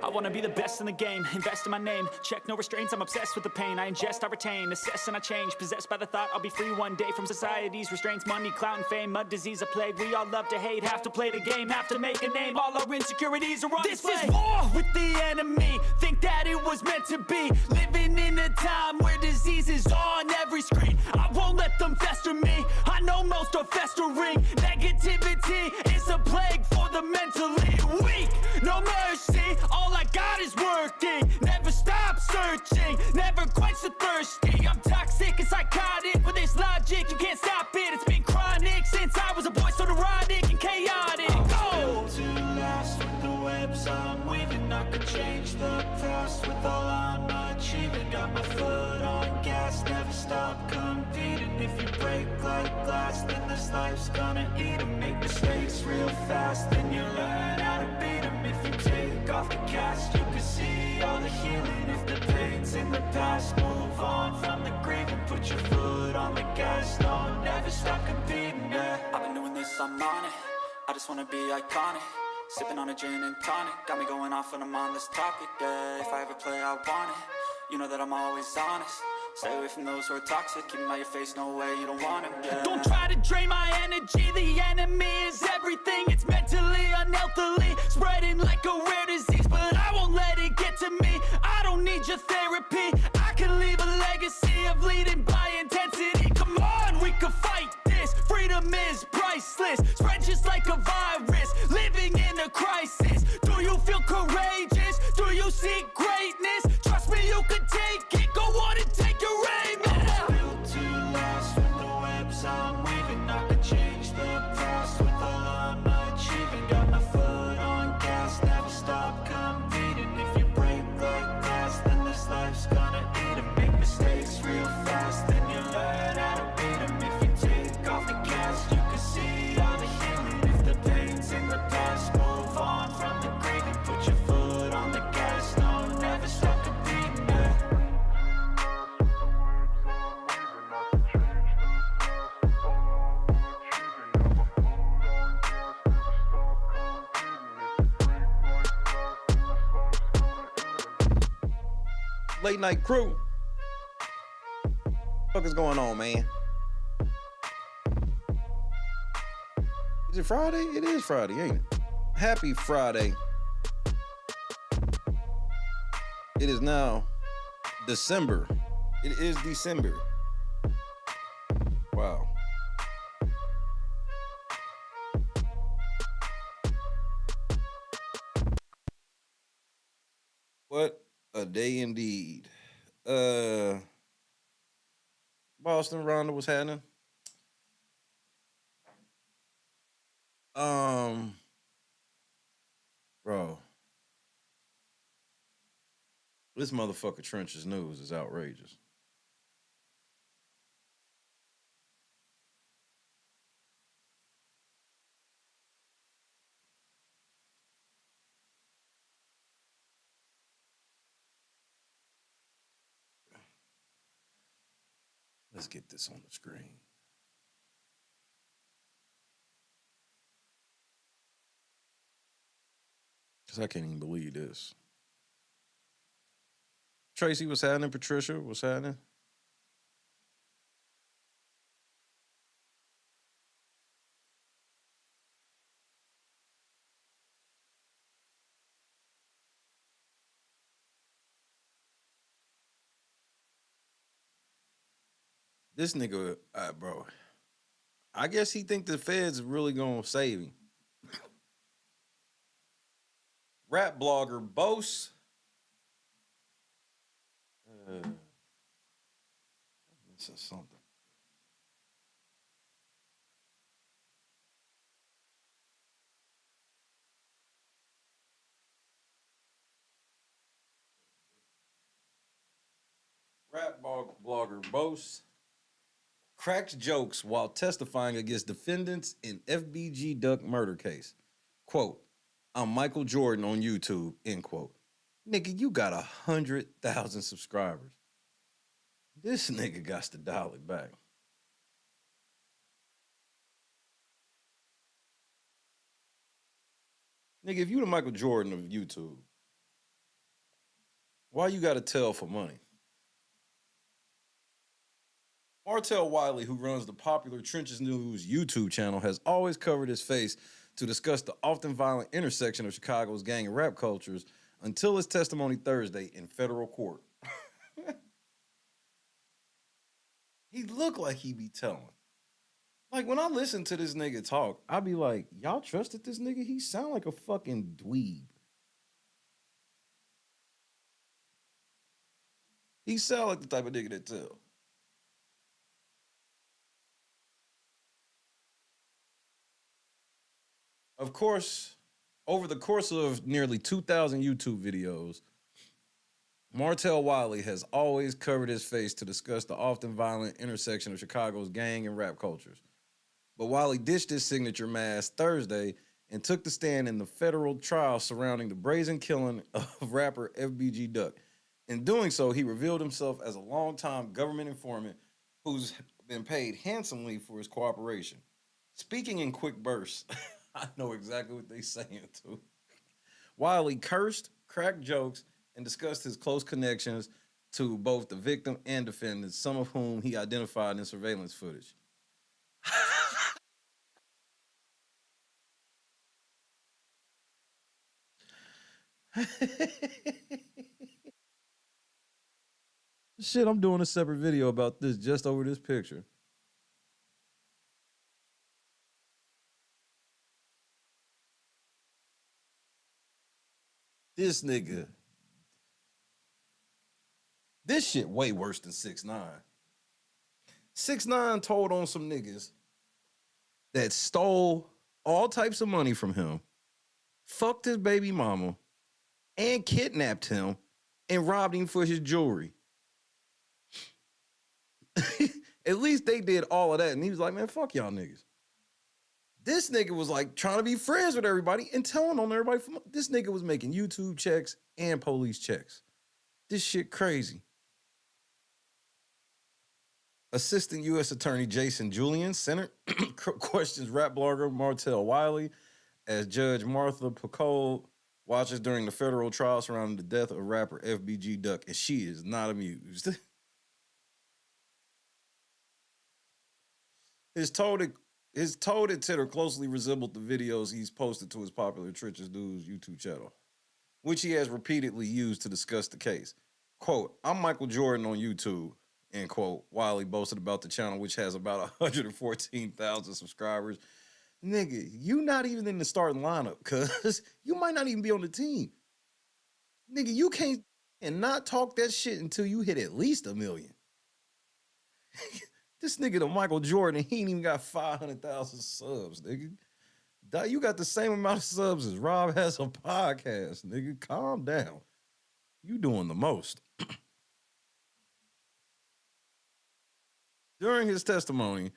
I wanna be the best in the game, invest in my name, check no restraints, I'm obsessed with the pain. I ingest, I retain, assess and I change, possessed by the thought I'll be free one day from society's restraints. Money, clout and fame, mud, disease, a plague. We all love to hate, have to play the game, have to make a name. All our insecurities are on display. This is war with the enemy, think that it was meant to be. Living in a time where disease is on every screen. I won't let them fester me, I know most are festering. Negativity is a plague for the mentally weak. No mercy, all I got is working. Never stop searching, never quench the thirsty. I'm toxic and psychotic, with this logic you can't stop it. It's been chronic since I was a boy, so neurotic and chaotic. Built to last with the webs I'm weaving. I could change the past with all I'm achieving. Got my foot on gas, never stop competing. If you break like glass, then this life's gonna eat 'em. Make mistakes real fast, then you learn how to beat 'em. If you take off the cast, you can see all the healing. If the pain's in the past, move on from the grave and put your foot on the gas. No, never stop competing, yeah. I've been doing this, I'm on it. I just wanna be iconic. Sipping on a gin and tonic, got me going off when I'm on this topic, yeah. If I ever play, I want it. You know that I'm always honest. Stay away from those who are toxic. Keep them out your face, no way, you don't want them, yeah. Don't try to drain my energy. The enemy is everything. It's mentally, unhealthily, spreading like a rare disease. But I won't let it get to me. I don't need your therapy. I can leave a legacy of leading by intensity. Come on, we can fight this. Freedom is priceless. Spread just like a virus. Living in a crisis. Do you feel courageous? Do you seek greatness? Trust me, you can take it. Go on and take your aim. I'm built to last with the webs I'm weaving. I could change the past with all I'm achieving. Got my foot on gas, never stop competing. If you break like glass, then this life's gonna eat 'em. Make mistakes real fast, then you learn how to beat 'em. If you take off the cast, you can see all the healing. If the pain's in the past, move on from the grave and put your foot on the gas. No, never stop competing, yeah. Late night crew. What is going on, man? Is it Friday? It is Friday, ain't it? Happy Friday. It is now December. It is December. Wow. What a day indeed. Boston, Ronda, what's happening? Bro. This motherfucker Trench's news is outrageous. Let's get this on the screen. Because I can't even believe this. Tracy, what's happening? Patricia, what's happening? This nigga, bro, I guess he think the feds really gonna save him. Rap blogger Bose. This is something. Rap blogger Bose cracks jokes while testifying against defendants in FBG Duck murder case. Quote, I'm Michael Jordan on YouTube, end quote. Nigga, you got 100,000 subscribers. This nigga got to dial it back. Nigga, if you the Michael Jordan of YouTube, why you gotta tell for money? Martell Wiley, who runs the popular Trenches News YouTube channel, has always covered his face to discuss the often violent intersection of Chicago's gang and rap cultures until his testimony Thursday in federal court. He looked like he be telling. Like, when I listen to this nigga talk, I be like, y'all trusted this nigga? He sound like a fucking dweeb. He sound like the type of nigga that tell. Of course, over the course of nearly 2,000 YouTube videos, Martell Wiley has always covered his face to discuss the often violent intersection of Chicago's gang and rap cultures. But Wiley ditched his signature mask Thursday and took the stand in the federal trial surrounding the brazen killing of rapper FBG Duck. In doing so, he revealed himself as a longtime government informant who's been paid handsomely for his cooperation. Speaking in quick bursts, I know exactly what they saying too. Wiley cursed, cracked jokes, and discussed his close connections to both the victim and defendants, some of whom he identified in surveillance footage. Shit, I'm doing a separate video about this just over this picture. This nigga. This shit way worse than 6ix9ine. 6ix9ine told on some niggas that stole all types of money from him, fucked his baby mama, and kidnapped him and robbed him for his jewelry. At least they did all of that. And he was like, man, fuck y'all niggas. This nigga was like trying to be friends with everybody and telling on everybody. This nigga was making YouTube checks and police checks. This shit crazy. Assistant U.S. Attorney Jason Julian questions rap blogger Martell Wiley as Judge Martha Poole watches during the federal trial surrounding the death of rapper FBG Duck, and she is not amused. His toted titter closely resembled the videos he's posted to his popular Trenches News YouTube channel, which he has repeatedly used to discuss the case. Quote, I'm Michael Jordan on YouTube, end quote. Wiley boasted about the channel, which has about 114,000 subscribers. Nigga, you not even in the starting lineup, cuz you might not even be on the team. Nigga, you can't and not talk that shit until you hit at least 1 million. This nigga the Michael Jordan, he ain't even got 500,000 subs, nigga. You got the same amount of subs as Rob has a podcast, nigga. Calm down. You doing the most. During his testimony,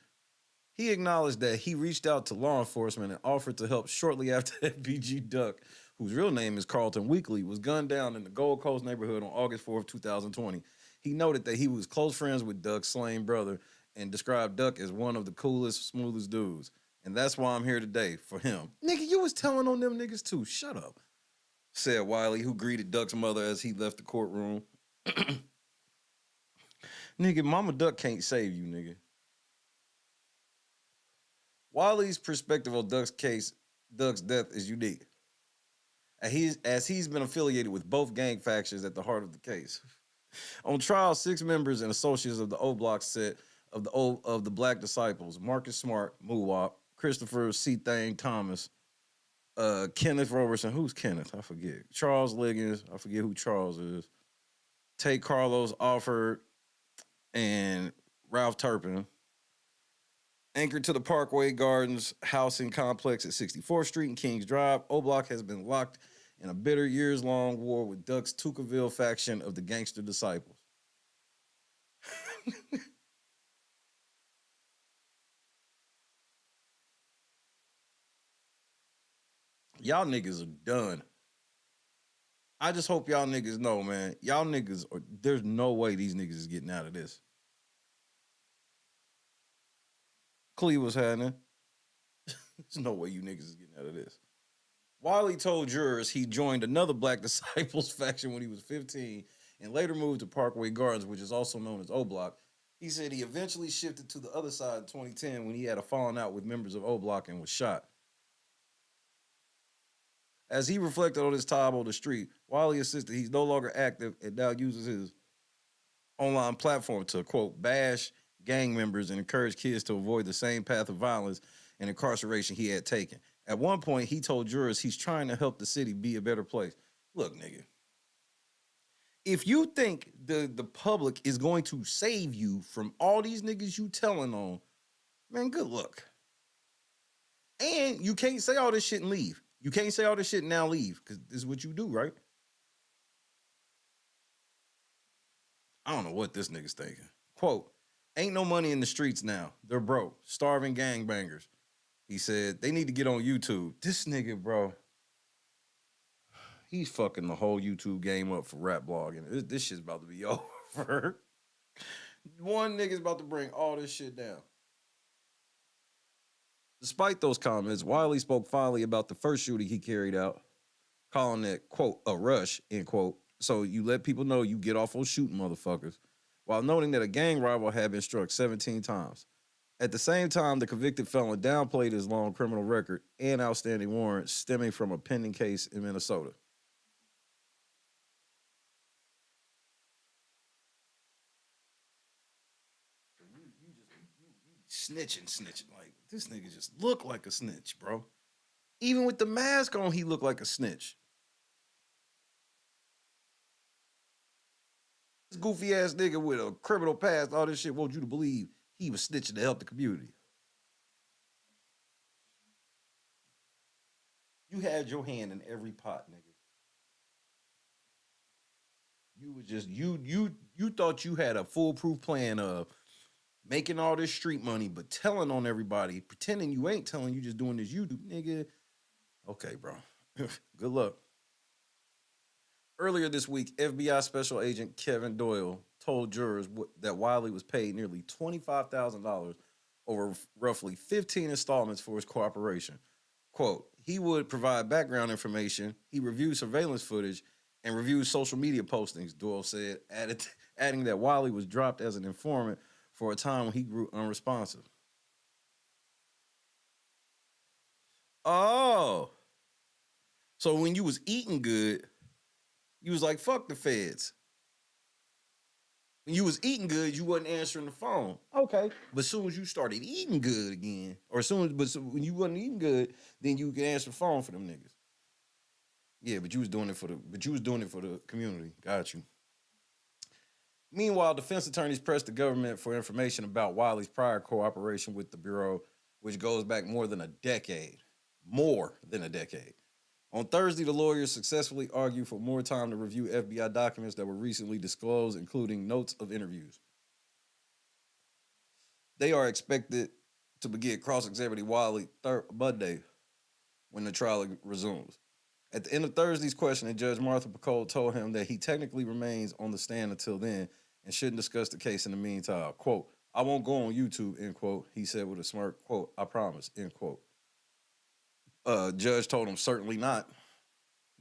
he acknowledged that he reached out to law enforcement and offered to help shortly after FBG Duck, whose real name is Carlton Weekly, was gunned down in the Gold Coast neighborhood on August 4th, 2020. He noted that he was close friends with Duck's slain brother and described Duck as one of the coolest, smoothest dudes. And that's why I'm here today, for him. Nigga, you was telling on them niggas too. Shut up, said Wiley, who greeted Duck's mother as he left the courtroom. Nigga, Mama Duck can't save you, nigga. Wiley's perspective on Duck's death is unique. As he's been affiliated with both gang factions at the heart of the case. On trial, 6 members and associates of the O Block set of the Black Disciples, Marcus Smart, Muwap, Christopher C. Thang Thomas, Kenneth Robertson, who's Kenneth? I forget. Charles Liggins, I forget who Charles is. Tate Carlos Alford, and Ralph Turpin. Anchored to the Parkway Gardens housing complex at 64th Street and Kings Drive, O Block has been locked in a bitter years-long war with Duck's Tuckerville faction of the Gangster Disciples. Y'all niggas are done. I just hope y'all niggas know, man. Y'all niggas, there's no way these niggas is getting out of this. Clee was happening. There's no way you niggas is getting out of this. Wiley told jurors he joined another Black Disciples faction when he was 15 and later moved to Parkway Gardens, which is also known as O Block. He said he eventually shifted to the other side in 2010 when he had a falling out with members of O Block and was shot. As he reflected on his time on the street, Wiley insisted he's no longer active and now uses his online platform to, quote, bash gang members and encourage kids to avoid the same path of violence and incarceration he had taken. At one point, he told jurors he's trying to help the city be a better place. Look, nigga, if you think the public is going to save you from all these niggas you telling on, man, good luck. And you can't say all this shit and leave. You can't say all this shit and now leave, because this is what you do, right? I don't know what this nigga's thinking. Quote, ain't no money in the streets now. They're broke, starving gangbangers. He said they need to get on YouTube. This nigga, bro, he's fucking the whole YouTube game up for rap blogging. This shit's about to be over. One nigga's about to bring all this shit down. Despite those comments, Wiley spoke finally about the first shooting he carried out, calling it, quote, a rush, end quote. So you let people know you get off on shooting motherfuckers, while noting that a gang rival had been struck 17 times. At the same time, the convicted felon downplayed his long criminal record and outstanding warrants stemming from a pending case in Minnesota. Snitching. Like, this nigga just look like a snitch, bro. Even with the mask on, he looked like a snitch. This goofy ass nigga with a criminal past, all this shit, want you to believe he was snitching to help the community. You had your hand in every pot, nigga. You was just you thought you had a foolproof plan of making all this street money, but telling on everybody, pretending you ain't telling, you just doing this YouTube, nigga. Okay, bro. Good luck. Earlier this week, FBI Special Agent Kevin Doyle told jurors that Wiley was paid nearly $25,000 over roughly 15 installments for his cooperation. Quote, he would provide background information, he reviewed surveillance footage, and reviewed social media postings, Doyle said, adding that Wiley was dropped as an informant for a time when he grew unresponsive. Oh. So when you was eating good, you was like, fuck the feds. When you was eating good, you wasn't answering the phone. Okay. But as soon as you started eating good again, or when you wasn't eating good, then you could answer the phone for them niggas. Yeah, but you was doing it for the community. Got you. Meanwhile, defense attorneys pressed the government for information about Wiley's prior cooperation with the Bureau, which goes back more than a decade. More than a decade. On Thursday, the lawyers successfully argued for more time to review FBI documents that were recently disclosed, including notes of interviews. They are expected to begin cross-examining Wiley Monday when the trial resumes. At the end of Thursday's questioning, Judge Martha Poole told him that he technically remains on the stand until then and shouldn't discuss the case in the meantime. Quote, I won't go on YouTube, end quote, he said with a smirk. Quote, I promise, end quote. Judge told him, certainly not.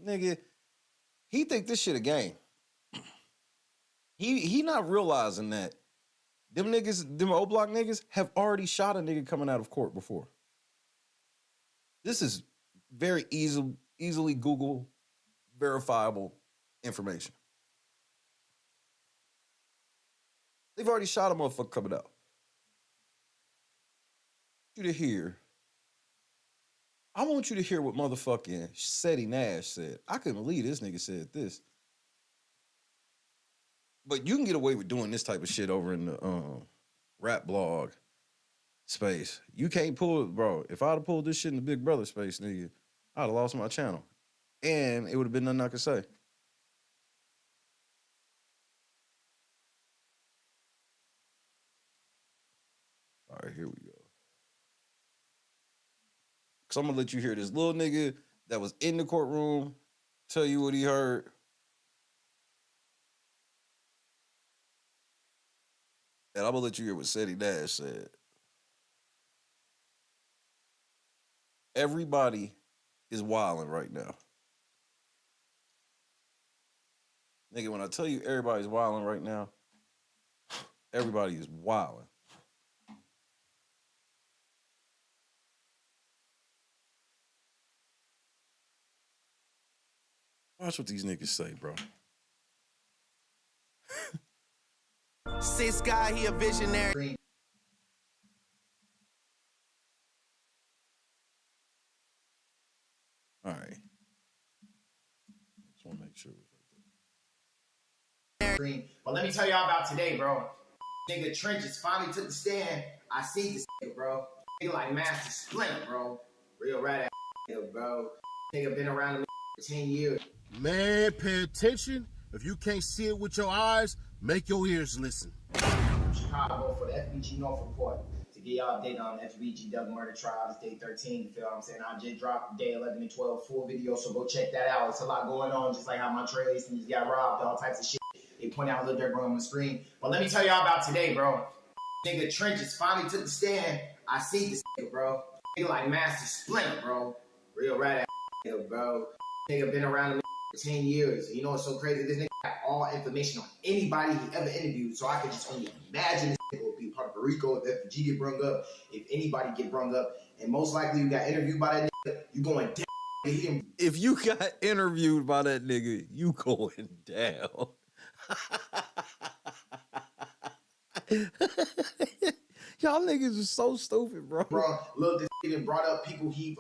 Nigga, he think this shit a game. He not realizing that them O-Block niggas have already shot a nigga coming out of court before. This is very easily Google verifiable information. They've already shot a motherfucker coming out. I want you to hear what motherfucking Seti Nash said. I couldn't believe this nigga said this. But you can get away with doing this type of shit over in the rap blog space. You can't pull it, bro. If I'd have pulled this shit in the Big Brother space, nigga, I'd have lost my channel. And it would have been nothing I could say. All right, here we go. Because I'm going to let you hear this little nigga that was in the courtroom tell you what he heard. And I'm gonna let you hear what Seti Nash said. Everybody is wilding right now. Nigga, when I tell you everybody's wilding right now, everybody is wilding. Watch what these niggas say, bro. Sis guy, he a visionary. All right. Just want to make sure. But let me tell y'all about today, bro. Nigga Trenches finally took the stand. I see this nigga, bro. Nigga like Master Splinter, bro. Real rat ass nigga, bro. Nigga been around for 10 years. Man, pay attention. If you can't see it with your eyes, make your ears listen. Chicago for the FBG North Report. To get y'all update on FBG Duck Murder Trial. It's day 13, you feel what I'm saying? I just dropped day 11 and 12 full video, so go check that out. It's a lot going on, just like how my trailers just got robbed, all types of shit. They point out a little dirt bro on the screen. But let me tell y'all about today, bro. Nigga Trenches finally took the stand. I see this nigga, bro. Nigga like Master Splinter, bro. Real rat ass nigga, bro. Nigga been around for 10 years. You know what's so crazy? This nigga got all information on anybody he ever interviewed. So I could just only imagine this nigga would be part of Puerto Rico if FBG get brung up, if anybody get brung up. And most likely you got interviewed by that nigga, you going down. If you got interviewed by that nigga, you going down. Y'all niggas are so stupid, bro. Bro, look, this nigga brought up people he's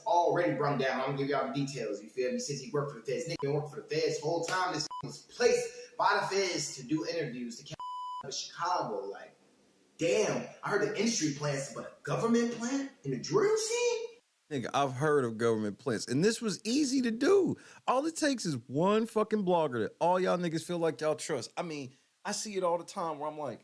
already brung down. I'm gonna give y'all the details, you feel me? Since he worked for the feds. Nigga been working for the feds the whole time. This was placed by the feds to do interviews to catch of Chicago. Like, damn, I heard the industry plants, but a government plant in the drill scene? Nigga, I've heard of government plants, and this was easy to do. All it takes is one fucking blogger that all y'all niggas feel like y'all trust. I mean, I see it all the time where I'm like,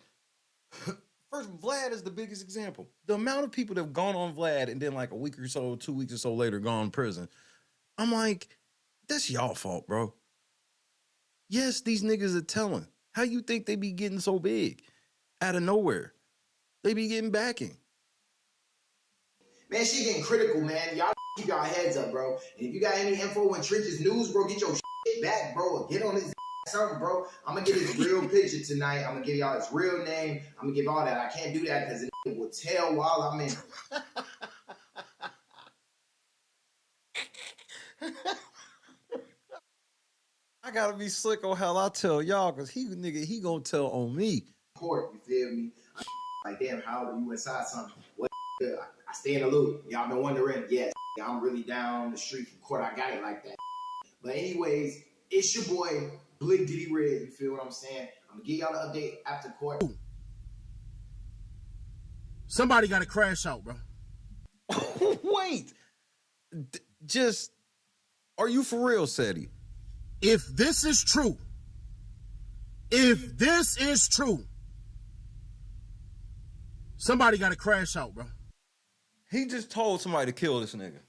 first, Vlad is the biggest example. The amount of people that have gone on Vlad and then like a week or so, 2 weeks or so later gone in prison. I'm like, that's y'all fault, bro. Yes, these niggas are telling. How you think they be getting so big? Out of nowhere. They be getting backing. Man, she getting critical, man. Y'all keep y'all heads up, bro. And if you got any info in Trenches News, bro, get your shit back, bro. Get on his something, bro. I'm gonna get his real picture tonight. I'm gonna give y'all his real name. I'm gonna give all that. I can't do that because it will tell while I'm in. I gotta be slick on how I tell y'all, cause he gonna tell on me. Court, you feel me? Like, damn, how are you inside something? What? I stay in the loop. Y'all been wondering? Yes, I'm really down the street from court. I got it like that. But anyways, it's your boy, Blick Diddy Red. You feel what I'm saying? I'm gonna give y'all the update after court. Somebody got to crash out, bro. Wait, just, are you for real, Seti? If this is true, somebody got to crash out, bro. He just told somebody to kill this nigga.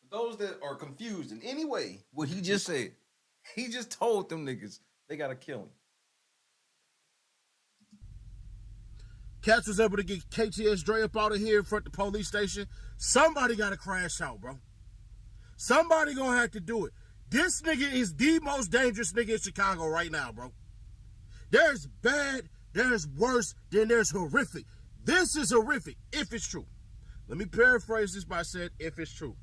For those that are confused in any way, what he just said, he just told them niggas they gotta kill him. Cats was able to get KTS Dre up out of here in front of the police station. Somebody got to crash out, bro. Somebody gonna have to do it. This nigga is the most dangerous nigga in Chicago right now, bro. There's bad, there's worse, then there's horrific. This is horrific, if it's true. Let me paraphrase this by saying, if it's true.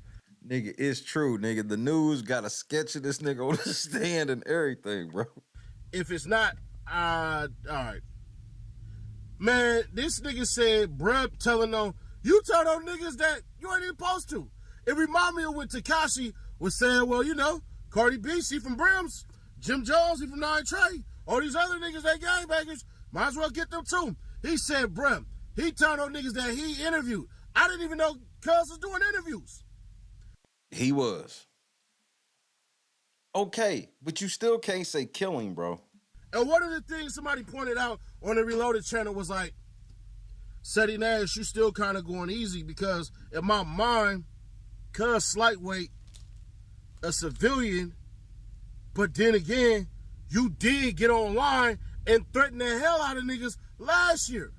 Nigga, it's true, nigga. The news got a sketch of this nigga on the stand and everything, bro. If it's not, all right. Man, this nigga said, bruh, telling them, you tell those niggas that you ain't even supposed to. It remind me of when Tekashi was saying, well, you know, Cardi B, she from Brims, Jim Jones, he from Nine Trey. All these other niggas, they gangbangers, might as well get them too. He said, bruh, he told those niggas that he interviewed. I didn't even know Cuz was doing interviews. He was. Okay, but you still can't say killing, bro. And one of the things somebody pointed out on the Reloaded channel was like, Seti Nash, you still kind of going easy because in my mind, Cuz Slightweight, a civilian, but then again, you did get online and threaten the hell out of niggas last year.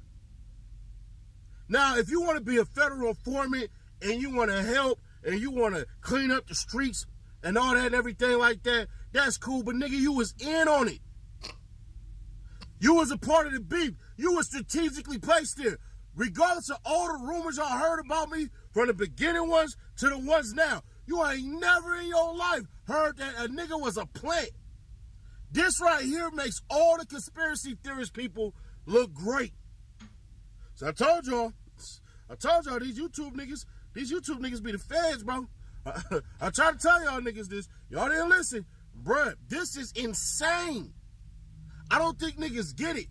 Now, if you want to be a federal informant and you want to help and you want to clean up the streets and all that and everything like that, that's cool. But nigga, you was in on it. You was a part of the beef. You was strategically placed there. Regardless of all the rumors y'all heard about me, from the beginning ones to the ones now, you ain't never in your life heard that a nigga was a plant. This right here makes all the conspiracy theorist people look great. So I told y'all these YouTube niggas be the feds, bro. I tried to tell y'all niggas this. Y'all didn't listen. Bruh, this is insane. I don't think niggas get it.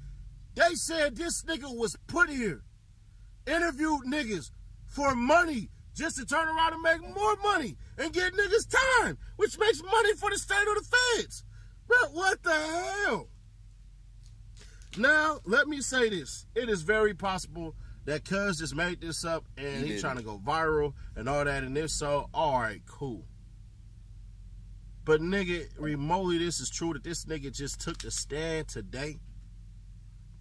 They said this nigga was put here, interviewed niggas for money, just to turn around and make more money and get niggas time, which makes money for the state or the feds. Bro, what the hell? Now, let me say this. It is very possible that Cuz just made this up and he's trying to go viral and all that, and if so, all right, cool. But nigga, remotely this is true that this nigga just took the stand today.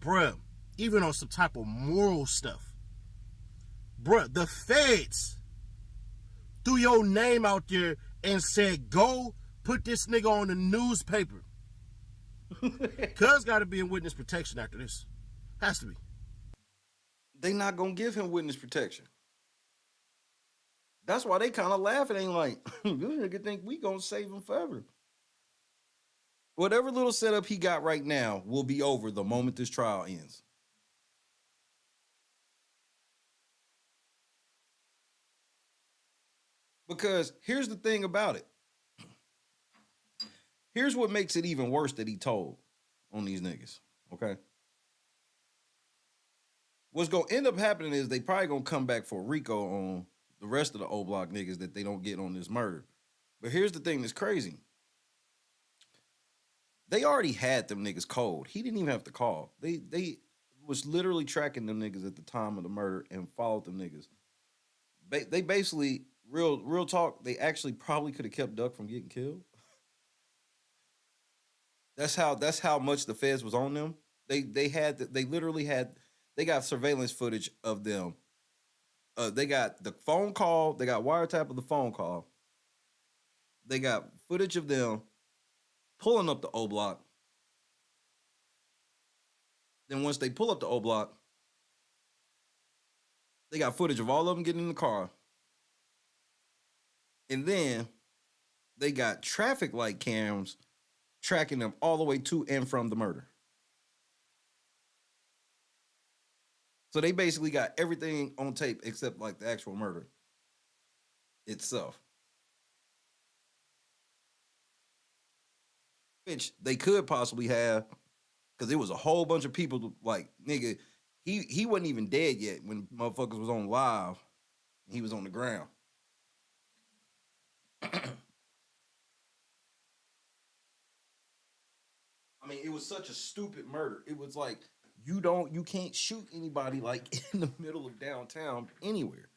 Bruh, even on some type of moral stuff. Bruh, the feds threw your name out there and said, go put this nigga on the newspaper. Cuz gotta be in witness protection after this. Has to be. They not gonna give him witness protection. That's why they kind of laugh. It ain't like, this nigga think we gonna save him forever. Whatever little setup he got right now will be over the moment this trial ends. Because here's the thing about it. Here's what makes it even worse that he told on these niggas, okay? What's going to end up happening is they probably going to come back for RICO on the rest of the O Block niggas that they don't get on this murder. But here's the thing that's crazy. They already had them niggas cold. He didn't even have to call. They was literally tracking them niggas at the time of the murder and followed them niggas. They basically, real talk, they actually probably could have kept Duck from getting killed. That's how much the feds was on them. They got surveillance footage of them. They got the phone call. They got wiretap of the phone call. They got footage of them pulling up the O Block. Then once they pull up the O Block, they got footage of all of them getting in the car. And then they got traffic light cams tracking them all the way to and from the murder. So they basically got everything on tape except like the actual murder itself. Which they could possibly have, because it was a whole bunch of people like, nigga, he wasn't even dead yet when motherfuckers was on live. He was on the ground. I mean, it was such a stupid murder. It was like, you can't shoot anybody like in the middle of downtown anywhere.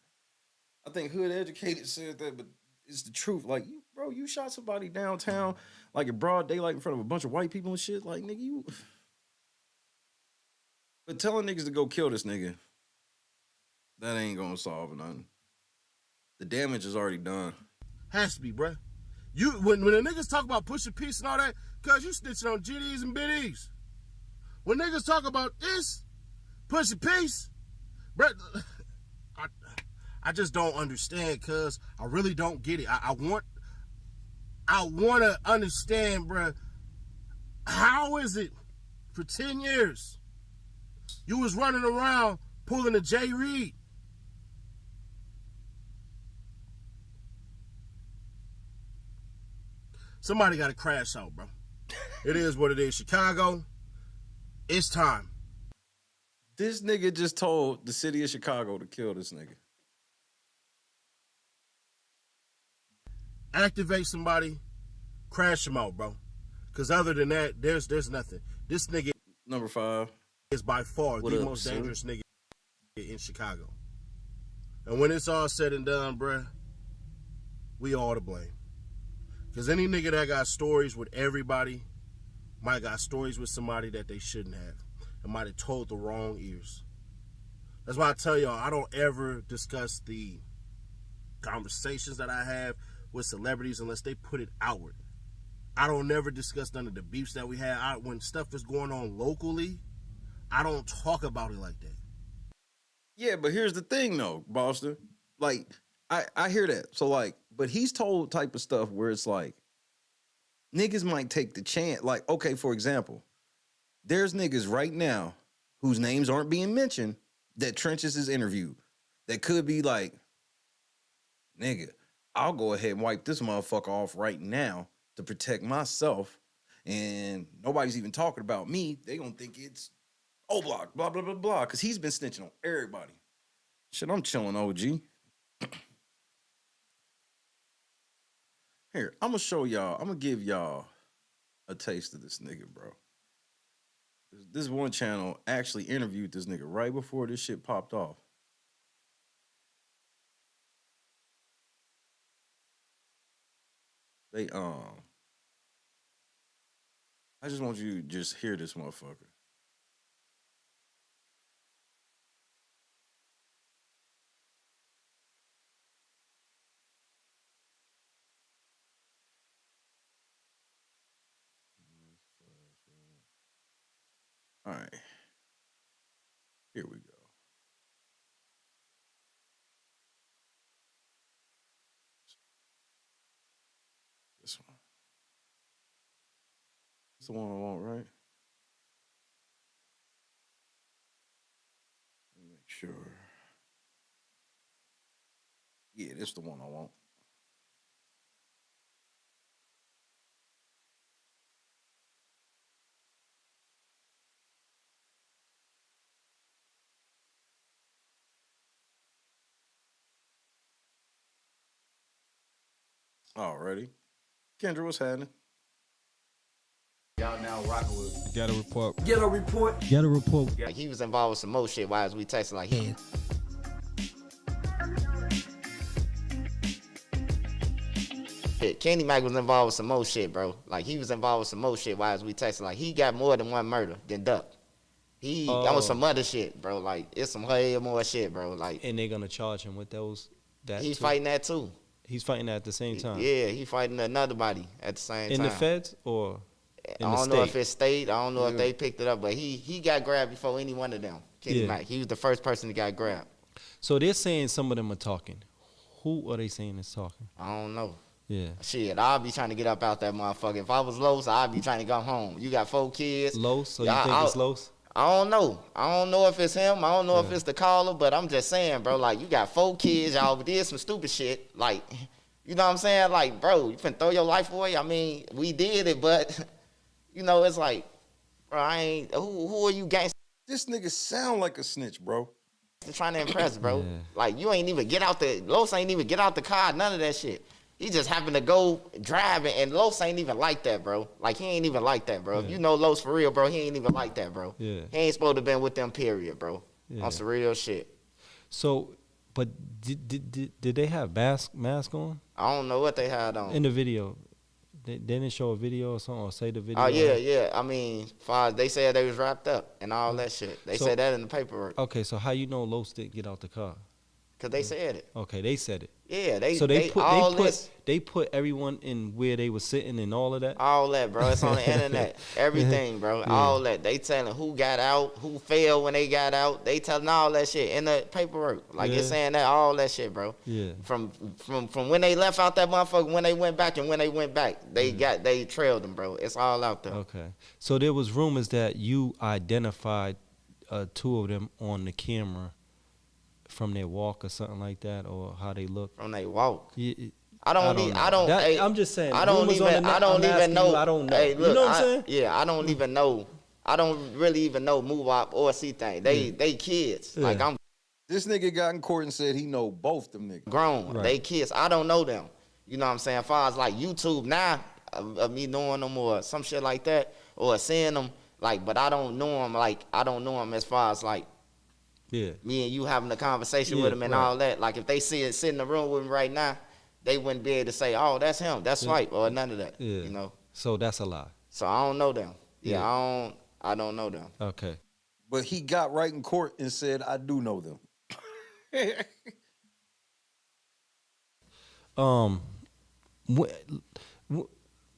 I think Hood Educated said that, but it's the truth. Like, you shot somebody downtown like in broad daylight in front of a bunch of white people and shit. Like, nigga, you. But telling niggas to go kill this nigga, that ain't gonna solve nothing. The damage is already done. Has to be, bruh. When the niggas talk about pushing peace and all that, cuz you snitching on GDs and BDs. When niggas talk about this, pushing peace, bruh, I just don't understand, cuz I really don't get it. I want to understand, bruh, how is it for 10 years you was running around pulling a J. Reed? Somebody got to crash out, bro. It is what it is. Chicago, it's time. This nigga just told the city of Chicago to kill this nigga. Activate somebody, crash them out, bro. Because other than that, there's nothing. This nigga Number 5 is by far the most dangerous nigga in Chicago. And when it's all said and done, bruh, we all to blame. Because any nigga that got stories with everybody might have got stories with somebody that they shouldn't have, and might have told the wrong ears. That's why I tell y'all, I don't ever discuss the conversations that I have with celebrities unless they put it outward. I don't never discuss none of the beefs that we had. When stuff is going on locally, I don't talk about it like that. Yeah, but here's the thing though, Boston. Like, I hear that. So like, but he's told type of stuff where it's like, niggas might take the chance. Like, okay, for example, there's niggas right now whose names aren't being mentioned that Trenches is interviewed. That could be like, nigga, I'll go ahead and wipe this motherfucker off right now to protect myself. And nobody's even talking about me. They gonna think it's O-Block, blah, blah, blah, blah. Because he's been snitching on everybody. Shit, I'm chilling, OG. Here, I'm gonna show y'all. I'm gonna give y'all a taste of this nigga, bro. This one channel actually interviewed this nigga right before this shit popped off. They I just want you to just hear this motherfucker. All right. Here we go. This one. It's the one I want, right? Let me make sure. Yeah, this is the one I want. Alrighty. Kendra, what's happening? Y'all now rocking with. Get a report. Get a report. Get a report. Like he was involved with some more shit. Why is we texting like him? Shit, Kenny Mac was involved with some more shit, bro. Like he was involved with some more shit. Why is we texting like he got more than one murder than Duck. He on some other shit, bro. Like it's some way more shit, bro. Like And they're gonna charge him with those. That he's too? fighting that too. He's fighting that at the same time. Yeah, he fighting another body at the same In time. the feds or in I the don't state? know if it's state. I don't know if they picked it up, but he got grabbed before any one of them. Kenny Yeah. Mac. He was the first person that got grabbed. So they're saying some of them are talking. Who are they saying is talking? I don't know. Yeah. Shit, I'll be trying to get up out that motherfucker. If I was Los, I'd be trying to go home. You got 4 kids. Los? So you Yeah, think it's Los? I don't know. I don't know if it's him. I don't know if it's the caller, but I'm just saying, bro, like, you got 4 kids. Y'all did some stupid shit. Like, you know what I'm saying? Like, bro, you finna throw your life away? I mean, we did it, but, you know, it's like, bro, I ain't, who are you gangsters This nigga sound like a snitch, bro. trying to impress, bro? Yeah. Like, you ain't even get out Los ain't even get out the car, none of that shit. He just happened to go driving, and Los ain't even like that, bro. Like, he ain't even like that, bro. If you know Los for real, bro, he ain't even like that, bro. Yeah. He ain't supposed to have been with them, period, bro. Yeah. On some real shit. So, but did they have mask on I don't know what they had on. in the video? They didn't show a video or something or say the video? Oh, yeah. I mean, far as they said they was wrapped up and all that shit. They So- said that in the paperwork. Okay, so how you know Los didn't get out the car? Because they said it. Okay, they said it. Yeah, they So they put put everyone in where they were sitting and all of that. all that, bro. It's on the internet. Everything, bro. Yeah. All that. They telling who got out, who failed when they got out. They telling all that shit in the paperwork. Like, it's Yeah. saying that, all that shit, bro. Yeah. From when they left out that motherfucker, when they went back and when they went back, they trailed them, bro. It's all out there. Okay. So there was rumors that you identified 2 of them on the camera from their walk or something like that, or how they look. From they walk. Yeah, I don't know. That- hey, I'm just saying. I don't rumors on even. the net, I don't I'm even asking know. you, I don't know. Hey, look, you know what I'm saying? Yeah, I don't even know. I don't really even know Move Up or C thing. They kids. Yeah. Like, I'm This nigga got in court and said he know both them niggas. grown. Right. They kids. I don't know them. You know what I'm saying? As far as like YouTube now, of me knowing them or some shit like that, or seeing them, like, but I don't know them. Like, I don't know them as far as like Yeah. me and you having a conversation Yeah, with them and right. all that. Like, if they sit in the room with me right now, they wouldn't be able to say, "Oh, that's him. That's Swipe," or none of that. Yeah. You know. So that's a lie. So I don't know them. Yeah, I don't know them. Okay. But he got right in court and said, I do know them. Um, wh- wh-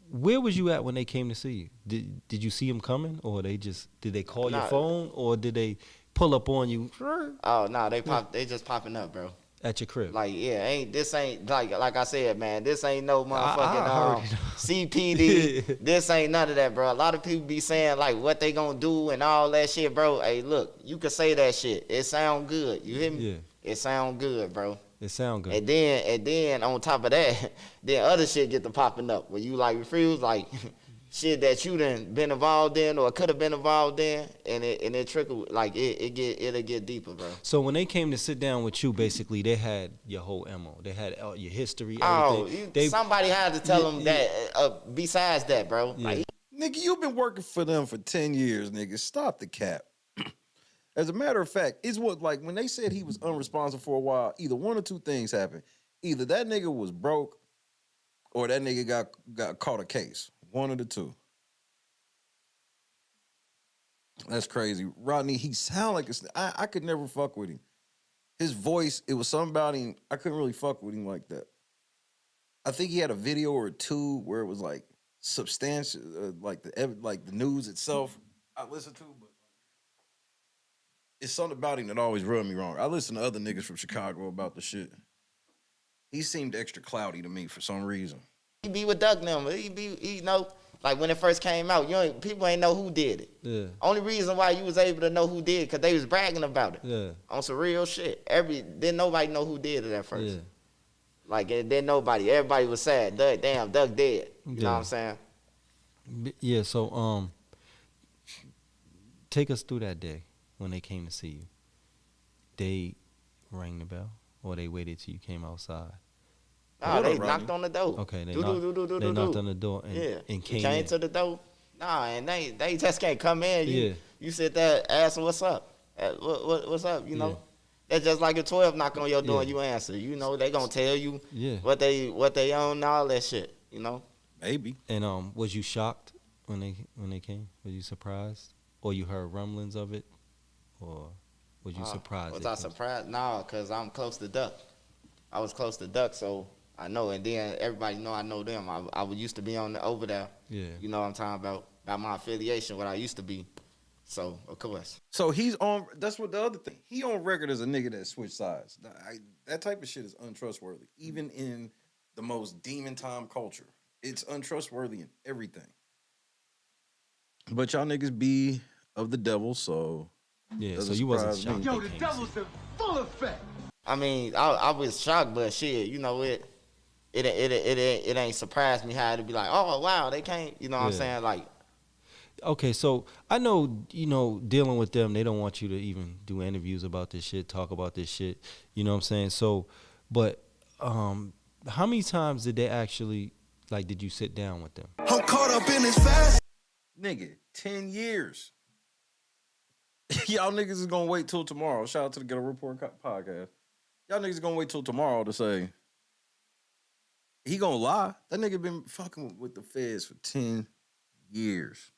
where was you at when they came to see you? Did you see them coming, or did they call your Nah. phone, or did they pull up on you Oh no, they just popping up, bro. at your crib? Like, yeah, this ain't like I said, man, this ain't no motherfucking I heard it. CPD. This ain't none of that, bro. A lot of people be saying like what they gonna do and all that shit, bro. Hey, look, you can say that shit. It sound good. You hear me? Yeah. It sound good, bro. It sound good. And then on top of that, then other shit get to popping up where you like refuse like shit that you done been involved in or could have been involved in, and it trickle like it'll get deeper, bro. So when they came to sit down with you, basically they had your whole MO. They had your history, Oh, everything. somebody had to tell them that. Besides that, bro, Yeah. like Nigga, you've been working for them for 10 years, nigga. Stop the cap. As a matter of fact, it's what, like, when they said he was unresponsive for a while, either one or two things happened. Either that nigga was broke or that nigga got caught a case. One of the two. That's crazy. Rodney, he sound like I could never fuck with him. His voice, it was something about him. I couldn't really fuck with him like that. I think he had a video or two where it was like substantial, like the news itself. I listened to, but it's something about him that always rubbed me wrong. I listen to other niggas from Chicago about the shit. He seemed extra cloudy to me for some reason. he be with Duck now, but he know like when it first came out, people ain't know who did it. Yeah. Only reason why you was able to know who did it because they was bragging about it. Yeah. On some real shit. Didn't nobody know who did it at first. Yeah. Like it didn't nobody. Everybody was sad. Duck dead. You know Yeah. what I'm saying? Yeah. So take us through that day when they came to see you. They rang the bell, or they waited till you came outside. Nah, What they up, Rodney? knocked on the door. Okay, they Do. knocked on the door and, Yeah. and You came in. to the door. Nah, and they just can't come in. Yeah. You sit there, ask them what's up. What's up? You know. Yeah. That's just like a 12 knock on your door Yeah. and you answer. You know they gonna tell you Yeah. what they own and all that shit. You know. Maybe. And was you shocked when they came? Was you surprised, or you heard rumblings of it, or was you surprised? Was they I came? surprised? No, cause I'm close to Duck. I was close to Duck, so I know. And then everybody know I know them. I used to be over there. Yeah. You know what I'm talking about my affiliation, what I used to be. So of course. So he's on. That's what the other thing. He on record as a nigga that switched sides. That type of shit is untrustworthy, even in the most demon time culture. It's untrustworthy in everything. But y'all niggas be of the devil, so Yeah. doesn't So you wasn't surprise me. shocked. Yo, the devil's in full effect. I mean, I was shocked, but shit, you know it ain't surprised me how it'd be like, oh wow, they can't. You know what I'm Yeah. saying? Like. Okay, so I know, dealing with them, they don't want you to even do interviews about this shit, talk about this shit. You know what I'm saying? So, but how many times did they actually, did you sit down with them? I'm caught up in this fast. Nigga, 10 years. Y'all niggas is gonna wait till tomorrow. Shout out to the Ghetto Report podcast. Y'all niggas gonna wait till tomorrow to say he gonna lie. That nigga been fucking with the feds for 10 years.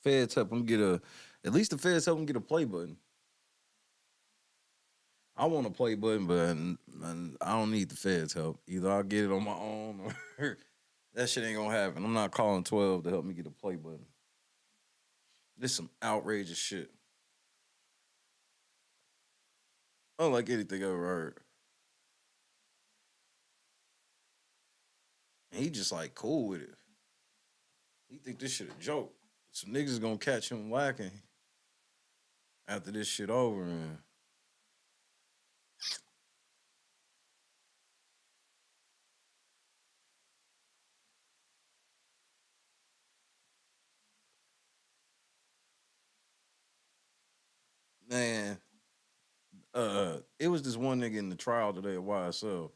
Feds help him at least the feds help him get a play button. I want a play button, but I don't need the feds' help. Either I'll get it on my own or that shit ain't gonna happen. I'm not calling 12 to help me get a play button. This some outrageous shit. Unlike anything I ever heard. And he just like cool with it. He think this shit a joke. Some niggas gonna catch him whacking after this shit over, man. Man, it was this one nigga in the trial today at YSL.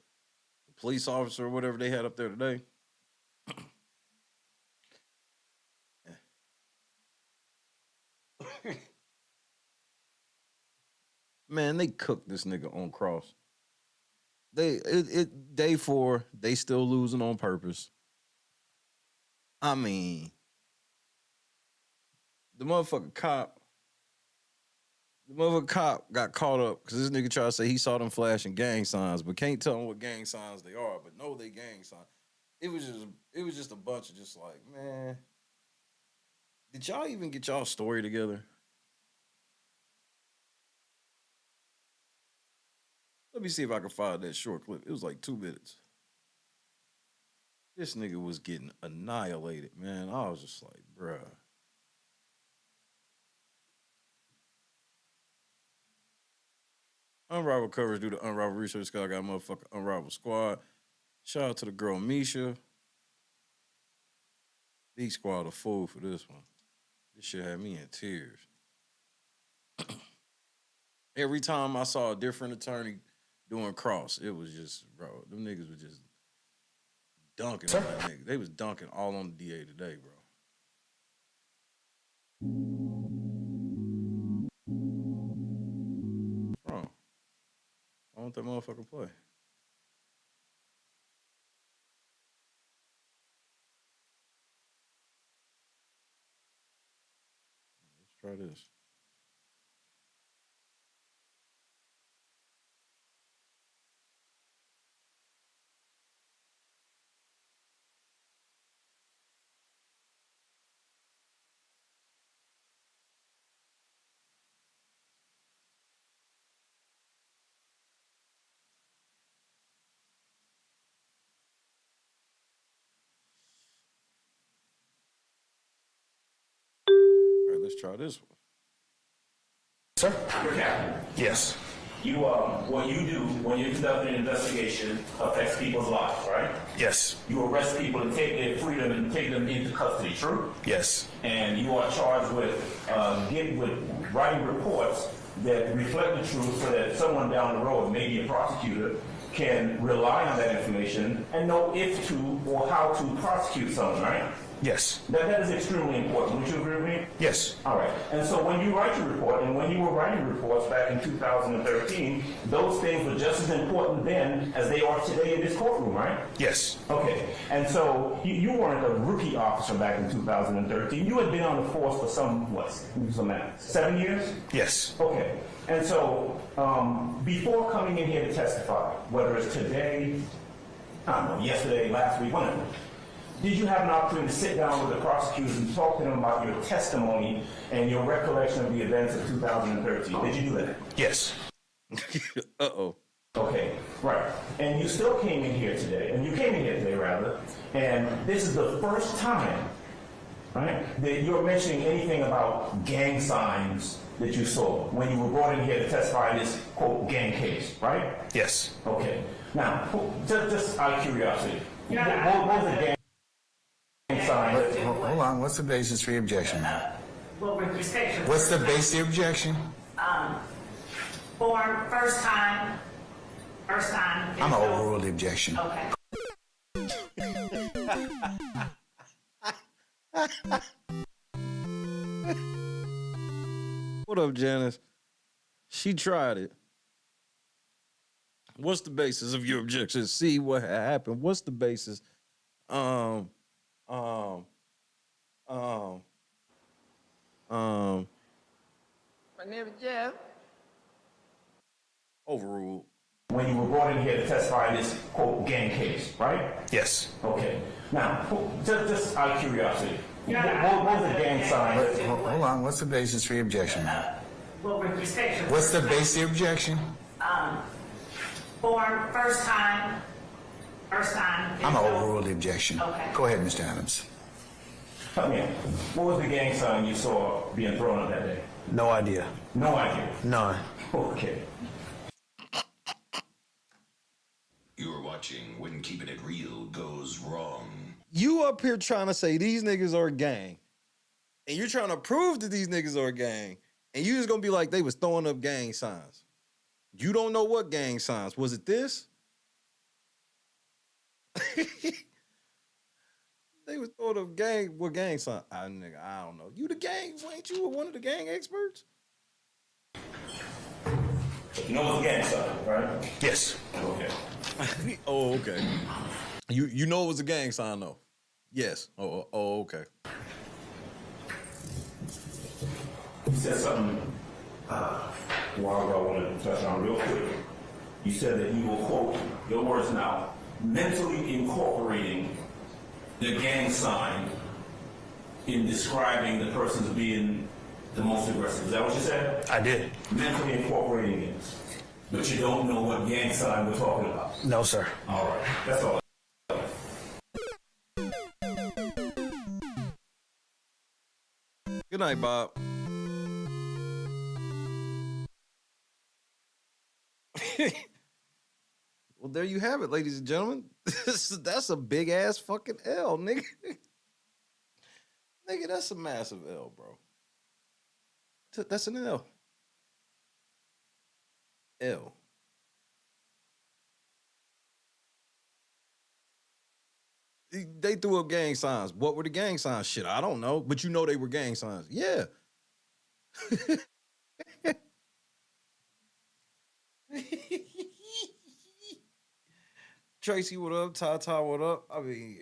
The police officer or whatever they had up there today. Man, they cooked this nigga on cross. Day 4, they still losing on purpose. I mean, the motherfucking cop got caught up because this nigga tried to say he saw them flashing gang signs, but can't tell them what gang signs they are, but know they gang signs. It was just a bunch of just like, man, did y'all even get y'all story together? Let me see if I can find that short clip. It was like 2 minutes. This nigga was getting annihilated, man. I was just like, bruh. Unrivaled coverage due to Unrivaled Research. Scott got a motherfucking Unrivaled squad. Shout out to the girl Misha. Big squad a fool for this one. This shit had me in tears. Every time I saw a different attorney doing cross, it was just, bro, them niggas were just dunking on that nigga. They was dunking all on the DA today, bro. What's wrong? I want that motherfucker play. Let's try this. All right, let's try this one. Sir? Yes. You what you do when you're conducting an investigation affects people's lives, right? Yes. You arrest people and take their freedom and take them into custody, true? Yes. And you are charged with writing reports that reflect the truth so that someone down the road, maybe a prosecutor, can rely on that information and know if to or how to prosecute someone, right? Yes. That is extremely important. Would you agree with me? Yes. All right. And so when you write your report, and when you were writing reports back in 2013, those things were just as important then as they are today in this courtroom, right? Yes. Okay. And so you weren't a rookie officer back in 2013. You had been on the force for some 7 years? Yes. Okay. And so before coming in here to testify, whether it's today, I don't know, yesterday, last week, whenever, did you have an opportunity to sit down with the prosecutors and talk to them about your testimony and your recollection of the events of 2013? Did you do that? Yes. Uh-oh. Okay, right. And you still came in here today, and this is the first time, right, that you're mentioning anything about gang signs that you saw when you were brought in here to testify in this, quote, gang case, right? Yes. Okay. Now, just out of curiosity, what was the gang sign? Hold on. What's the basis for your objection? Well, with respect to... What's the basis of your objection? Form, first time. I'm going to overrule the objection. Okay. What up, Janice? She tried it. What's the basis of your objection? See what happened. What's the basis? My name is Jeff. Overruled. When you were brought in here to testify in this, quote, gang case, right? Yes. Okay. Now, just out of curiosity, what was the gang sign? Hold on. What's the basis for your objection? Well, with respect to... What's the basis of your objection? Form, first time. I'm going to overrule the objection. Okay. Go ahead, Mr. Adams. Come here. What was the gang sign you saw being thrown up that day? No idea. No idea. None. Okay. You are watching When Keeping It Real Goes Wrong. You up here trying to say these niggas are a gang, and you're trying to prove that these niggas are a gang, and you just gonna be like they was throwing up gang signs. You don't know what gang signs. Was it this? They was throwing up gang signs. I don't know. You the gang? Ain't you one of the gang experts? You know what's a gang sign, right? Yes. Okay. Oh, okay. You know it was a gang sign though? Yes. Oh, okay. You said something a while ago I wanted to touch on real quick. You said that you will, quote, your words now, mentally incorporating the gang sign in describing the person as being the most aggressive. Is that what you said? I did. Mentally incorporating it. But you don't know what gang sign we're talking about. No, sir. All right. That's all. Good night, Bob. Well, there you have it, ladies and gentlemen. That's a big ass fucking L, nigga. Nigga, that's a massive L, bro. That's an L. L. They threw up gang signs. What were the gang signs? Shit, I don't know. But you know they were gang signs. Yeah. Tracy, what up? Tata, what up? I mean,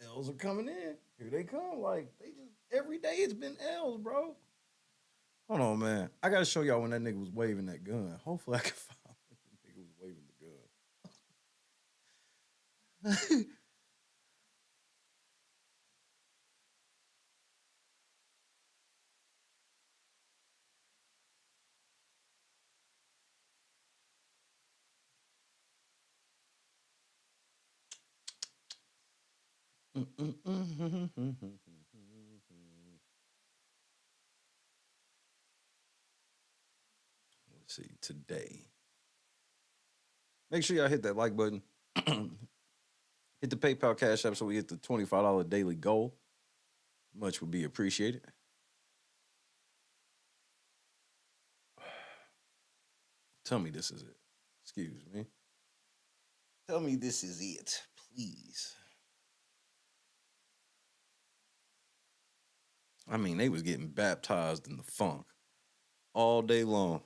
L's are coming in. Here they come. Like, they just, every day it's been L's, bro. Hold on, man. I got to show y'all when that nigga was waving that gun. Hopefully I can find when the nigga was waving the gun. Let's see, today. Make sure y'all hit that like button. Hit the PayPal Cash App so we hit the $25 daily goal. Much would be appreciated. Tell me this is it. Excuse me. Tell me this is it, please. I mean, they was getting baptized in the funk all day long.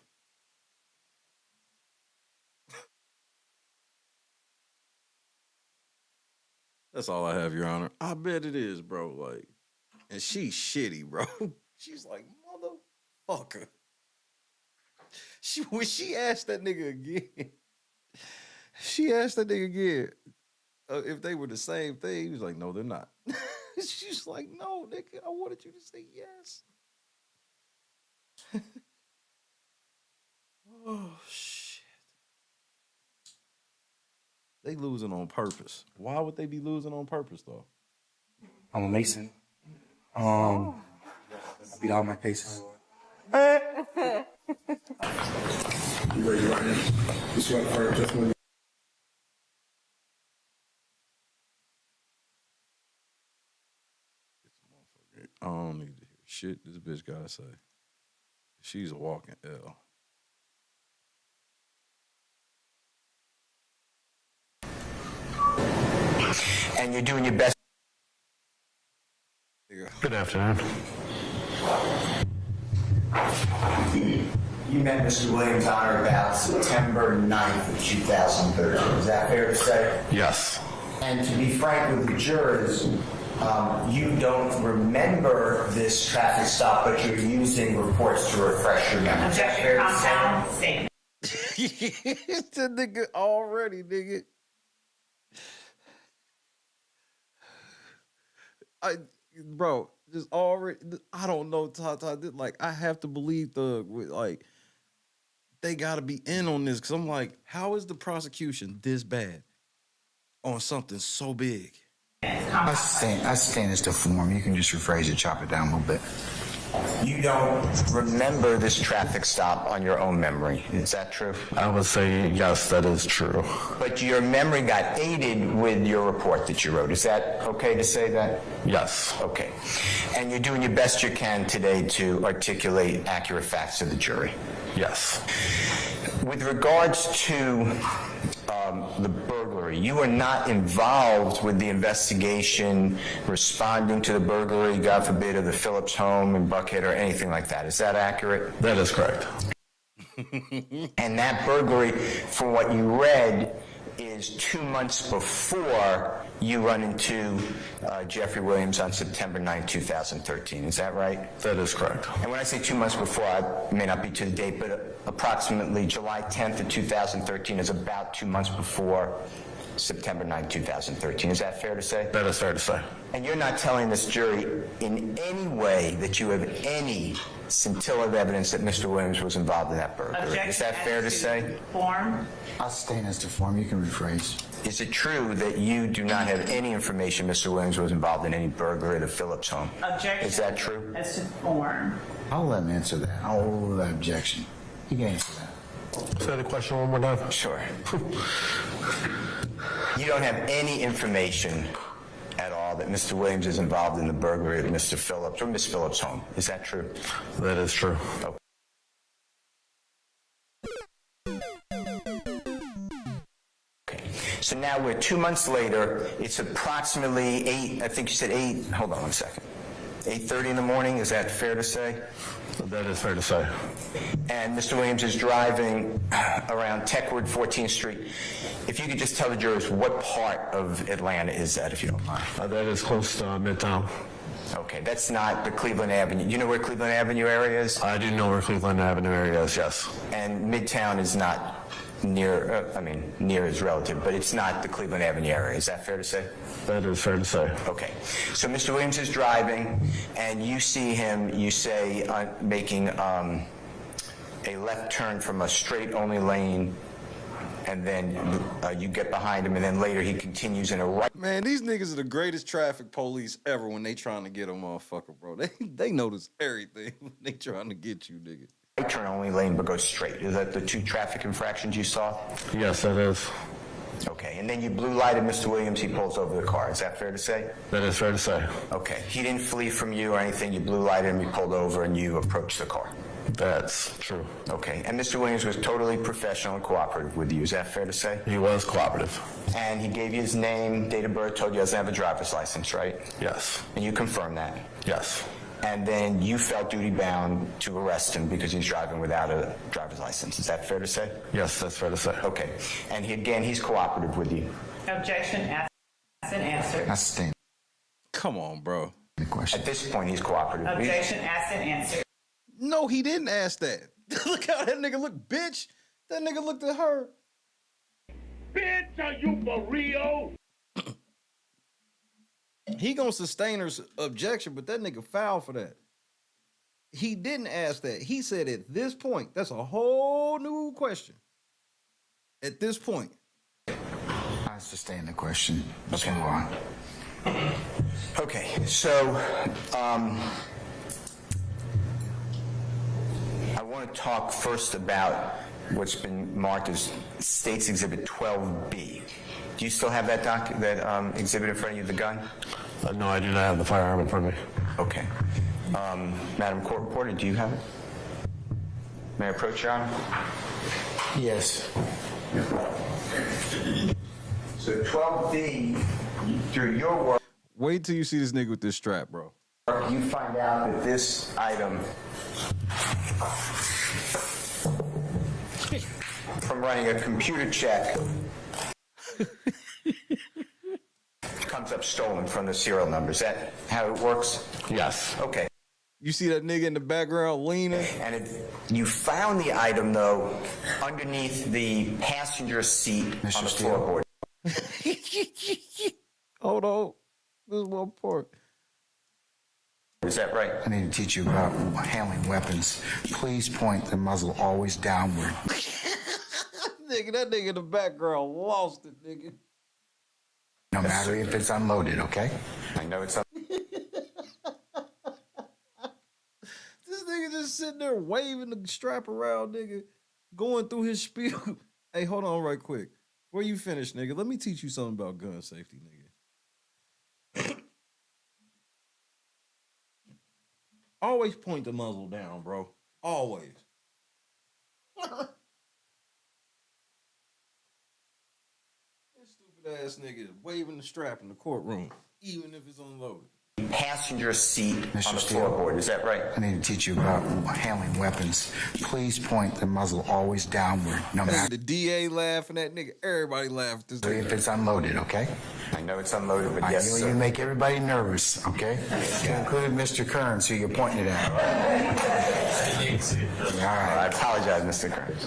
That's all I have, Your Honor. I bet it is, bro. Like, and she's shitty, bro. She's like, motherfucker. When she asked that nigga again, if they were the same thing. He was like, no, they're not. She's like, no, nigga, I wanted you to say yes. Oh, shit. They losing on purpose. Why would they be losing on purpose, though? I'm a Mason. I beat all my cases. You ready right now? This one for just one. I don't need to hear shit this bitch gotta say. She's a walking L. And you're doing your best. Good afternoon. You met Mr. Williams on or about September 9th of 2013. Is that fair to say? Yes. And to be frank with the jurors, you don't remember this traffic stop, but you're using reports to refresh your memory. Is that fair to say? The nigga already, nigga. Bro, just already. I don't know, Tata. Like, I have to believe they gotta be in on this because I'm like, how is the prosecution this bad on something so big? I stand as to form. You can just rephrase it, chop it down a little bit. You don't remember this traffic stop on your own memory. Is that true? I would say yes, that is true. But your memory got aided with your report that you wrote. Is that okay to say that? Yes. Okay. And you're doing your best you can today to articulate accurate facts to the jury? Yes. With regards to the burglary, you were not involved with the investigation responding to the burglary, God forbid, of the Phillips home in Buckhead or anything like that. Is that accurate? That is correct. And that burglary, from what you read, is 2 months before you run into Jeffrey Williams on September 9, 2013. Is that right? That is correct. And when I say 2 months before, I may not be to the date, but approximately July 10th of 2013 is about 2 months before September 9, 2013. Is that fair to say? That is fair to say. And you're not telling this jury in any way that you have any scintilla of evidence that Mr. Williams was involved in that burglary. Is that fair to say? Form. I'll stay as to form. You can rephrase. Is it true that you do not have any information Mr. Williams was involved in any burglary of the Phillips home? Objection. Is that true? As to form. I'll let him answer that. I'll overrule that objection. He can answer that. Say the question one more time. Sure. You don't have any information at all that Mr. Williams is involved in the burglary of Mr. Phillips or Miss Phillips' home. Is that true? That is true. Okay. So now we're 2 months later. It's approximately 8, I think you said 8, hold on one second. 8:30 in the morning, is that fair to say? That is fair to say. And Mr. Williams is driving around Techwood, 14th Street. If you could just tell the jurors what part of Atlanta is that, if you don't mind. That is close to Midtown. Okay, that's not the Cleveland Avenue. You know where Cleveland Avenue area is? I do know where Cleveland Avenue area is, yes. And Midtown is not near, near is relative, but it's not the Cleveland Avenue area. Is that fair to say? That is fair to say. Okay. So Mr. Williams is driving, and you see him, you say, making a left turn from a straight-only lane, and then you get behind him, and then later he continues in a right. Man, these niggas are the greatest traffic police ever when they trying to get a motherfucker, bro. They notice everything when they trying to get you, nigga. Right turn only lane, but goes straight. Is that the 2 traffic infractions you saw? Yes, that is. Okay, and then you blue lighted Mr. Williams, he pulls over the car. Is that fair to say? That is fair to say. Okay, he didn't flee from you or anything. You blue lighted him, you pulled over, and you approached the car. That's true. Okay, and Mr. Williams was totally professional and cooperative with you. Is that fair to say? He was cooperative. And he gave you his name, date of birth, told you he doesn't have a driver's license, right? Yes. And you confirmed that? Yes. And then you felt duty-bound to arrest him because he's driving without a driver's license. Is that fair to say? Yes, that's fair to say. Okay. And he's cooperative with you. Objection. Asked and answered. I stay. Come on, bro. The question. At this point, he's cooperative. Objection. Asked and answered. No, he didn't ask that. Look how that nigga looked, bitch. That nigga looked at her. Bitch, are you for real? He gonna sustain her objection, but that nigga fouled for that. He didn't ask that. He said at this point, that's a whole new question. At this point. I sustain the question. Let's move on. Okay, so I want to talk first about what's been marked as State's Exhibit 12B. Do you still have that exhibit in front of you, the gun? No, I do not have the firearm in front of me. Okay. Madam Court Reporter, do you have it? May I approach, Your Honor? Yes. So 12B, through your work, Wait till you see this nigga with this strap, bro. you find out that this item, from running a computer check, comes up stolen from the serial number. Is that how it works? Yes. Okay. You see that nigga in the background leaning? And you found the item, though, underneath the passenger seat on the floorboard. Hold on. This is one part. Is that right? I need to teach you about handling weapons. Please point the muzzle always downward. Nigga, that nigga in the background lost it, nigga. No matter if it's unloaded, okay? I know it's up. This nigga just sitting there waving the strap around, nigga, going through his spiel. Hey, hold on right quick. Before you finish, nigga, let me teach you something about gun safety, nigga. Always point the muzzle down, bro. Always. This stupid ass nigga waving the strap in the courtroom, even if it's unloaded. passenger seat Mr. on the Steele. floorboard. Is that right? I need to teach you about handling weapons. Please point the muzzle always downward, no matter The DA laughing at nigga. Everybody laughed. This if it's unloaded, okay? I know it's unloaded, but yes, you sir. make everybody nervous, okay? Including Mr. Kearns, who you're pointing it at. All right. I apologize, Mr. Kearns.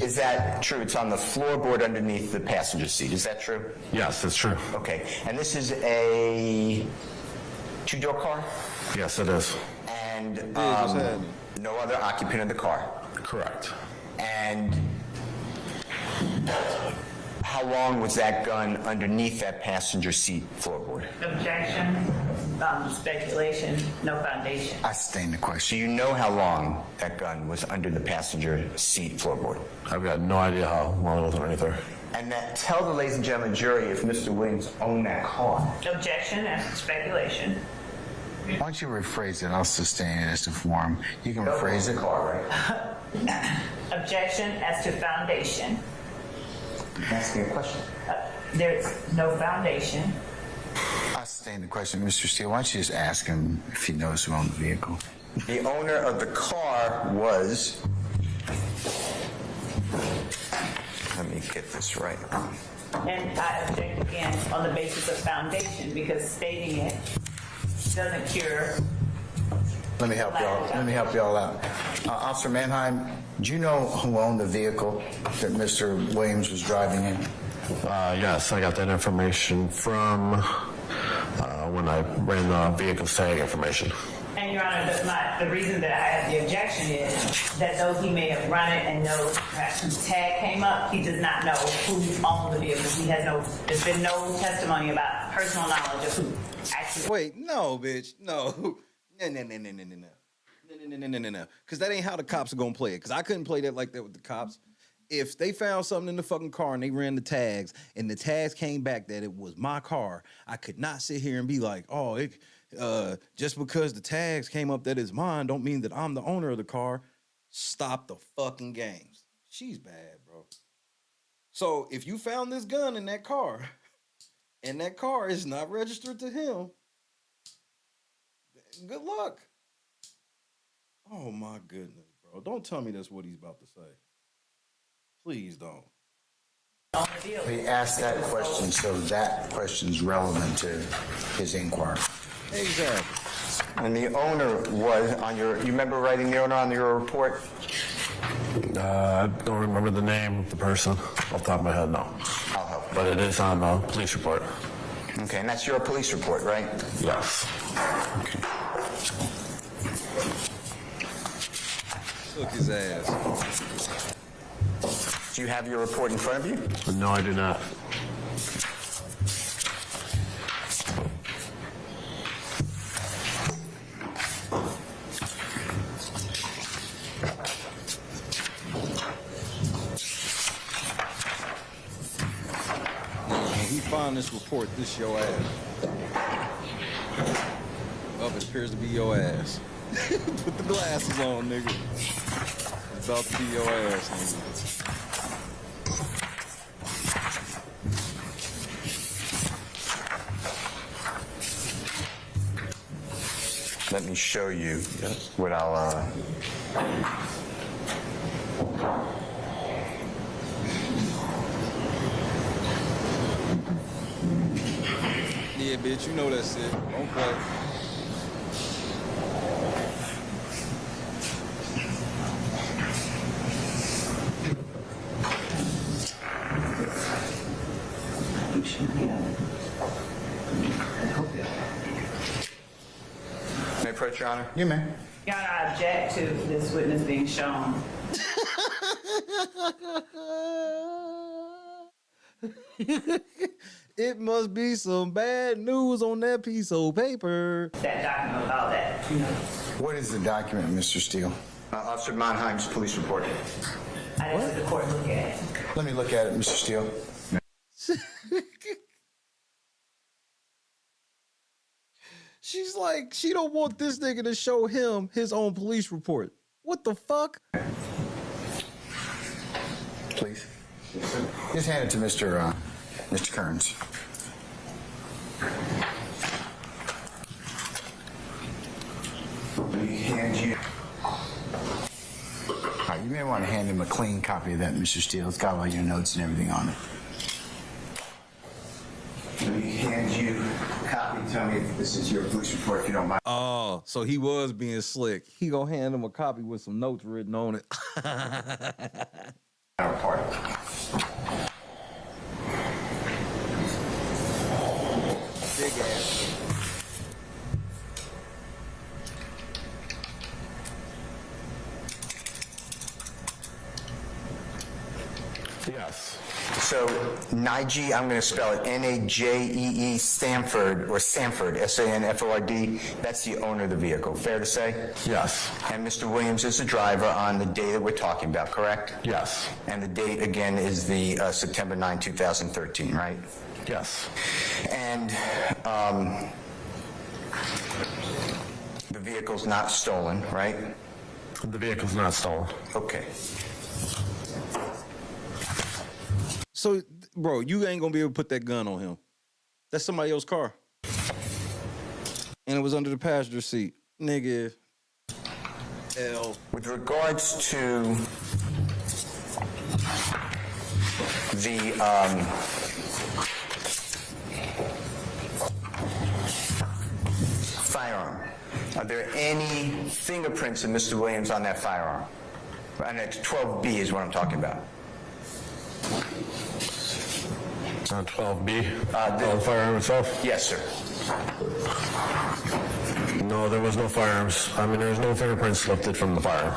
Is that true? It's on the floorboard underneath the passenger seat. Is that true? Yes, that's true. Okay. And this is a two-door car? Yes, it is. And what's happening? no other occupant of the car? Correct. And how long was that gun underneath that passenger seat floorboard? Objection, speculation, no foundation. I sustain the So question. you know how long that gun was under the passenger seat floorboard? I've got no idea how long it was underneath there. And that, tell the ladies and gentlemen jury if Mr. Williams owned that car. Objection, as speculation. Why don't you rephrase it? I'll sustain it as to form. You can rephrase it. Car, right? Objection as to foundation. Asking a question. There's no foundation. I sustain the question. Mr. Steele, why don't you just ask him if he knows who owned the vehicle? The owner of the car was... Let me get this right. And I object again on the basis of foundation, because stating it doesn't cure. Let me help y'all. Let me help y'all out. Officer Mannheim, do you know who owned the vehicle that Mr. Williams was driving in? Yes, I got that information from when I ran the vehicle's tag information. And Your Honor, the reason that I have the objection is that though he may have run it and know perhaps whose tag came up, he does not know who owned the vehicle. There's been no testimony about personal knowledge of who actually. Wait, no, bitch, no. No. Because that ain't how the cops are gonna play it. Because I couldn't play that like that with the cops. If they found something in the fucking car and they ran the tags and the tags came back that it was my car, I could not sit here and be like, oh, just because the tags came up that it's mine don't mean that I'm the owner of the car. Stop the fucking games. She's bad, bro. So if you found this gun in that car and that car is not registered to him, good luck. Oh my goodness, bro. Don't tell me that's what he's about to say. Please don't. He asked that question, so that question's relevant to his inquiry. Exactly. And the owner was on your, you remember writing the owner on your report? I don't remember the name of the person off the top of my head, no. I'll help. But it is on the police report. Okay, and that's your police report, right? Yes. Okay. Look his ass. Do you have your report in front of you? No, I do not. When we find this report, this your ass. Well, it appears to be your ass. Put the glasses on, nigga. It's about to be your ass, nigga. Let me show you what I'll, Yeah, bitch, you know that's it. Don't play. may I approach, Your Honor? You may. Your Honor, I object to this witness being shown. It must be some bad news on that piece of paper. That document about that. What is the document, Mr. Steele? Officer Mannheim's police report. I asked the court to look at it. Let me look at it, Mr. Steele. She's like, she don't want this nigga to show him his own police report. What the fuck? Please. Just hand it to Mr. Kearns. you. All right, you may want to hand him a clean copy of that, Mr. Steele. It's got all your notes and everything on it. Let me hand you a copy. Tell me if this is your police report, if you don't mind. Oh, so he was being slick. He gonna hand him a copy with some notes written on it. Report. Big ass. Yes. So, Najee, I'm going to spell it N-A-J-E-E, Sanford, or Sanford, S-A-N-F-O-R-D. That's the owner of the vehicle. Fair to say? Yes. And Mr. Williams is the driver on the day that we're talking about, correct? Yes. And the date, again, is the September 9, 2013, right? Yes. And the vehicle's not stolen, right? The vehicle's not stolen. Okay. So, bro, you ain't gonna be able to put that gun on him. That's somebody else's car. And it was under the passenger seat. Nigga. L. With regards to the firearm, are there any fingerprints of Mr. Williams on that firearm? And it's 12B is what I'm talking about. On 12B? The firearm itself? Yes, sir. No, there was no firearms. I mean, there's no fingerprints lifted from the firearm.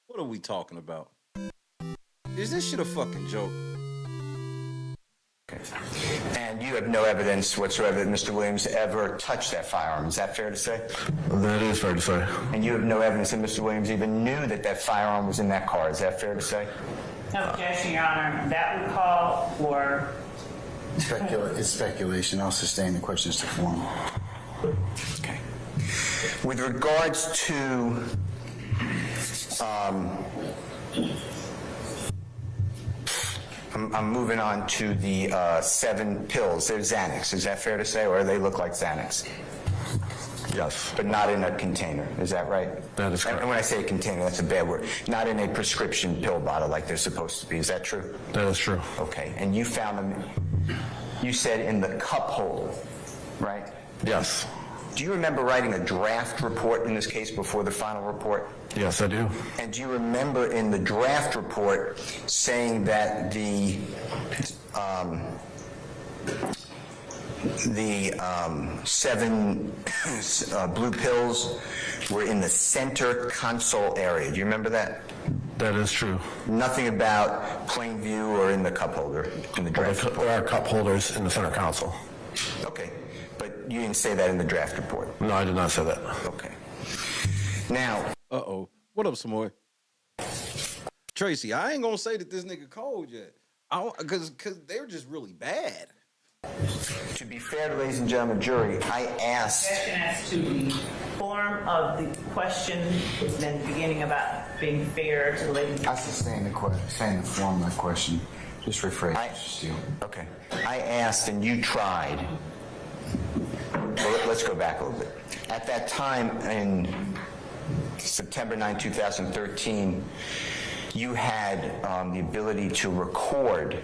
What are we talking about? Is this shit a fucking joke? Okay. And you have no evidence whatsoever that Mr. Williams ever touched that firearm. Is that fair to say? That is fair to say. And you have no evidence that Mr. Williams even knew that that firearm was in that car. Is that fair to say? Objection, Your Honor. That would call for... It's speculation. I'll sustain the questions to form. Okay. With regards to I'm moving on to the 7 pills. They're Xanax. Is that fair to say, or they look like Xanax? Yes. But not in a container. Is that right? That is correct. And when I say container, that's a bad word. Not in a prescription pill bottle like they're supposed to be. Is that true? That is true. Okay. And you found them, you said, in the cup holder, right? Yes. Do you remember writing a draft report in this case before the final report? Yes, I do. And do you remember in the draft report saying that the 7 blue pills were in the center console area? Do you remember that? That is true. Nothing about plain view or in the cup holder in the draft report? There are cup holders in the center console. Okay. But you didn't say that in the draft report? No, I did not say that. Okay. Now... Uh-oh. What up, Samoy? Tracy, I ain't gonna say that this nigga cold yet. Because they're just really bad. To be fair to ladies and gentlemen jury, I asked... Objection as to the form of the question and the beginning about being fair to the ladies. I sustain the form of the question. Just rephrase, Mr. Steele. Okay. I asked and you tried. Well, let's go back a little bit. At that time in September 9, 2013, you had the ability to record,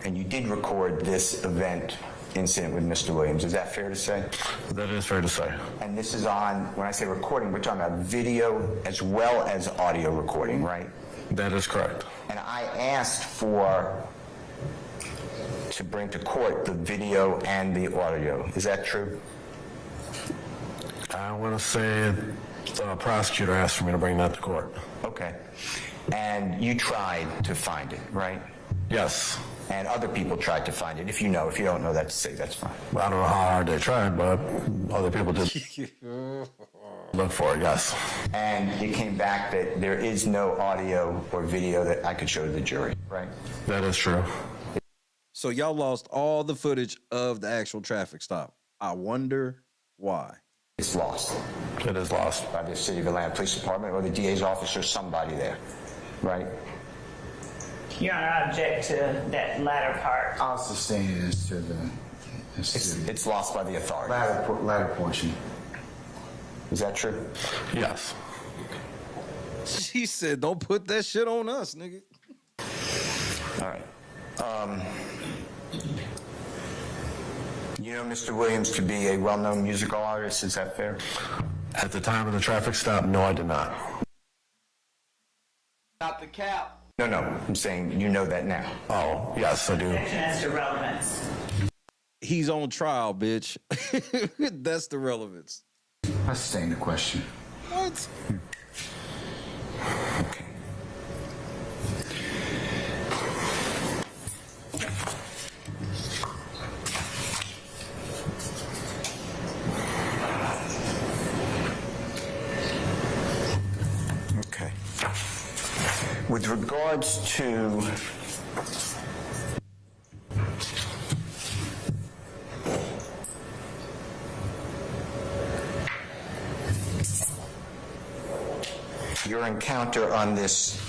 and you did record this incident with Mr. Williams. Is that fair to say? That is fair to say. And this is on, when I say recording, we're talking about video as well as audio recording, right? That is correct. And I asked to bring to court the video and the audio. Is that true? I want to say the prosecutor asked for me to bring that to court. Okay. And you tried to find it, right? Yes. And other people tried to find it. If you know, if you don't know that to say, that's fine. I don't know how hard they tried, but other people did look for it, yes. And it came back that there is no audio or video that I could show to the jury, right? That is true. So y'all lost all the footage of the actual traffic stop. I wonder why. It's lost. It is lost. By the City of Atlanta Police Department or the DA's office or somebody there, right? Your Honor, I object to that latter part. I'll sustain it as to the... It's lost by the authority. Latter portion. Is that true? Yes. She said, don't put that shit on us, nigga. All right. You know Mr. Williams to be a well-known musical artist, is that fair? At the time of the traffic stop, no, I did not. Not the cap. No, I'm saying you know that now. Oh, yes, I do. Objection as to relevance. He's on trial, bitch. That's the relevance. I sustain the question. What? Okay. Okay. With regards to your encounter on this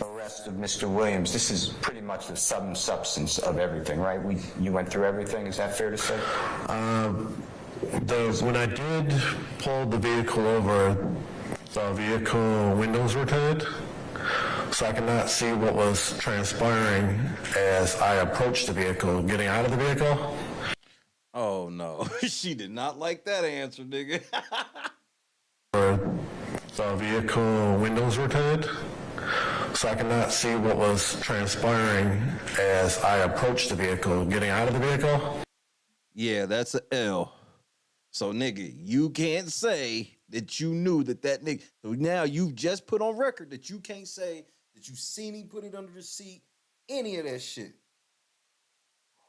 arrest of Mr. Williams, this is pretty much the sum and substance of everything, right? You went through everything, is that fair to say? When I did pull the vehicle over, the vehicle windows were tinted, so I could not see what was transpiring as I approached the vehicle, getting out of the vehicle. Oh, no. She did not like that answer, nigga. The vehicle windows were tinted, so I could not see what was transpiring as I approached the vehicle, getting out of the vehicle. Yeah, that's an L. So, nigga, you can't say that you knew that nigga. So now you've just put on record that you can't say that you seen him put it under the seat, any of that shit.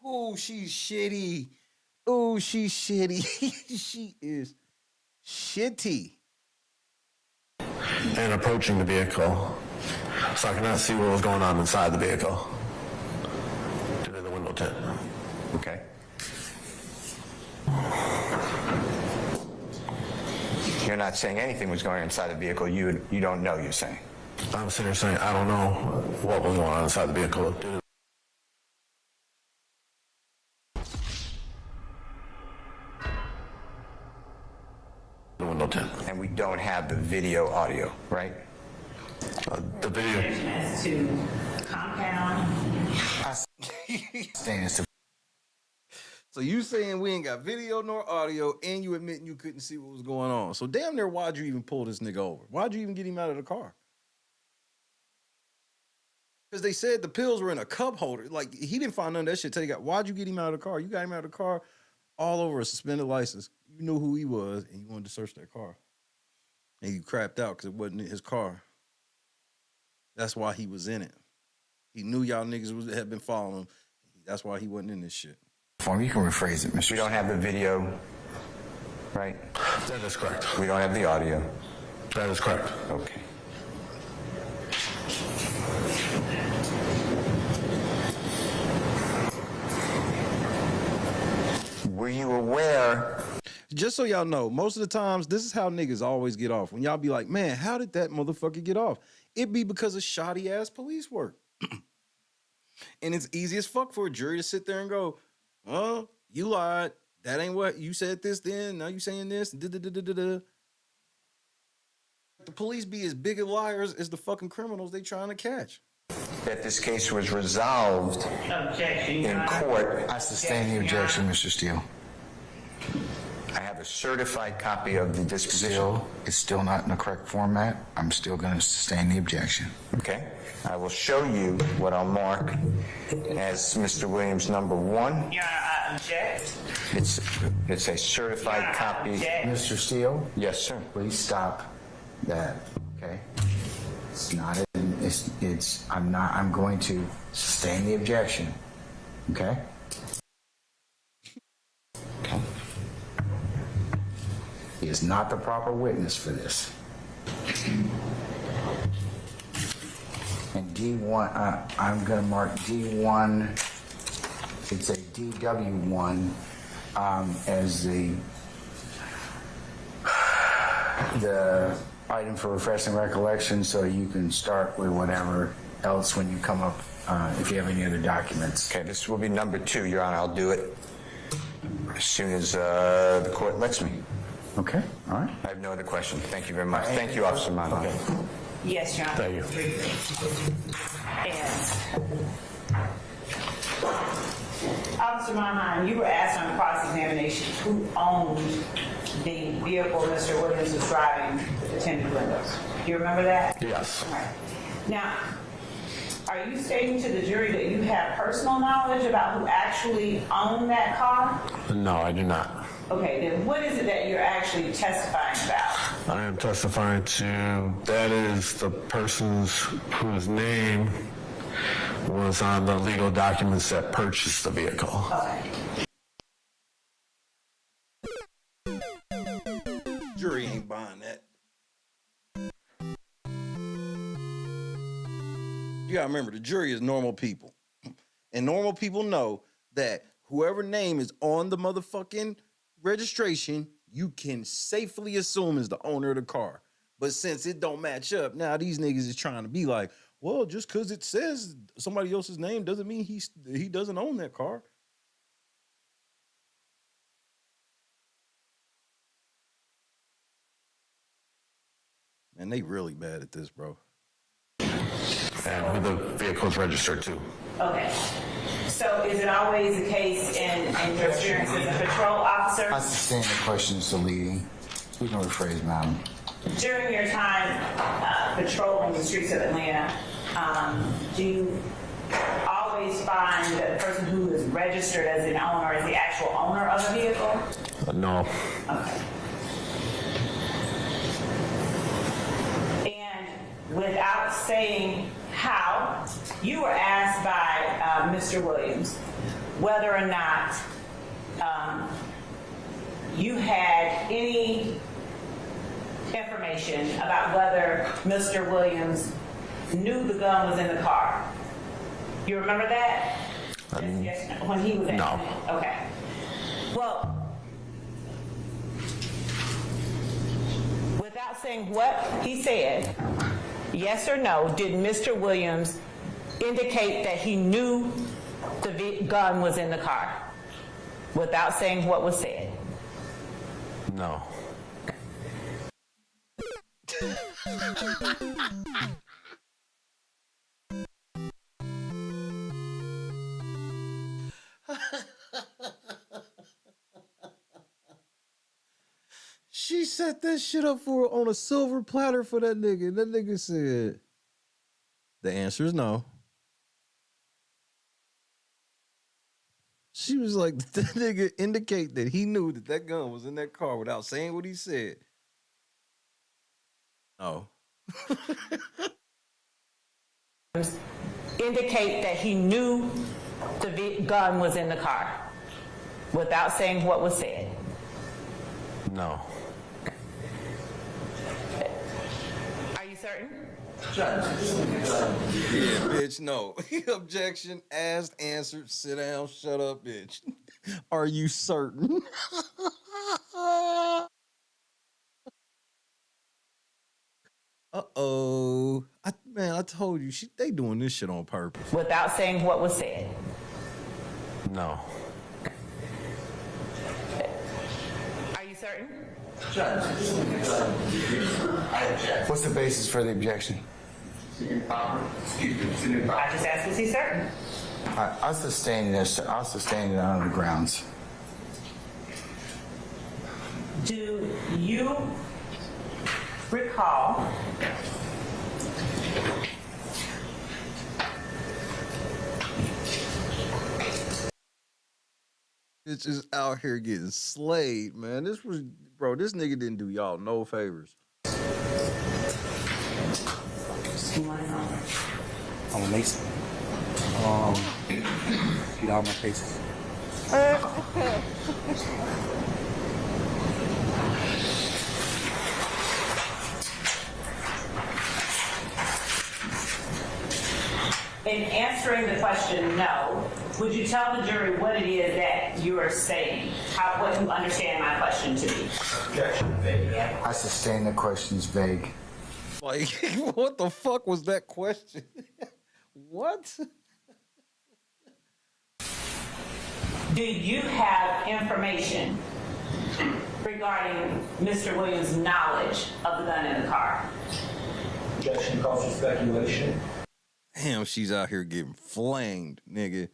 Ooh, she's shitty. Ooh, she's shitty. She is shitty. And approaching the vehicle, so I could not see what was going on inside the vehicle due to the window tint. Okay. You're not saying anything was going on inside the vehicle. You don't know, you're saying. I'm sitting here saying I don't know what was going on inside the vehicle due to the window tint. And we don't have the video audio, right? The video. Objection as to compound. So you saying we ain't got video nor audio, and you admitting you couldn't see what was going on. So damn near, why'd you even pull this nigga over? Why'd you even get him out of the car? Because they said the pills were in a cup holder. Like, he didn't find none of that shit till he got. Why'd you get him out of the car? You got him out of the car all over a suspended license. You knew who he was, and you wanted to search that car. And you crapped out because it wasn't his car. That's why he was in it. He knew y'all niggas had been following him. That's why he wasn't in this shit. You can rephrase it, Mr. We don't have the video, right? That is correct. We don't have the audio. That is correct. Okay. Were you aware? Just so y'all know, most of the times, this is how niggas always get off. When y'all be like, man, how did that motherfucker get off? It be because of shoddy ass police work. And it's easy as fuck for a jury to sit there and go, oh, you lied. That ain't what you said this then. Now you saying this. The police be as big of liars as the fucking criminals they trying to catch. That this case was resolved in court. I sustain the objection, Mr. Steele. I have a certified copy of the disposition. It's still not in the correct format. I'm still going to sustain the objection. Okay. I will show you what I'll mark as Mr. Williams number 1. Your Honor, I object. It's a certified copy. Mr. Steele? Yes, sir. Please stop that, okay? It's not, I'm going to sustain the objection, okay? Okay. He is not the proper witness for this. And D1, I'm going to mark D1, it's a DW1 as the item for refreshing recollection, so you can start with whatever else when you come up, if you have any other documents. Okay, this will be number 2, Your Honor. I'll do it. as soon as the court lets me. Okay, all right. I have no other questions. Thank you very much. Thank you, Officer Mannheim. Yes, Your Honor. Thank you. And Officer Mannheim, you were asked on cross-examination who owned the vehicle Mr. Williams was driving with the tinted windows. Do you remember that? Yes. All right. Now, are you stating to the jury that you have personal knowledge about who actually owned that car? No, I do not. Okay, then what is it that you're actually testifying about? I am testifying to that is the person's whose name was on the legal documents that purchased the vehicle. Okay. Jury ain't buying that. You gotta remember, the jury is normal people. And normal people know that whoever name is on the motherfucking registration, you can safely assume is the owner of the car. But since it don't match up, now these niggas is trying to be like, well, just because it says somebody else's name doesn't mean he doesn't own that car. Man, they really bad at this, bro. And who the vehicle is registered to. Okay. So is it always the case in your experience as a patrol officer? I sustain the questions to leading. We can rephrase, madam. During your time patrolling the streets of Atlanta, do you always find that the person who is registered as an owner is the actual owner of the vehicle? No. Okay. And without saying how, you were asked by Mr. Williams whether or not you had any information about whether Mr. Williams knew the gun was in the car. You remember that? Yes, no. When he was in No. Okay. Well, without saying what he said, yes or no, did Mr. Williams indicate that he knew the gun was in the car? Without saying what was said. No. She set that shit up for on a silver platter for that nigga. That nigga said, the answer is no. She was like, did that nigga indicate that he knew that that gun was in that car without saying what he said? No. Indicate that he knew the gun was in the car without saying what was said. No. Are you certain? Yeah, bitch, no. Objection, asked, answered, sit down, shut up, bitch. Are you certain? Uh-oh. I told you, they doing this shit on purpose. Without saying what was said. No. Are you certain? What's the basis for the objection? I just asked, is he certain? I'll sustain this. I'll sustain it on the grounds. Do you recall Bitch is out here getting slayed, man. This nigga didn't do y'all no favors. I'm a Mason. Get out of my face. in answering the question no, would you tell the jury what it is that you are saying? What you understand my question to be? I sustain the question's vague. Like, what the fuck was that question? What? Do you have information regarding Mr. Williams' knowledge of the gun in the car? Objection calls for speculation. Damn, she's out here getting flamed, nigga.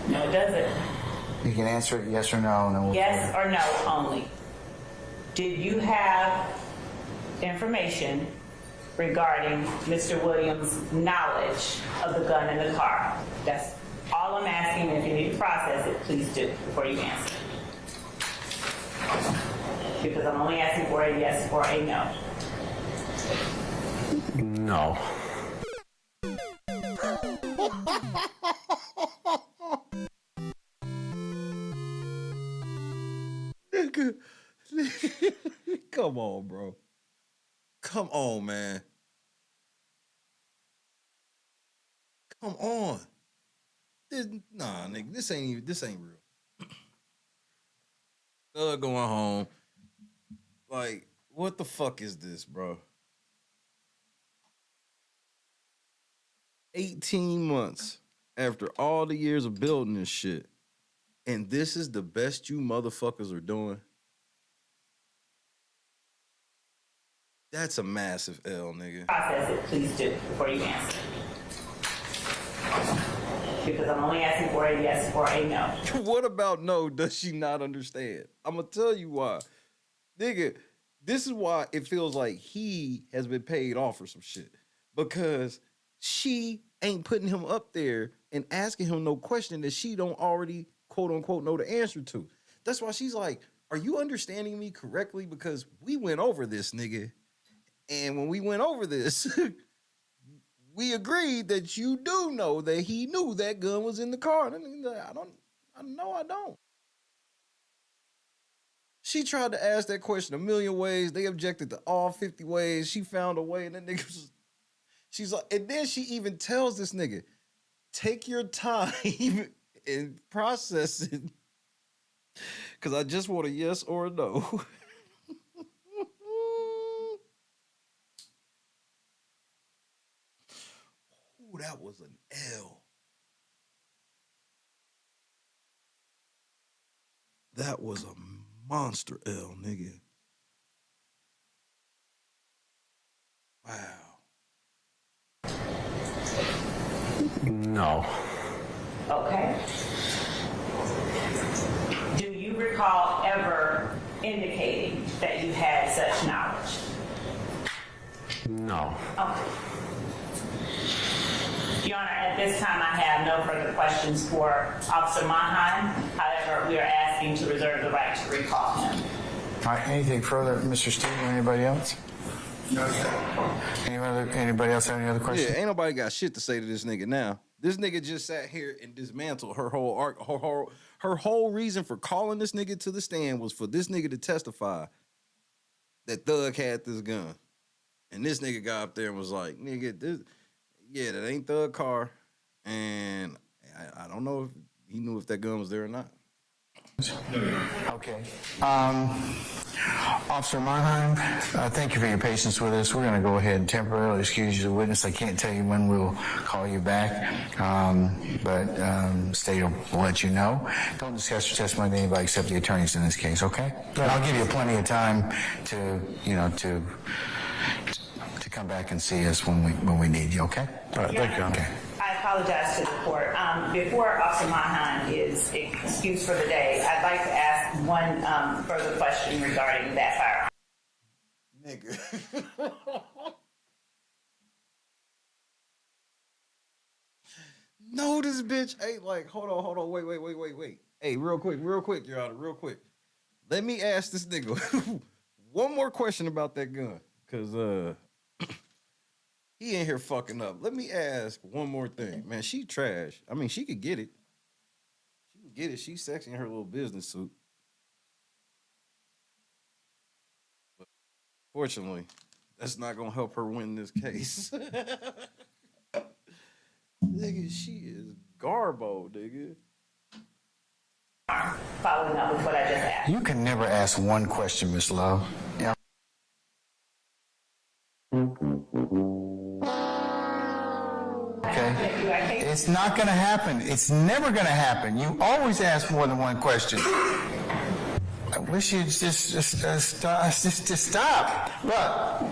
No, it doesn't. You can answer it yes or no. And then we'll Yes or no only. Did you have information regarding Mr. Williams' knowledge of the gun in the car? That's all I'm asking. If you need to process it, please do before you answer. Because I'm only asking for a yes or a no. No. Nigga. Come on, bro. Come on, man. Come on. Nah, nigga, this ain't real. Thug going home. Like, what the fuck is this, bro? 18 months after all the years of building this shit, and this is the best you motherfuckers are doing? That's a massive L, nigga. Process it, please do before you answer. Because I'm only asking for a yes or a no. What about no? Does she not understand? I'm gonna tell you why. Nigga, this is why it feels like he has been paid off for some shit. Because she ain't putting him up there and asking him no question that she don't already, quote unquote, know the answer to. That's why she's like, are you understanding me correctly? Because we went over this, nigga. And when we went over this, we agreed that you do know that he knew that gun was in the car. And I don't. She tried to ask that question a million ways. They objected to all 50 ways. She found a way, and that nigga was, she's like, and then she even tells this nigga, take your time and process it. Cause I just want a yes or a no. Ooh, that was an L. That was a monster L, nigga. Wow. No. Okay. Do you recall ever indicating that you had such knowledge? No. Okay. Your Honor, at this time, I have no further questions for Officer Monheim. However, we are asking to reserve the right to recall him. All right, anything further, Mr. Steve, or anybody else? No, sir. Anybody else have any other questions? Yeah, ain't nobody got shit to say to this nigga now. This nigga just sat here and dismantled her whole arc. Her whole reason for calling this nigga to the stand was for this nigga to testify that Thug had this gun. And this nigga got up there and was like, nigga, that ain't Thug car. And I don't know if he knew if that gun was there or not. Okay. Officer Monheim, thank you for your patience with us. We're going to go ahead and temporarily excuse you as a witness. I can't tell you when we'll call you back, but state will let you know. Don't discuss your testimony with anybody except the attorneys in this case, okay? And I'll give you plenty of time to come back and see us when we need you, okay? All right, thank you. Okay. I apologize to the court. Before Officer Monheim is excused for the day, I'd like to ask one further question regarding that firearm. Nigga. No, this bitch ain't like, hold on, wait. Hey, real quick, Your Honor, real quick. Let me ask this nigga one more question about that gun, because he in here fucking up. Let me ask one more thing. Man, she trash. I mean, she could get it. She's sexy in her little business suit. But fortunately, that's not going to help her win this case. Nigga, she is garbo, nigga. Following up with what I just asked. You can never ask one question, Miss Love. Yeah. Okay? It's not going to happen. It's never going to happen. You always ask more than one question. I wish you'd just stop. Look.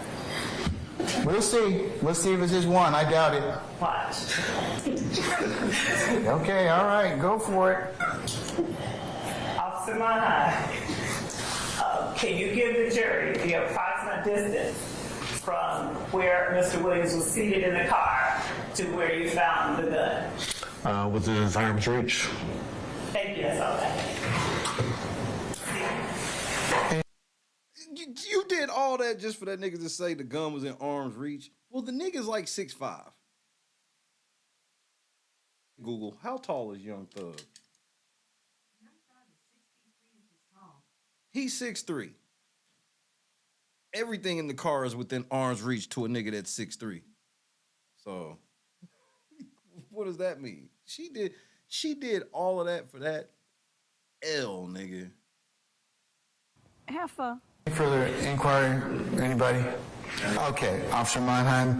We'll see. We'll see if it's just one. I doubt it. Watch. Okay, all right. Go for it. Officer Monheim, can you give the jury the approximate distance from where Mr. Williams was seated in the car to where you found the gun? Within his arm's reach. Thank you, that's all that. You did all that just for that nigga to say the gun was in arm's reach? Well, the nigga's like 6'5". Google, how tall is Young Thug? He's 6'3". Everything in the car is within arm's reach to a nigga that's 6'3". So, what does that mean? She did all of that for that L, nigga. Heifer. Further inquiry? Anybody? Okay, Officer Monheim,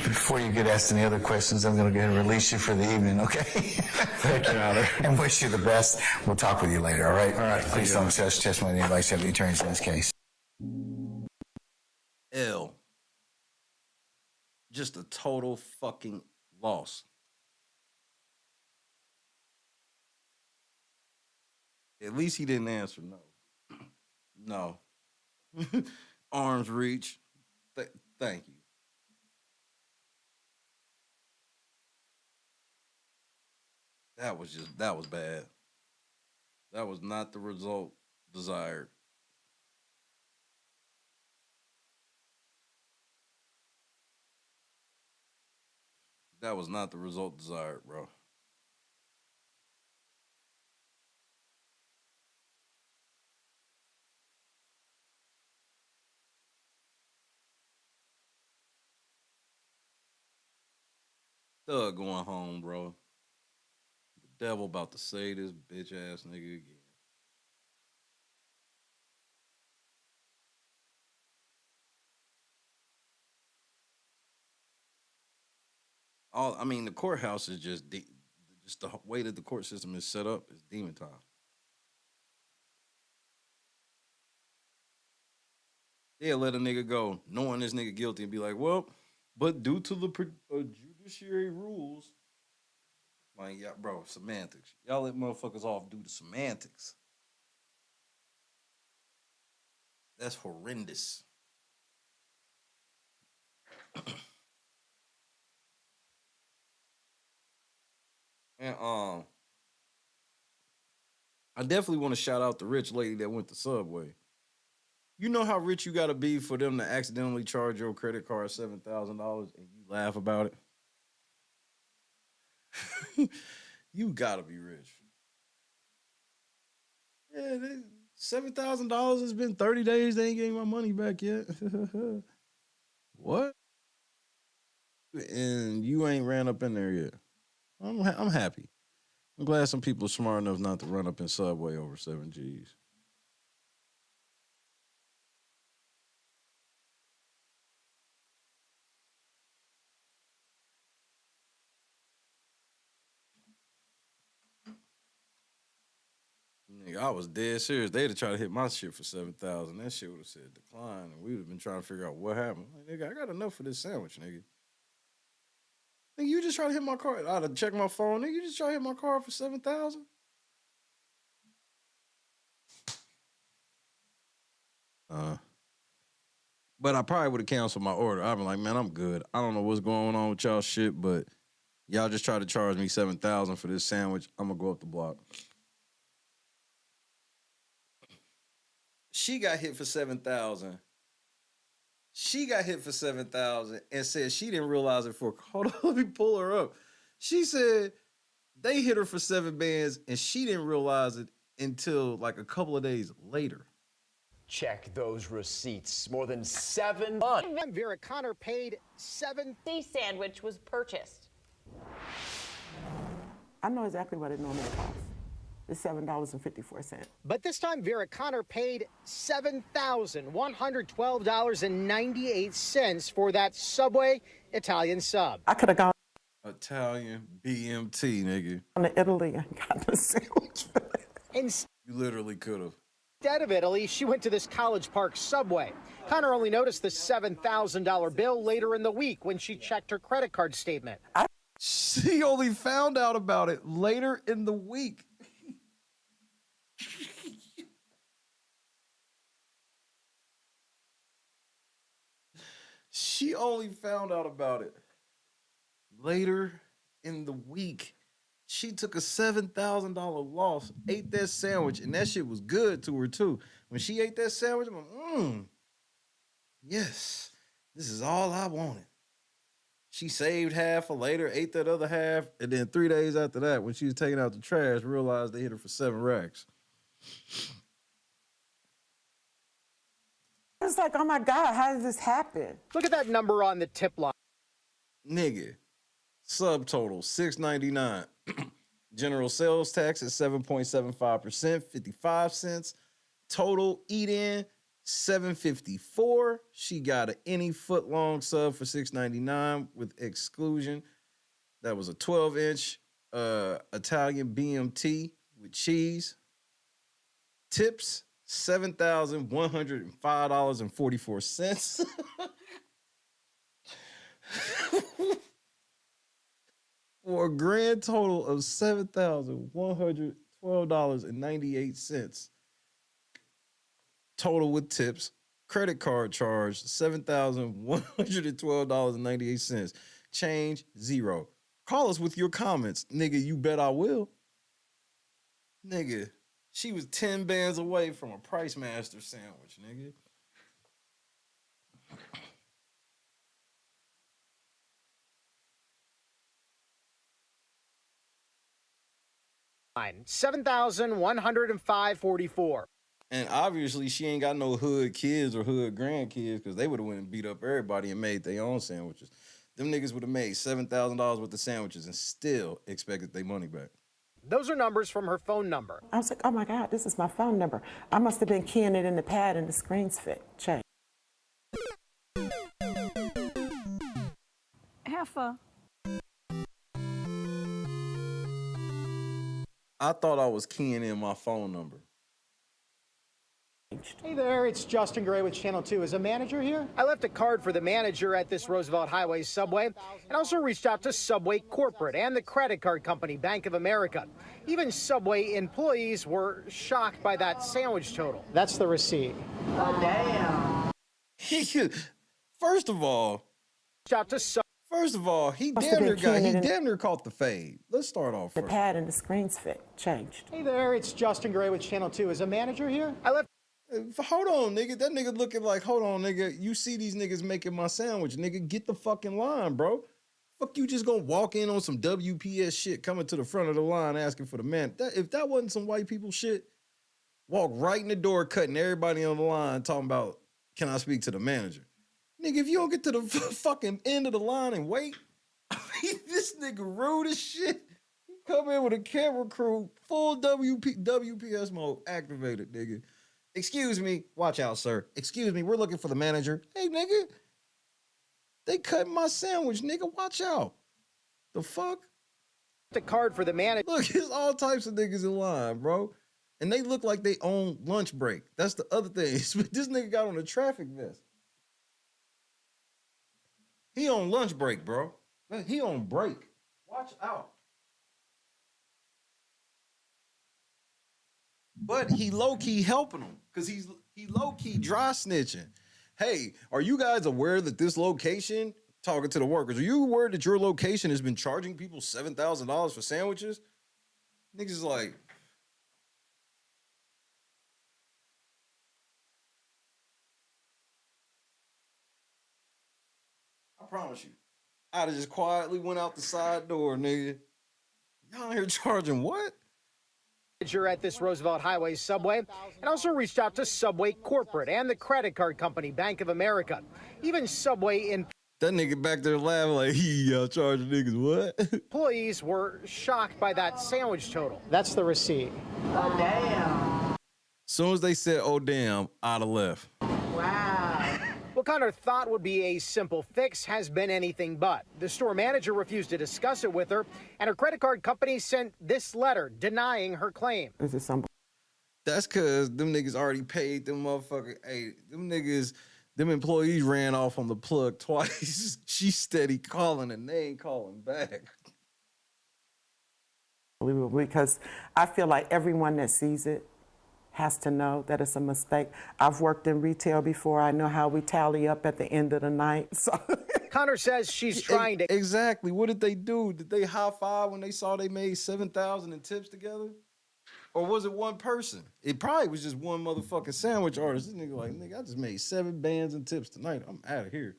before you get asked any other questions, I'm going to go ahead and release you for the evening, okay? Thank you, Your Honor. And wish you the best. We'll talk with you later, all right? All right. Please don't discuss testimony of anybody except the attorneys in this case. L. Just a total fucking loss. At least he didn't answer no. No. Arms reach. Thank you. That was bad. That was not the result desired. That was not the result desired, bro. Thug going home, bro. The devil about to say this bitch ass nigga again. The courthouse is just the way that the court system is set up is demon time. They'll let a nigga go knowing this nigga guilty and be like, well, but due to the judiciary rules, like, yeah, bro, semantics. Y'all let motherfuckers off due to semantics. That's horrendous. And I definitely want to shout out the rich lady that went to Subway. You know how rich you got to be for them to accidentally charge your credit card $7,000 and you laugh about it? You got to be rich. Yeah, $7,000 has been 30 days. They ain't getting my money back yet. What? And you ain't ran up in there yet. I'm happy. I'm glad some people are smart enough not to run up in Subway over 7 G's. Nigga, I was dead serious. They'd have tried to hit my shit for 7,000. That shit would have said decline, and we would have been trying to figure out what happened. Like, nigga, I got enough for this sandwich, nigga. Nigga, you just try to hit my card. I'd have checked my phone. Nigga, you just try to hit my card for 7,000. But I probably would have canceled my order. I'd been like, man, I'm good. I don't know what's going on with y'all shit, but y'all just tried to charge me 7,000 for this sandwich. I'm gonna go up the block. She got hit for 7,000. She got hit for 7,000 and said she didn't realize it for. Hold on, let me pull her up. She said they hit her for 7 bands and she didn't realize it until like a couple of days later. Check those receipts. More than 7 months. Vera Connor paid $7. The sandwich was purchased. I know exactly what it normally costs. is $7.54. But this time, Vera Connor paid $7,112.98 for that Subway Italian sub. I could have gone Italian BMT, nigga. to Italy and gotten a sandwich. You literally could have. Instead of Italy, she went to this College Park Subway. Connor only noticed the $7,000 bill later in the week when she checked her credit card statement. She only found out about it later in the week. She only found out about it later in the week. She took a $7,000 loss, ate that sandwich, and that shit was good to her too. When she ate that sandwich, I'm like, yes, this is all I wanted. She saved half for later, ate that other half, and then 3 days after that, when she was taking out the trash, realized they hit her for 7 racks. It's like, oh my God, how did this happen? Look at that number on the tip line. Nigga, subtotal $6.99. General sales tax at 7.75%, 55 cents. Total eat-in $7.54. She got any foot long sub for $6.99 with exclusion. That was a 12-inch Italian BMT with cheese. Tips $7,105.44. For a grand total of $7,112.98. Total with tips. Credit card charge $7,112.98. Change $0. Call us with your comments. Nigga, you bet I will. Nigga, she was 10 bands away from a Price Master sandwich, nigga. $7,105.44. And obviously, she ain't got no hood kids or hood grandkids because they would have went and beat up everybody and made their own sandwiches. Them niggas would have made $7,000 worth of sandwiches and still expected their money back. Those are numbers from her phone number. I was like, oh my God, this is my phone number. I must have been keying it in the pad and the screen's changed. Heifer. I thought I was keying in my phone number. Hey there, it's Justin Gray with Channel 2. Is a manager here? I left a card for the manager at this Roosevelt Highway Subway and also reached out to Subway Corporate and the credit card company, Bank of America. Even Subway employees were shocked by that sandwich total. That's the receipt. Oh, damn. First of all, he damn near caught the fade. Let's start off first. The pad and the screen's changed. Hey there, it's Justin Gray with Channel 2. Is a manager here? I left. Hold on, nigga. That nigga looking like, hold on, nigga. You see these niggas making my sandwich, nigga. Get the fucking line, bro. Fuck you just gonna walk in on some WPS shit coming to the front of the line asking for the man. If that wasn't some white people shit, walk right in the door cutting everybody on the line talking about, can I speak to the manager? Nigga, if you don't get to the fucking end of the line and wait, I mean, this nigga rude as shit. He come in with a camera crew, full WPS mode activated, nigga. Excuse me. Watch out, sir. Excuse me. We're looking for the manager. Hey, nigga. They cut my sandwich, nigga. Watch out. The fuck? The card for the manager. Look, there's all types of niggas in line, bro. And they look like they own lunch break. That's the other thing. This nigga got on a traffic vest. He on lunch break, bro. He on break. Watch out. But he low-key helping him because he low-key dry snitching. Hey, are you guys aware that this location, talking to the workers, are you aware that your location has been charging people $7,000 for sandwiches? Niggas like, I promise you, I'd have just quietly went out the side door, nigga. Y'all here charging what? At this Roosevelt Highway Subway and also reached out to Subway Corporate and the credit card company, Bank of America. Even Subway in That nigga back there laughing like, y'all charging niggas what? Employees were shocked by that sandwich total. That's the receipt. Oh, damn. Soon as they said, oh, damn, I'd have left. Wow. What Connor thought would be a simple fix has been anything but. The store manager refused to discuss it with her, and her credit card company sent this letter denying her claim. Is it some? That's because them niggas already paid them motherfuckers. Hey, them employees ran off on the plug twice. She steady calling and they ain't calling back. Because I feel like everyone that sees it has to know that it's a mistake. I've worked in retail before. I know how we tally up at the end of the night. So Connor says she's trying to. Exactly. What did they do? Did they high five when they saw they made 7,000 in tips together? Or was it one person? It probably was just one motherfucking sandwich artist. This nigga like, nigga, I just made 7 bands in tips tonight. I'm out of here.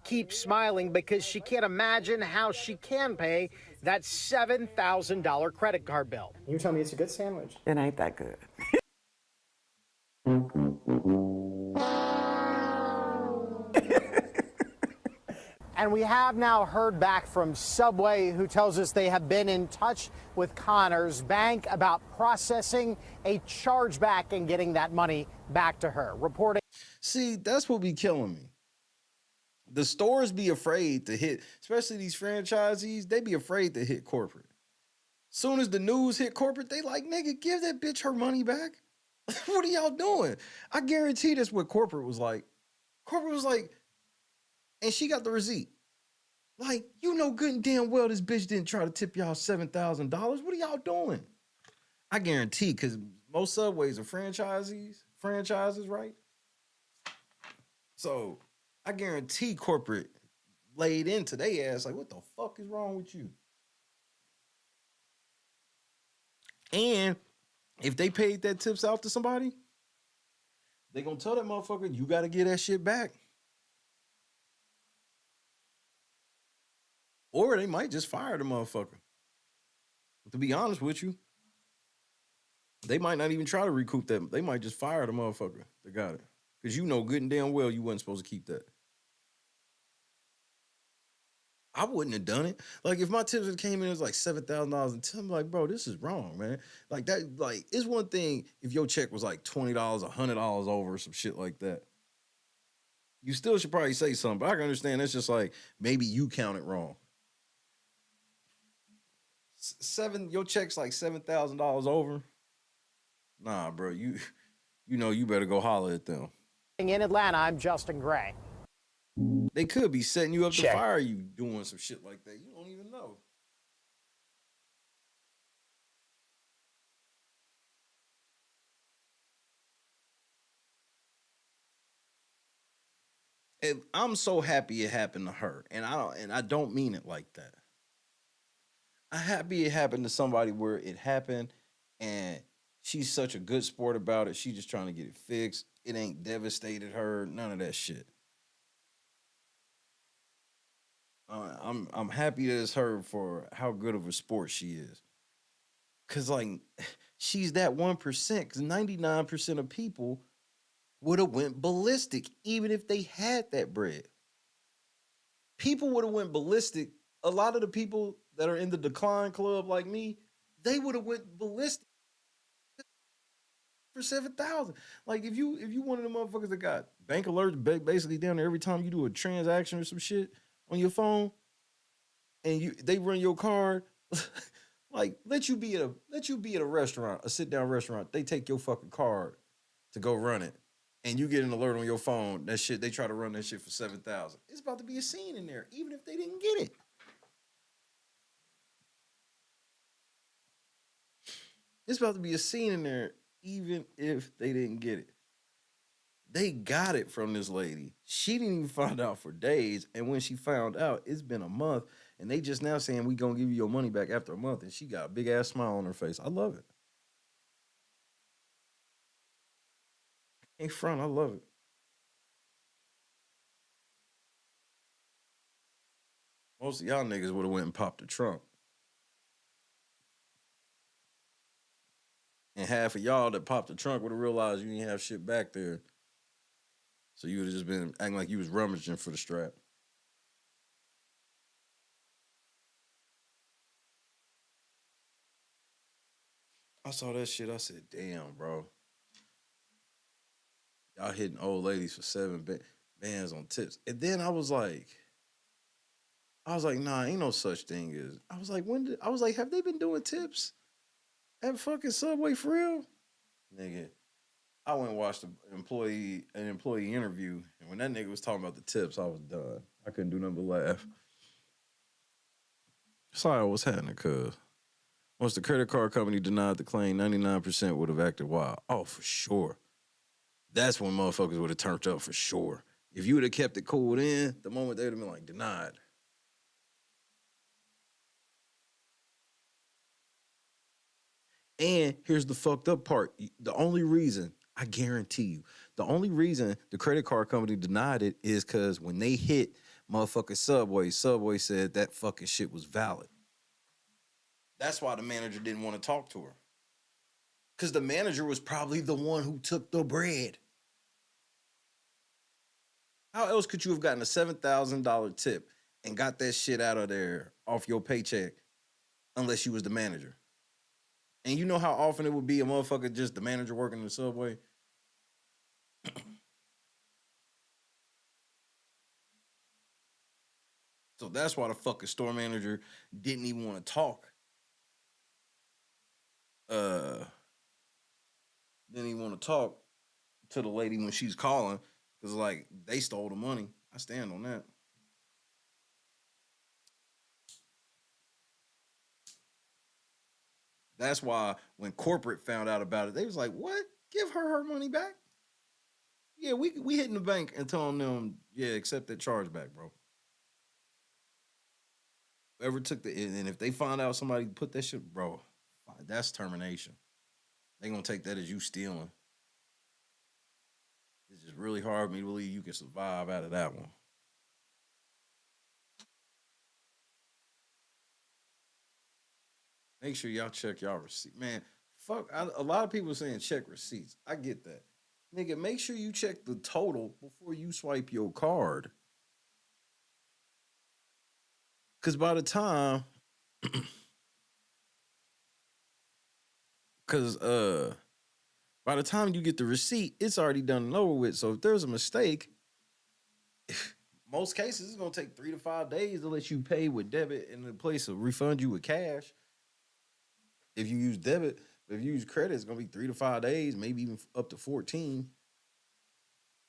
Keep smiling because she can't imagine how she can pay that $7,000 credit card bill. You tell me it's a good sandwich. it ain't that good. And we have now heard back from Subway, who tells us they have been in touch with Connor's bank about processing a chargeback and getting that money back to her. Reporting. See, that's what be killing me. The stores be afraid to hit, especially these franchisees, they be afraid to hit corporate. Soon as the news hit corporate, they like, nigga, give that bitch her money back. What are y'all doing? I guarantee that's what corporate was like. Corporate was like, and she got the receipt. Like, you know good and damn well this bitch didn't try to tip y'all $7,000. What are y'all doing? I guarantee, because most Subways are franchises, right? So I guarantee corporate laid into their ass like, what the fuck is wrong with you? And if they paid that tips out to somebody, they gonna tell that motherfucker, you gotta get that shit back. Or they might just fire the motherfucker. To be honest with you, they might not even try to recoup that. They might just fire the motherfucker that got it. Because you know good and damn well you wasn't supposed to keep that. I wouldn't have done it. Like, if my tips came in as like $7,000 and I'm like, bro, this is wrong, man. Like, that, like, it's one thing if your check was like $20, $100 over, some shit like that. You still should probably say something, but I can understand that's just like, maybe you counted wrong. Your check's like $7,000 over. Nah, bro, you know you better go holler at them. In Atlanta, I'm Justin Gray. They could be setting you up to fire you doing some shit like that. You don't even know. I'm so happy it happened to her, and I don't mean it like that. I'm happy it happened to somebody where it happened, and she's such a good sport about it. She's just trying to get it fixed. It ain't devastated her. None of that shit. I'm happy that it's her for how good of a sport she is. Cause like she's that 1%. Cause 99% of people would have went ballistic even if they had that bread. People would have went ballistic. A lot of the people that are in the decline club like me, they would have went ballistic for 7,000. Like if you one of the motherfuckers that got bank alerts basically down there every time you do a transaction or some shit on your phone, and they run your card, like let you be at a restaurant, a sit down restaurant. They take your fucking card to go run it, and you get an alert on your phone. That shit, they try to run that shit for 7,000. It's about to be a scene in there, even if they didn't get it. It's about to be a scene in there, even if they didn't get it. They got it from this lady. She didn't even find out for days. And when she found out, it's been a month. And they just now saying, we going to give you your money back after a month. And she got a big-ass smile on her face. I love it. Ain't front. I love it. Most of y'all niggas would have went and popped the trunk. And half of y'all that popped the trunk would have realized you didn't have shit back there. So you would have just been acting like you was rummaging for the strap. I saw that shit. I said, damn, bro. Y'all hitting old ladies for bands on tips. And then I was like, nah, ain't no such thing as. I was like, have they been doing tips at fucking Subway for real? Nigga, I went and watched an employee interview, and when that nigga was talking about the tips, I was done. I couldn't do nothing but laugh. Sorry, what's happening, cuz? Once the credit card company denied the claim, 99% would have acted wild. Oh, for sure. That's when motherfuckers would have turned up for sure. If you would have kept it cool then, the moment they would have been like, denied. And here's the fucked up part. The only reason, I guarantee you, the only reason the credit card company denied it is because when they hit motherfucking Subway said that fucking shit was valid. That's why the manager didn't want to talk to her. Because the manager was probably the one who took the bread. How else could you have gotten a $7,000 tip and got that shit out of there off your paycheck unless you was the manager? And you know how often it would be a motherfucker just the manager working in the Subway? So that's why the fucking store manager didn't even want to talk. Didn't even want to talk to the lady when she's calling because, like, they stole the money. I stand on that. That's why when corporate found out about it, they was like, what? Give her money back? Yeah, we hitting the bank and telling them, yeah, accept that charge back, bro. Whoever took and if they find out somebody put that shit, bro, that's termination. They gonna take that as you stealing. It's just really hard for me to believe you can survive out of that one. Make sure y'all check y'all receipt. Man, fuck, a lot of people saying check receipts. I get that. Nigga, make sure you check the total before you swipe your card. Because by the time, by the time you get the receipt, it's already done and over with. So if there's a mistake, most cases it's gonna take 3 to 5 days to let you pay with debit in the place of refund you with cash. If you use debit, if you use credit, it's gonna be 3 to 5 days, maybe even up to 14.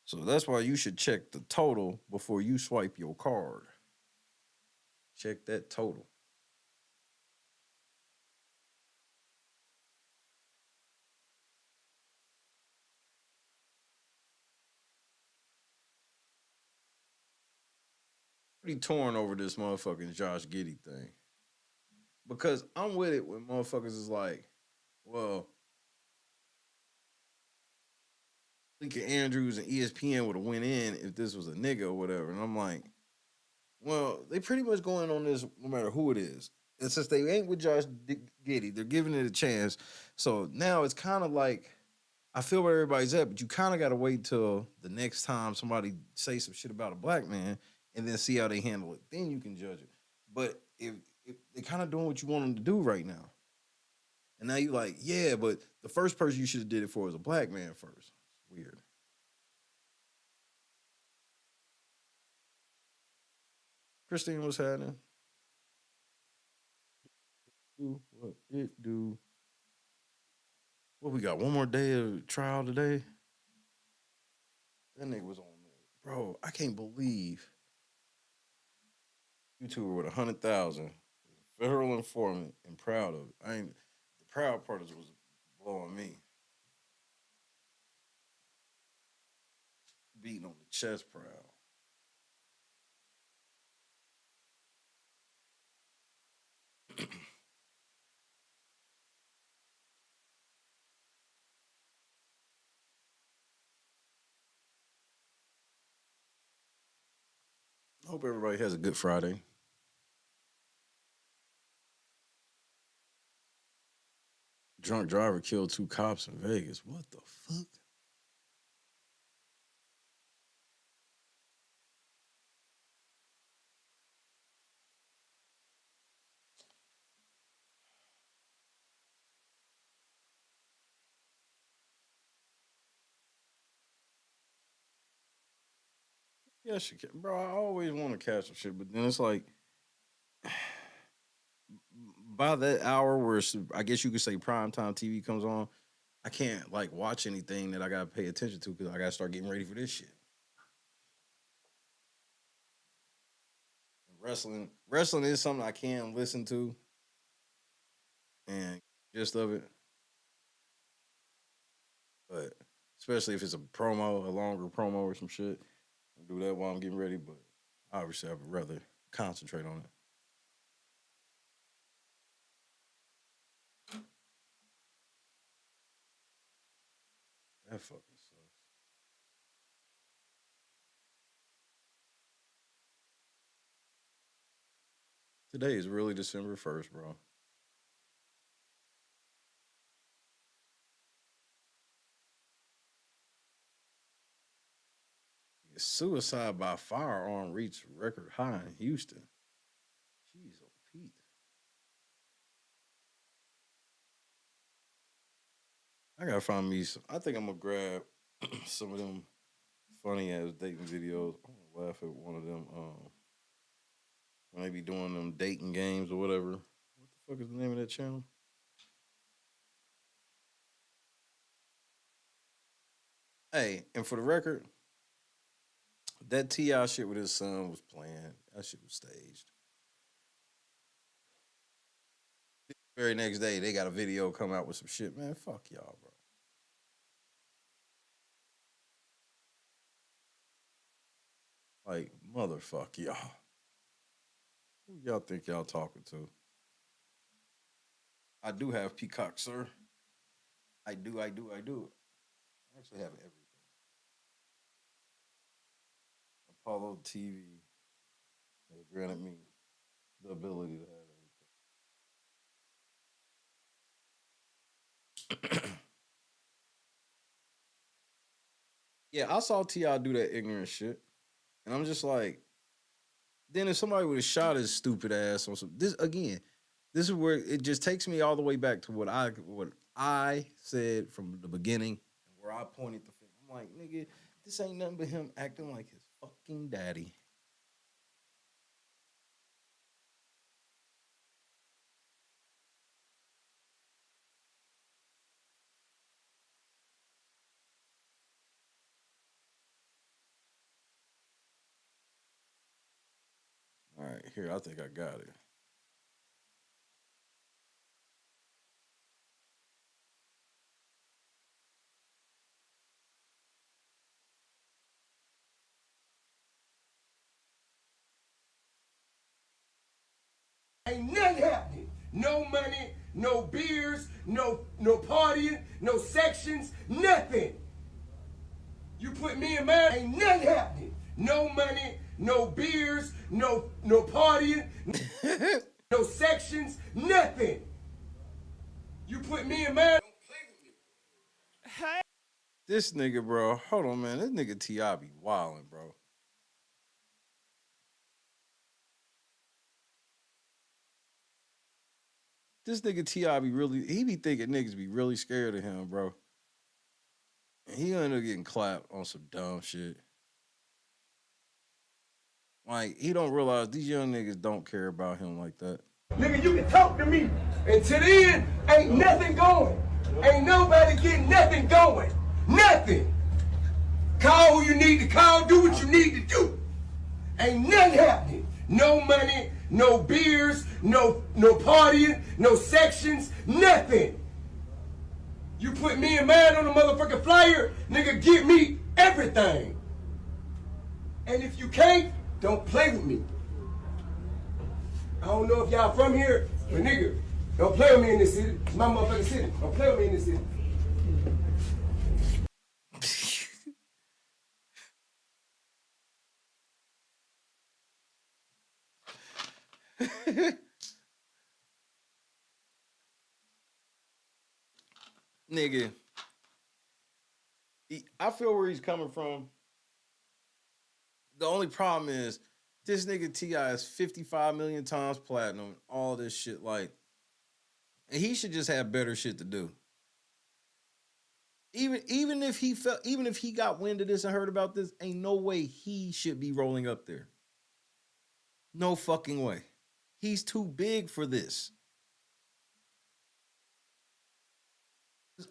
So that's why you should check the total before you swipe your card. Check that total. Pretty torn over this motherfucking Josh Giddey thing. Because I'm with it when motherfuckers is like, well, Lincoln Andrews and ESPN would have went in if this was a nigga or whatever. And I'm like, well, they pretty much going on this no matter who it is. And since they ain't with Josh Giddey, they're giving it a chance. So now it's kind of like, I feel where everybody's at, but you kind of got to wait till the next time somebody say some shit about a black man and then see how they handle it. Then you can judge it. But if they're kind of doing what you want them to do right now. And now you like, yeah, but the first person you should have did it for was a black man first. Weird. Christine, what's happening? What it do? What we got? One more day of trial today? That nigga was on there. Bro, I can't believe YouTuber with 100,000, federal informant, and proud of it. The proud part is was blowing me. Beating on the chest proud. I hope everybody has a good Friday. Drunk driver killed 2 cops in Vegas. What the fuck? Yes, you can, bro. I always want to catch some shit, but then it's like by that hour where I guess you could say primetime TV comes on, I can't like watch anything that I gotta pay attention to because I gotta start getting ready for this shit. Wrestling is something I can listen to and gist of it, but especially if it's a promo, a longer promo or some shit, I'll do that while I'm getting ready. But obviously, I would rather concentrate on it. That fucking sucks. Today is really December 1st, bro. Suicide by firearm reached record high in Houston. Jeez, oh Pete. I gotta find me some. I think I'm gonna grab some of them funny ass dating videos. I'm gonna laugh at one of them. When they be doing them dating games or whatever. What the fuck is the name of that channel? Hey, and for the record, that Ti shit with his son was playing. That shit was staged. The very next day, they got a video come out with some shit. Man, fuck y'all, bro. Like, motherfuck y'all. Who y'all think y'all talking to? I do have Peacock, sir. I do. I actually have everything. Apollo TV has granted me the ability to have everything. Yeah, I saw T.I. do that ignorant shit. And I'm just like, then if somebody would have shot his stupid ass on some this is where it just takes me all the way back to what I said from the beginning, where I pointed the finger. I'm like, nigga, this ain't nothing but him acting like his fucking daddy. All right, here, I think I got it. Ain't nothing happening. No money, no beers, no partying, no sections, nothing. You put me in mind, ain't nothing happening. No money, no beers, no partying, no sections, nothing. You put me in mind. This nigga, bro. Hold on, man. This nigga T.I. be wildin', bro. This nigga T.I. he be thinking niggas be really scared of him, bro. And he end up getting clapped on some dumb shit. Like, he don't realize these young niggas don't care about him like that. Nigga, you can talk to me. And to the end, ain't nothing going. Ain't nobody getting nothing going. Nothing. Call who you need to call, do what you need to do. Ain't nothing happening. No money, no beers, no partying, no sections, nothing. You put me and mine on the motherfucking flyer, nigga, give me everything. And if you can't, don't play with me. I don't know if y'all from here, but nigga, don't play with me in this city. It's my motherfucking city. Don't play with me in this city. Nigga, I feel where he's coming from. The only problem is this nigga T.I. is 55 million times platinum, all this shit. Like, and he should just have better shit to do. Even if he got wind of this and heard about this, ain't no way he should be rolling up there. No fucking way. He's too big for this.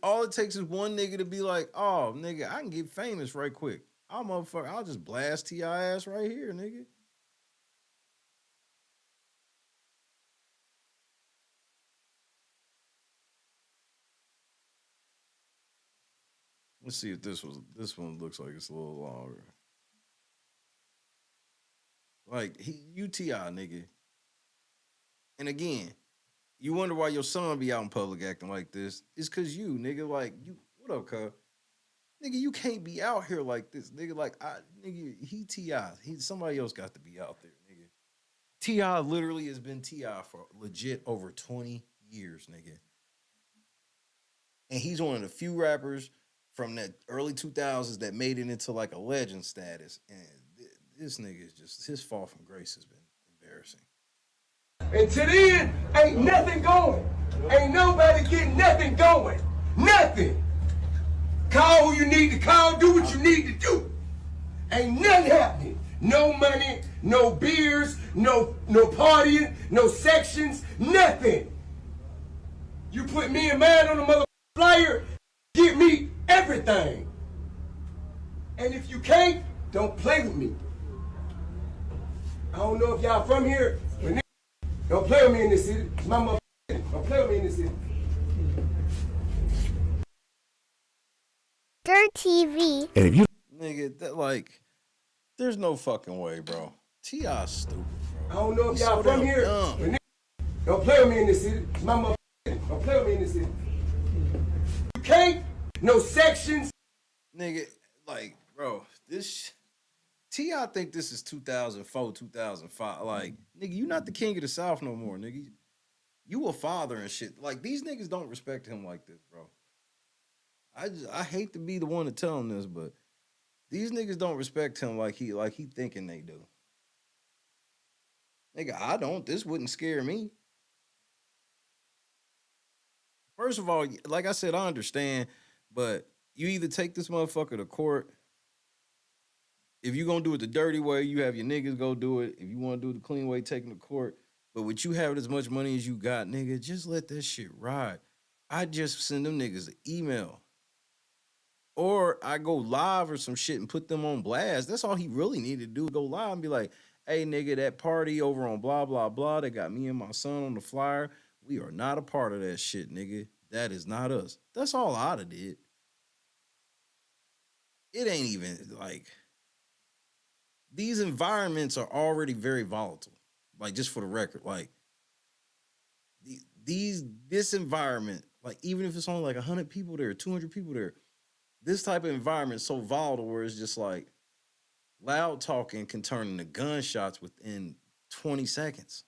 All it takes is one nigga to be like, oh, nigga, I can get famous right quick. I'll just blast T.I. ass right here, nigga. Let's see if this one looks like it's a little longer. Like you T.I. nigga. And again, you wonder why your son be out in public acting like this. It's cause you, nigga, like you what up, cuz? Nigga, you can't be out here like this, nigga. Nigga, he T.I. Somebody else got to be out there, nigga. T.I. literally has been T.I. for legit over 20 years, nigga. And he's one of the few rappers from that early 2000s that made it into like a legend status. And this nigga is just, his fall from grace has been embarrassing. And to the end, ain't nothing going. Ain't nobody getting nothing going. Nothing. Call who you need to call, do what you need to do. Ain't nothing happening. No money, no beers, no partying, no sections, nothing. You put me and mine on the mother flyer, give me everything. And if you can't, don't play with me. I don't know if y'all from here, but don't play with me in this city. It's my mother. Don't play with me in this city. Dirt TV. And if you nigga, that like, there's no fucking way, bro. T.I.'s stupid, bro. I don't know if y'all from here, but don't play with me in this city. It's my mother. Don't play with me in this city. You can't, no sections. Nigga, like, bro, this T.I. think this is 2004, 2005. Like, nigga, you not the king of the South no more, nigga. You a father and shit. Like, these niggas don't respect him like this, bro. I hate to be the one to tell him this, but these niggas don't respect him like he thinking they do. Nigga, I don't. This wouldn't scare me. First of all, like I said, I understand, but you either take this motherfucker to court. If you gonna do it the dirty way, you have your niggas go do it. If you want to do it the clean way, take them to court. But with you having as much money as you got, nigga, just let that shit ride. I just send them niggas an email. Or I go live or some shit and put them on blast. That's all he really needed to do. Go live and be like, hey, nigga, that party over on blah, blah, blah, that got me and my son on the flyer, we are not a part of that shit, nigga. That is not us. That's all I'd have did. It ain't even like, these environments are already very volatile. Like, just for the record, like, this environment, like, even if it's only like 100 people there, 200 people there, this type of environment is so volatile where it's just like loud talking can turn into gunshots within 20 seconds.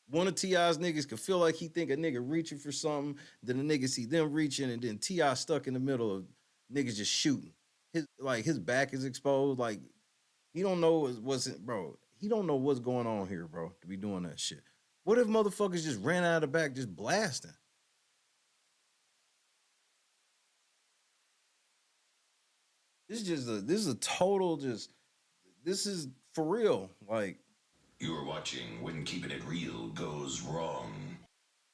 One of T.I.'s niggas could feel like he think a nigga reaching for something, then a nigga see them reaching, and then T.I. stuck in the middle of niggas just shooting. His back is exposed. Like, he don't know bro. He don't know what's going on here, bro, to be doing that shit. What if motherfuckers just ran out of the back just blasting? This is a total this is for real. Like, You are watching When Keeping It Real Goes Wrong.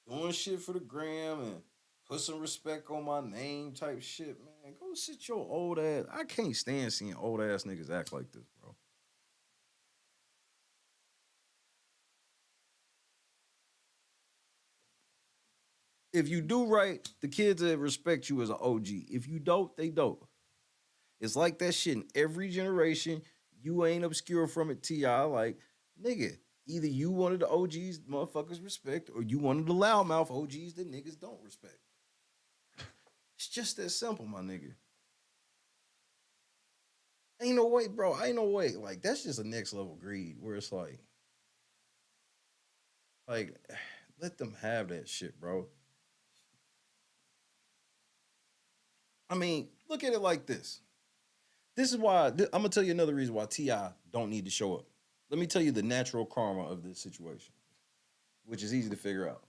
Doing shit for the gram and put some respect on my name type shit, man. Go sit your old ass. I can't stand seeing old ass niggas act like this, bro. If you do right, the kids that respect you as an OG. If you don't, they don't. It's like that shit in every generation. You ain't obscure from it, T.I. Like, nigga, either you one of the OGs motherfuckers respect, or you one of the loudmouth OGs that niggas don't respect. It's just that simple, my nigga. Ain't no way, bro. Ain't no way. Like, that's just a next level greed where it's like, let them have that shit, bro. I mean, look at it like this. This is why, I'm going to tell you another reason why T.I. don't need to show up. Let me tell you the natural karma of this situation, which is easy to figure out.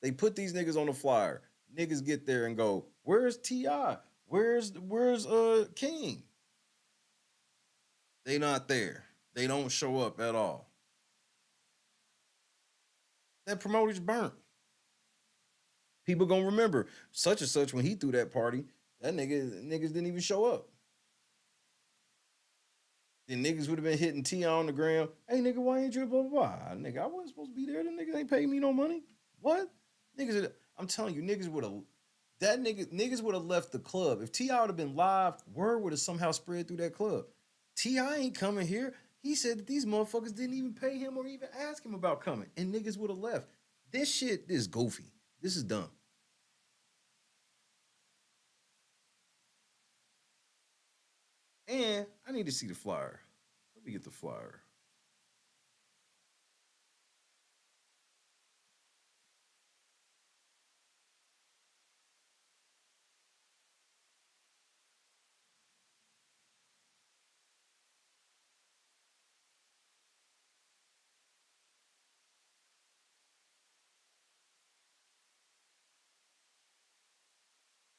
They put these niggas on the flyer. Niggas get there and go, where's T.I.? Where's King? They not there. They don't show up at all. That promoter's burnt. People gonna remember such and such when he threw that party. That niggas didn't even show up. Then niggas would have been hitting T on the ground. Hey nigga, why ain't you blah blah blah? Nigga, I wasn't supposed to be there. The niggas ain't paying me no money. What? Niggas, I'm telling you, niggas would have left the club. If T.I. would have been live, word would have somehow spread through that club. T.I. ain't coming here. He said that these motherfuckers didn't even pay him or even ask him about coming. And niggas would have left. This shit is goofy. This is dumb. And I need to see the flyer. Let me get the flyer.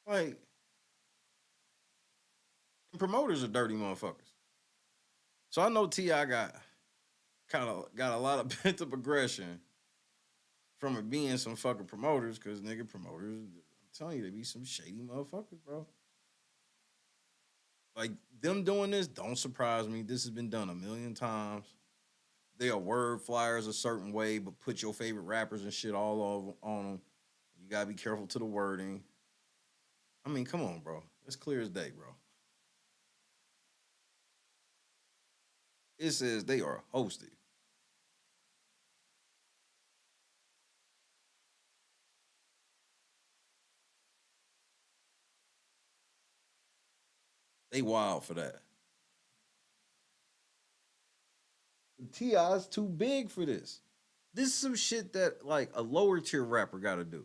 Like, promoters are dirty motherfuckers. So I know T.I. got a lot of pent up aggression from it being some fucking promoters, because nigga promoters, I'm telling you, they be some shady motherfuckers, bro. Like, them doing this don't surprise me. This has been done a million times. They'll word flyers a certain way, but put your favorite rappers and shit all over on them. You gotta be careful to the wording. I mean, come on, bro. It's clear as day, bro. It says they are hosted. They wild for that. T.I.'s too big for this. This is some shit that like a lower tier rapper gotta do.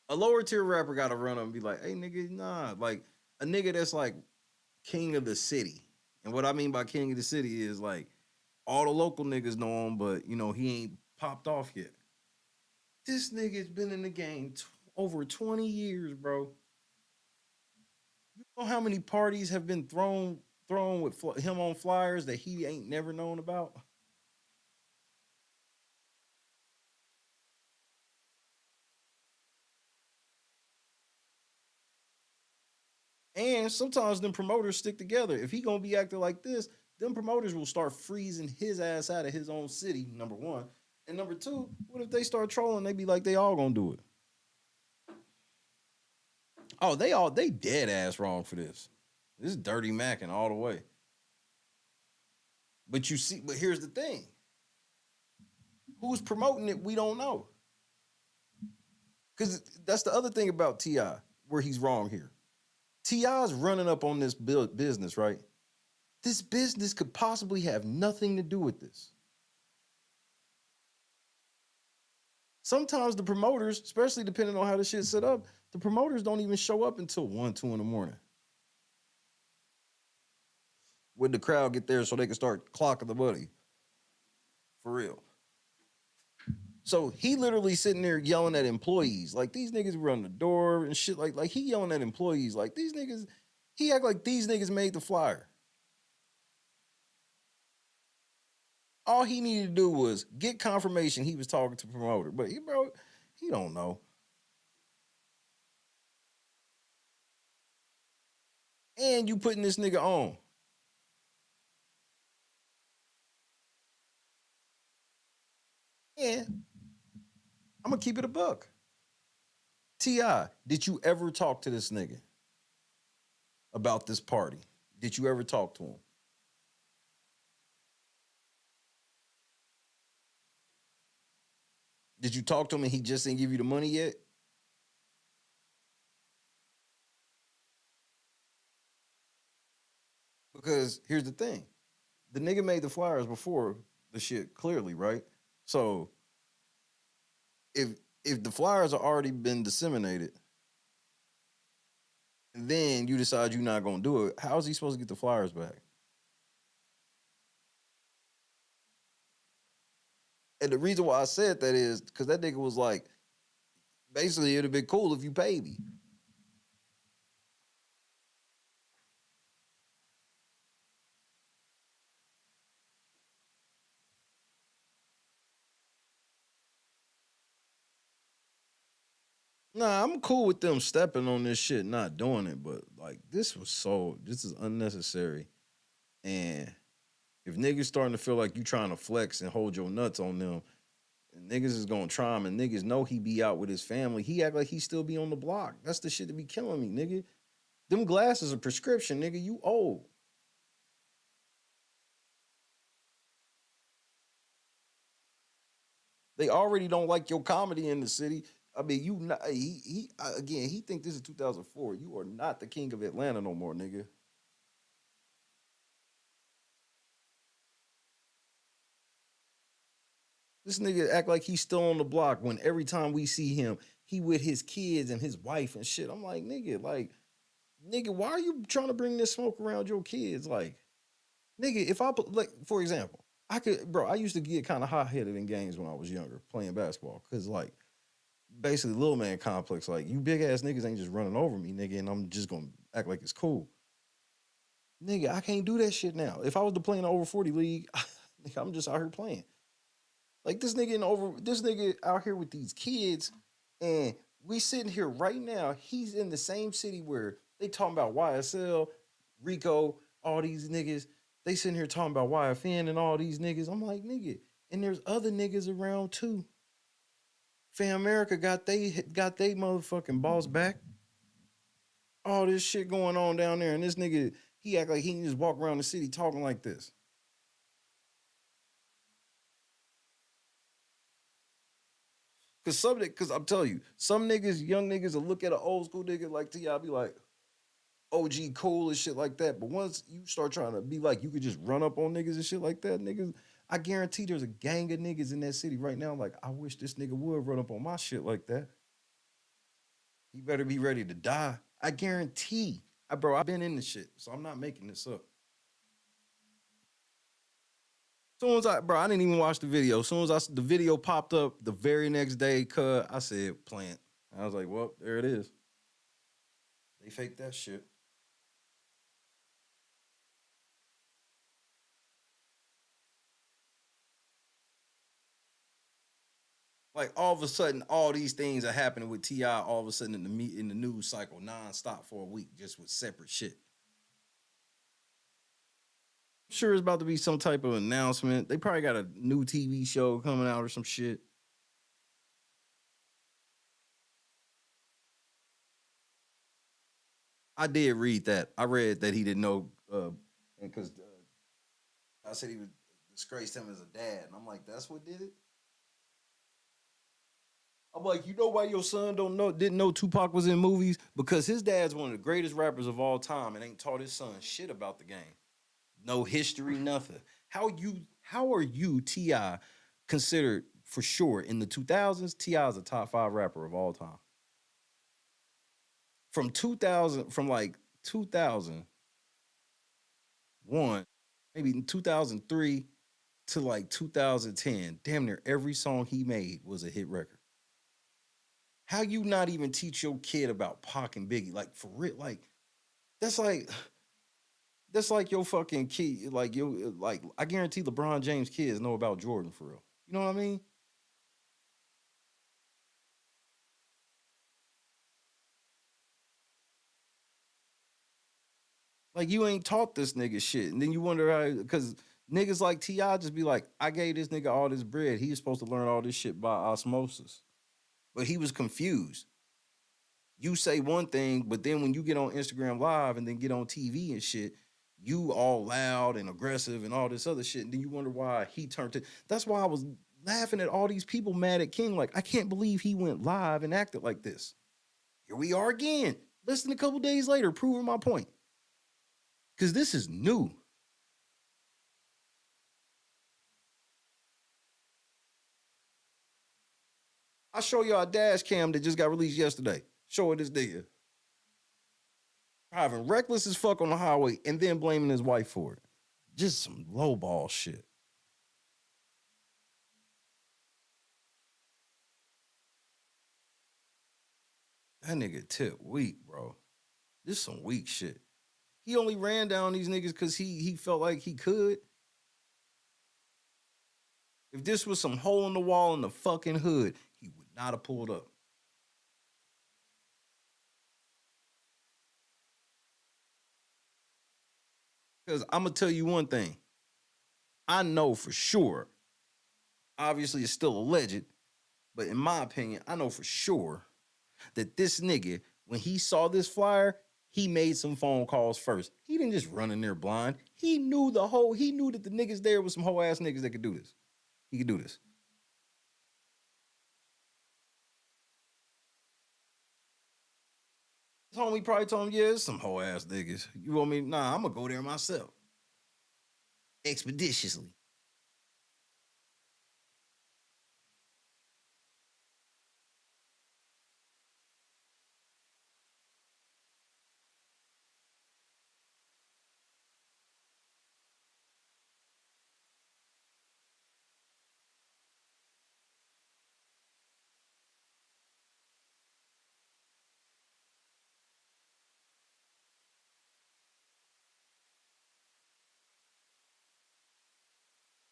A lower tier rapper gotta run up and be like, hey nigga, nah. Like a nigga that's like king of the city. And what I mean by king of the city is like all the local niggas know him, but you know, he ain't popped off yet. This nigga's been in the game over 20 years, bro. You know how many parties have been thrown with him on flyers that he ain't never known about? And sometimes them promoters stick together. If he gonna be acting like this, them promoters will start freezing his ass out of his own city, number one. And number two, what if they start trolling? They be like, they all gonna do it. Oh, they dead ass wrong for this. This is dirty macking all the way. But here's the thing. Who's promoting it, we don't know. Because that's the other thing about T.I., where he's wrong here. T.I.'s running up on this business, right? This business could possibly have nothing to do with this. Sometimes the promoters, especially depending on how the shit's set up, the promoters don't even show up until 1, 2 in the morning. When the crowd get there so they can start clocking the money. For real. So he literally sitting there yelling at employees. Like these niggas run the door and shit. Like he yelling at employees. Like these niggas, he act like these niggas made the flyer. All he needed to do was get confirmation he was talking to the promoter. But he don't know. And you putting this nigga on. And I'm gonna keep it a buck. T.I., did you ever talk to this nigga about this party? Did you ever talk to him? Did you talk to him and he just didn't give you the money yet? Because here's the thing. The nigga made the flyers before the shit, clearly, right? So if the flyers have already been disseminated, and then you decide you're not gonna do it, how is he supposed to get the flyers back? And the reason why I said that is because that nigga was like, Basically, it'd have been cool if you paid me. Nah, I'm cool with them stepping on this shit, not doing it, but like this is unnecessary. And if niggas starting to feel like you trying to flex and hold your nuts on them, and niggas is gonna try him, and niggas know he be out with his family. He act like he still be on the block. That's the shit that be killing me, nigga. Them glasses are prescription, nigga. You old. They already don't like your comedy in the city. I mean, you not he think this is 2004. You are not the king of Atlanta no more, nigga. This nigga act like he's still on the block when every time we see him, he with his kids and his wife and shit. I'm like, nigga, why are you trying to bring this smoke around your kids? Like, nigga, if I put, like, for example, I used to get kind of hot headed in games when I was younger playing basketball. Cause like, basically, little man complex, like, you big ass niggas ain't just running over me, nigga, and I'm just gonna act like it's cool. Nigga, I can't do that shit now. If I was to play in the over 40 league, nigga, I'm just out here playing. Like this nigga out here with these kids, and we sitting here right now. He's in the same city where they talking about YSL, Rico, all these niggas. They sitting here talking about YFN and all these niggas. I'm like, nigga, and there's other niggas around too. Fam America got they motherfucking boss back. All this shit going on down there, and this nigga, he act like he can just walk around the city talking like this. Cause I'm telling you, some niggas, young niggas will look at an old school nigga like T.I. be like, OG cool and shit like that. But once you start trying to be like, you could just run up on niggas and shit like that, niggas, I guarantee there's a gang of niggas in that city right now. Like, I wish this nigga would run up on my shit like that. He better be ready to die. I guarantee. Bro, I've been in this shit, so I'm not making this up. Soon as I didn't even watch the video. Soon as the video popped up the very next day, I said, plant. I was like, well, there it is. They faked that shit. Like all of a sudden, all these things are happening with T.I. all of a sudden in the news cycle nonstop for a week, just with separate shit. Sure, it's about to be some type of announcement. They probably got a new TV show coming out or some shit. I did read that. I read that he didn't know, because I said he was disgraced him as a dad, and I'm like, that's what did it. I'm like, you know why your son didn't know Tupac was in movies? Because his dad's one of the greatest rappers of all time and ain't taught his son shit about the game. No history, nothing. How are you, T.I., considered for sure in the 2000s? T.I. is a top 5 rapper of all time. From 2001, maybe 2003 to like 2010, damn near every song he made was a hit record. How you not even teach your kid about Pac and Biggie? Like, for real, that's like your fucking kid. Like, I guarantee LeBron James kids know about Jordan for real. You know what I mean? Like, you ain't taught this nigga shit. And then you wonder how, because niggas like T.I. just be like, I gave this nigga all this bread. He was supposed to learn all this shit by osmosis. But he was confused. You say one thing, but then when you get on Instagram Live and then get on TV and shit, you all loud and aggressive and all this other shit. And then you wonder why he turned to. That's why I was laughing at all these people mad at King. Like, I can't believe he went live and acted like this. Here we are again. Listen a couple days later, proving my point. Because this is new. I'll show y'all a dash cam that just got released yesterday. Show it this nigga. Driving reckless as fuck on the highway and then blaming his wife for it. Just some lowball shit. That nigga Tip weak, bro. This some weak shit. He only ran down these niggas because he felt like he could. If this was some hole in the wall in the fucking hood, he would not have pulled up. Because I'm going to tell you one thing. I know for sure, obviously it's still alleged, but in my opinion, I know for sure that this nigga, when he saw this flyer, he made some phone calls first. He didn't just run in there blind. He knew that the niggas there was some whole ass niggas that could do this. He could do this. His homie probably told him, yeah, it's some whole ass niggas. You want me? Nah, I'm gonna go there myself. Expeditiously.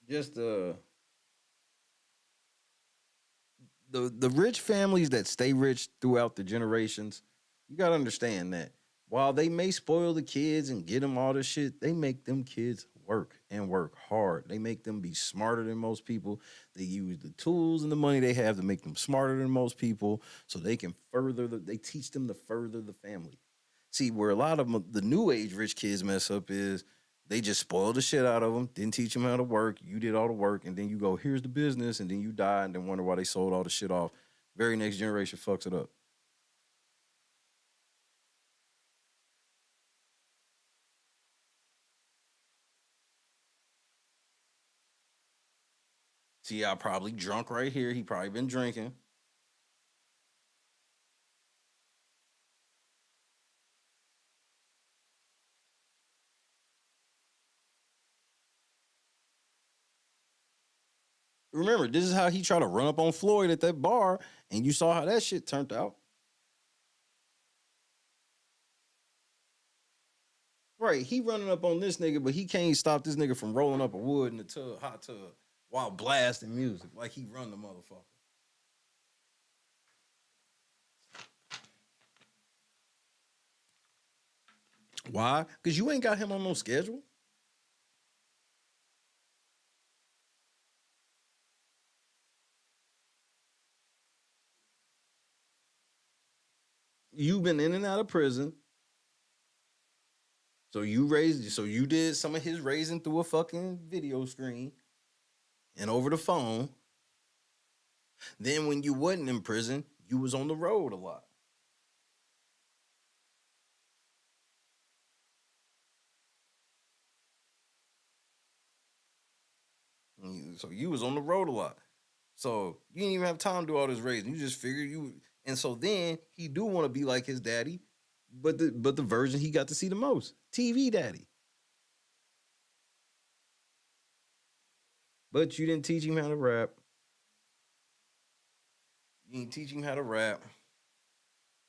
Just the rich families that stay rich throughout the generations, you gotta understand that while they may spoil the kids and get them all this shit, they make them kids work and work hard. They make them be smarter than most people. They use the tools and the money they have to make them smarter than most people, so they can they teach them to further the family. See, where a lot of the new age rich kids mess up is they just spoil the shit out of them, didn't teach them how to work. You did all the work, and then you go, here's the business, and then you die, and then wonder why they sold all the shit off. Very next generation fucks it up. T.I. probably drunk right here. He probably been drinking. Remember, this is how he tried to run up on Floyd at that bar, and you saw how that shit turned out. Right, he running up on this nigga, but he can't stop this nigga from rolling up a wood in the tub, hot tub, while blasting music like he run the motherfucker. Why? Because you ain't got him on no schedule. You've been in and out of prison. So you did some of his raising through a fucking video screen and over the phone. Then when you wasn't in prison, you was on the road a lot. So you was on the road a lot. So you didn't even have time to do all this raising. You just figured you. And so then he do want to be like his daddy, but the version he got to see the most, TV daddy. But you didn't teach him how to rap. You didn't teach him how to rap,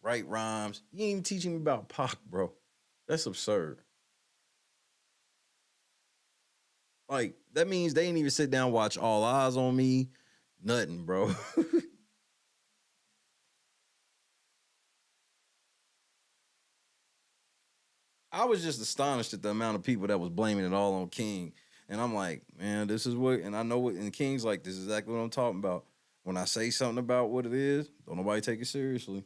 write rhymes. You didn't even teach him about Pac, bro. That's absurd. Like, that means they didn't even sit down and watch All Eyes on Me. Nothing, bro. I was just astonished at the amount of people that was blaming it all on King. And I'm like, man, this is what, and I know what, and King's like, this is exactly what I'm talking about. When I say something about what it is, don't nobody take it seriously.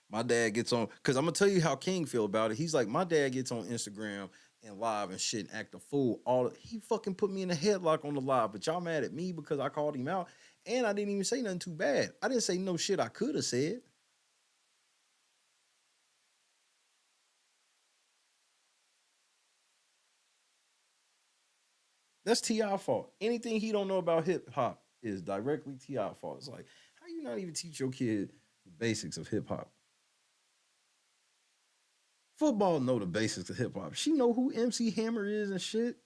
My dad gets on, because I'm going to tell you how King feel about it. He's like, my dad gets on Instagram and live and shit and act a fool. He fucking put me in a headlock on the live, but y'all mad at me because I called him out. And I didn't even say nothing too bad. I didn't say no shit I could have said. That's T.I. fault. Anything he don't know about hip hop is directly T.I. fault. It's like, how you not even teach your kid the basics of hip hop? Football know the basics of hip hop. She know who MC Hammer is and shit.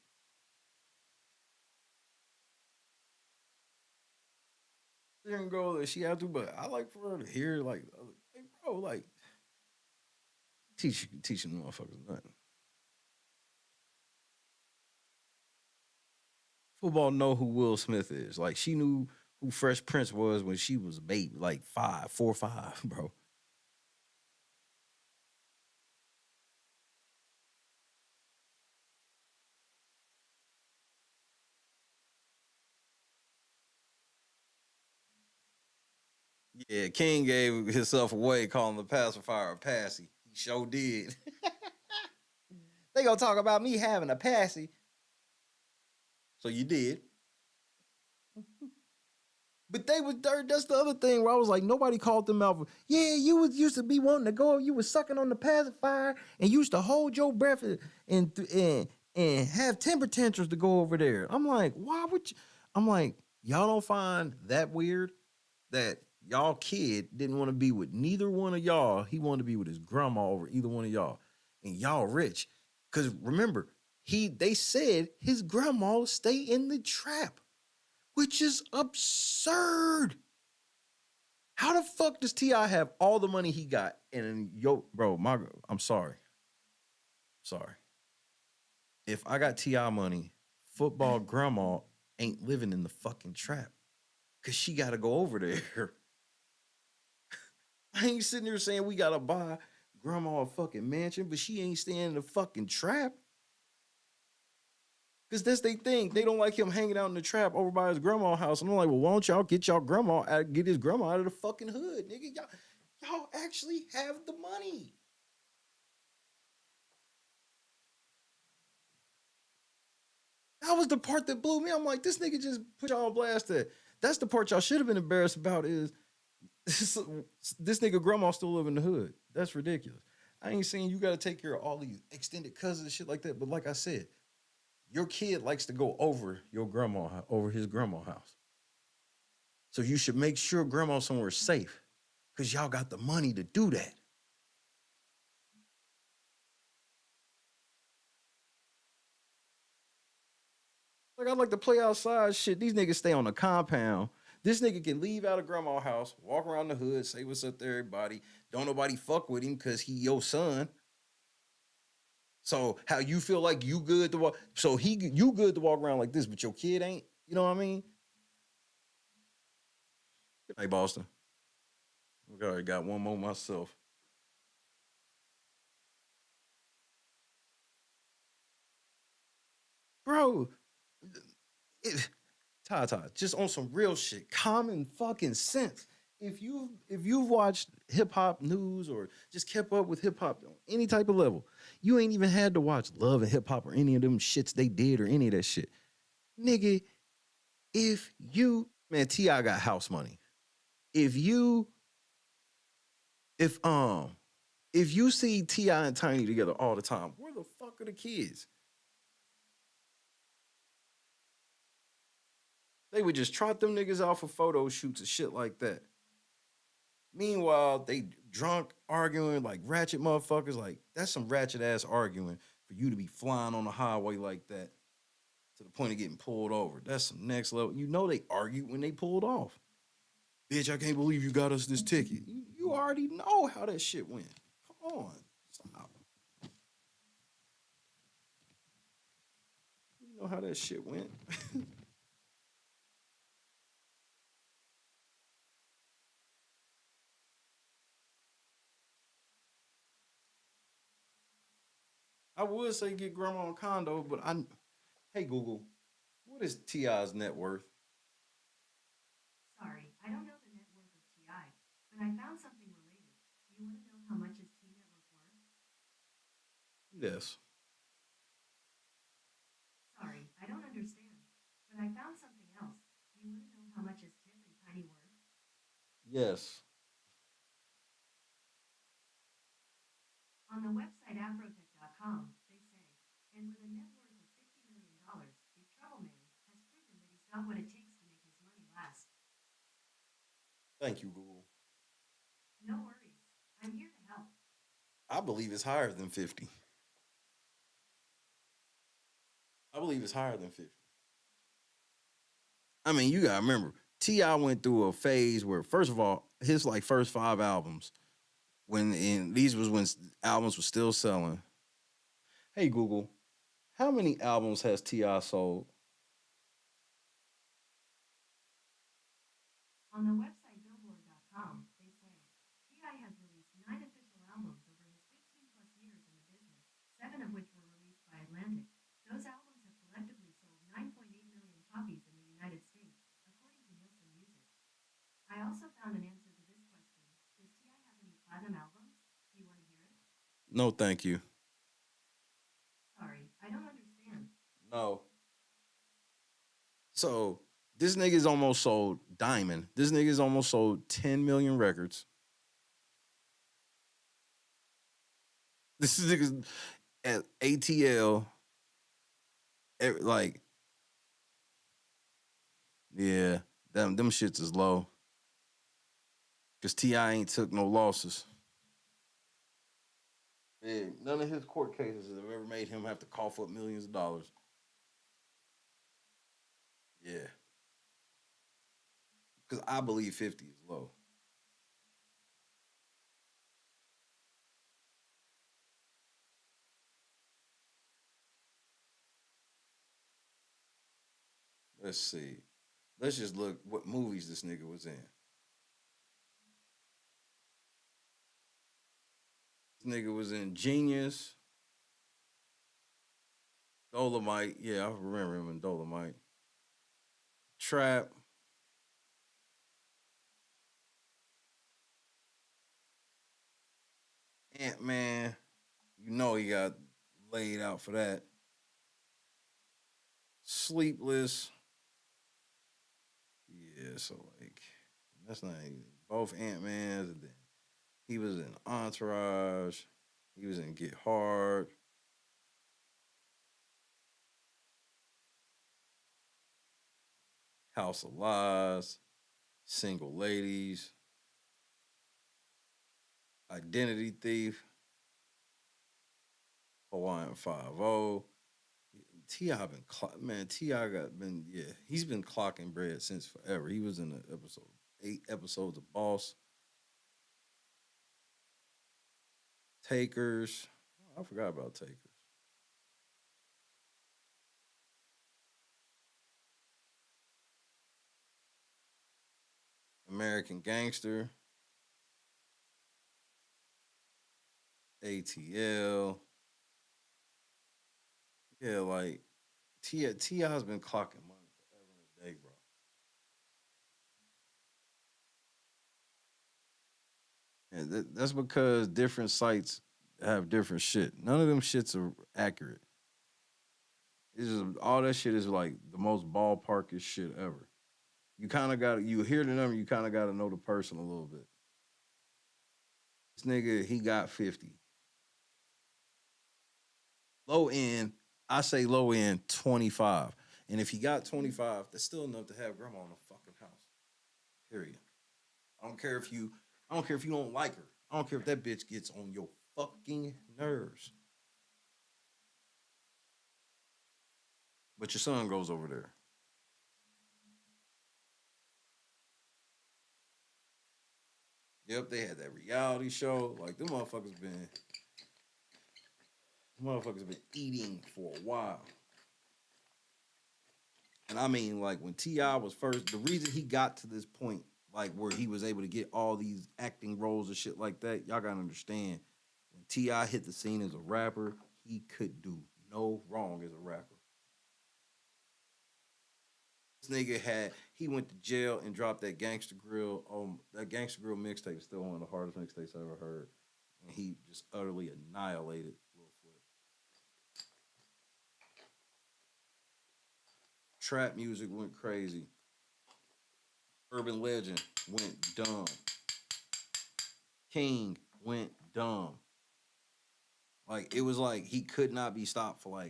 There and go that she have to, but I like for her to hear like, hey bro, bro. Like, teaching motherfuckers nothing. Football know who Will Smith is. Like, she knew who Fresh Prince was when she was a baby, like 4 or 5, bro. Yeah, King gave himself away calling the pacifier a passy. He sure did. They gonna talk about me having a passy. So you did. But they was dirt. That's the other thing where I was like, nobody called them out. Yeah, you was used to be wanting to go. You was sucking on the pacifier and used to hold your breath and have temper tantrums to go over there. I'm like, why would you? I'm like, y'all don't find that weird that y'all kid didn't want to be with neither one of y'all. He wanted to be with his grandma over either one of y'all, and y'all rich. Because remember, they said his grandma stay in the trap, which is absurd. How the fuck does T.I. have all the money he got? And bro, I'm sorry. Sorry. If I got T.I. money, football grandma ain't living in the fucking trap. Cause she gotta go over there. I ain't sitting there saying we gotta buy grandma a fucking mansion, but she ain't staying in the fucking trap. Cause that's they think. They don't like him hanging out in the trap over by his grandma's house. And I'm like, well, why don't y'all get his grandma out of the fucking hood, nigga? Y'all actually have the money. That was the part that blew me. I'm like, this nigga just put y'all on blast. That's the part y'all should have been embarrassed about is this nigga grandma still live in the hood. That's ridiculous. I ain't saying you got to take care of all these extended cousins and shit like that. But like I said, your kid likes to go over his grandma's house. So you should make sure grandma's somewhere safe because y'all got the money to do that. Like, I like to play outside shit. These niggas stay on the compound. This nigga can leave out of grandma's house, walk around the hood, say what's up to everybody. Don't nobody fuck with him because he your son. So how you feel like you good to walk? So you good to walk around like this, but your kid ain't. You know what I mean? Good night, Boston. I already got one more myself. Bro, Tata, just on some real shit, common fucking sense. If you've watched hip hop news or just kept up with hip hop on any type of level, you ain't even had to watch Love and Hip Hop or any of them shits they did or any of that shit. Nigga, T.I. got house money. If you see T.I. and Tiny together all the time, where the fuck are the kids? They would just trot them niggas out for photo shoots and shit like that. Meanwhile, they drunk, arguing like ratchet motherfuckers. Like, that's some ratchet ass arguing for you to be flying on the highway like that to the point of getting pulled over. That's some next level. You know they argued when they pulled off. Bitch, I can't believe you got us this ticket. You already know how that shit went. Come on. Stop. You know how that shit went. I would say get grandma a condo, but hey Google, what is T.I.'s net worth? Sorry, I don't know the net worth of T.I., but I found something related. Do you want to know how much is T-Net worth? Yes. Sorry, I don't understand, but I found something else. Do you want to know how much is Tip and Tiny worth? Yes. On the website afrotech.com, they say, and with a net worth of $50 million, the Trouble Man has proven that he's got what it takes to make his money last. Thank you, Google. No worries. I'm here to help. I believe it's higher than 50. I believe it's higher than 50. I mean, you gotta remember, T.I. went through a phase where, first of all, his like first 5 albums these was when albums were still selling. Hey Google, how many albums has T.I. sold? On the website Billboard.com, they say T.I. has released 9 official albums over his 15 plus years in the business, 7 of which were released by Atlantic. Those albums have collectively sold 9.8 million copies in the United States, according to Nielsen Music. I also found an answer to this question. Does T.I. have any platinum albums? Do you want to hear it? No, thank you. Sorry, I don't understand. No. So this nigga's almost sold Diamond. This nigga's almost sold 10 million records. This is nigga's at ATL. Like, yeah, them shits is low. Cause T.I. ain't took no losses. Yeah, none of his court cases have ever made him have to cough up millions of dollars. Yeah. Because I believe 50 is low. Let's see. Let's just look what movies this nigga was in. This nigga was in Genius, Dolomite. Yeah, I remember him in Dolomite. Trap. Ant-Man. You know he got laid out for that. Sleepless. Yeah, so like that's not even both Ant-Mans, and then he was in Entourage. He was in Get Hard. House of Lies. Single Ladies. Identity Thief. Hawaiian 5-0. T.I. he's been clocking bread since forever. He was in the 8 episodes of Boss. Takers. I forgot about Takers. American Gangster. ATL. Yeah, like T.I.'s been clocking money forever and a day, bro. And that's because different sites have different shit. None of them shits are accurate. It's just, all that shit is like the most ballparkish shit ever. You kind of got you hear the number, you kind of got to know the person a little bit. This nigga, he got 50. Low end, I say low end 25. And if he got 25, that's still enough to have grandma in the fucking house. Period. I don't care if you don't like her. I don't care if that bitch gets on your fucking nerves. But your son goes over there. Yep, they had that reality show. Like them motherfuckers been eating for a while. And I mean, like when T.I. was first, the reason he got to this point, like where he was able to get all these acting roles and shit like that, y'all gotta understand. When T.I. hit the scene as a rapper, he could do no wrong as a rapper. This nigga he went to jail and dropped that Gangsta Grill. That Gangsta Grill mixtape is still one of the hardest mixtapes I ever heard. And he just utterly annihilated Lil Flip. Trap music went crazy. Urban Legend went dumb. King went dumb. Like it was like he could not be stopped for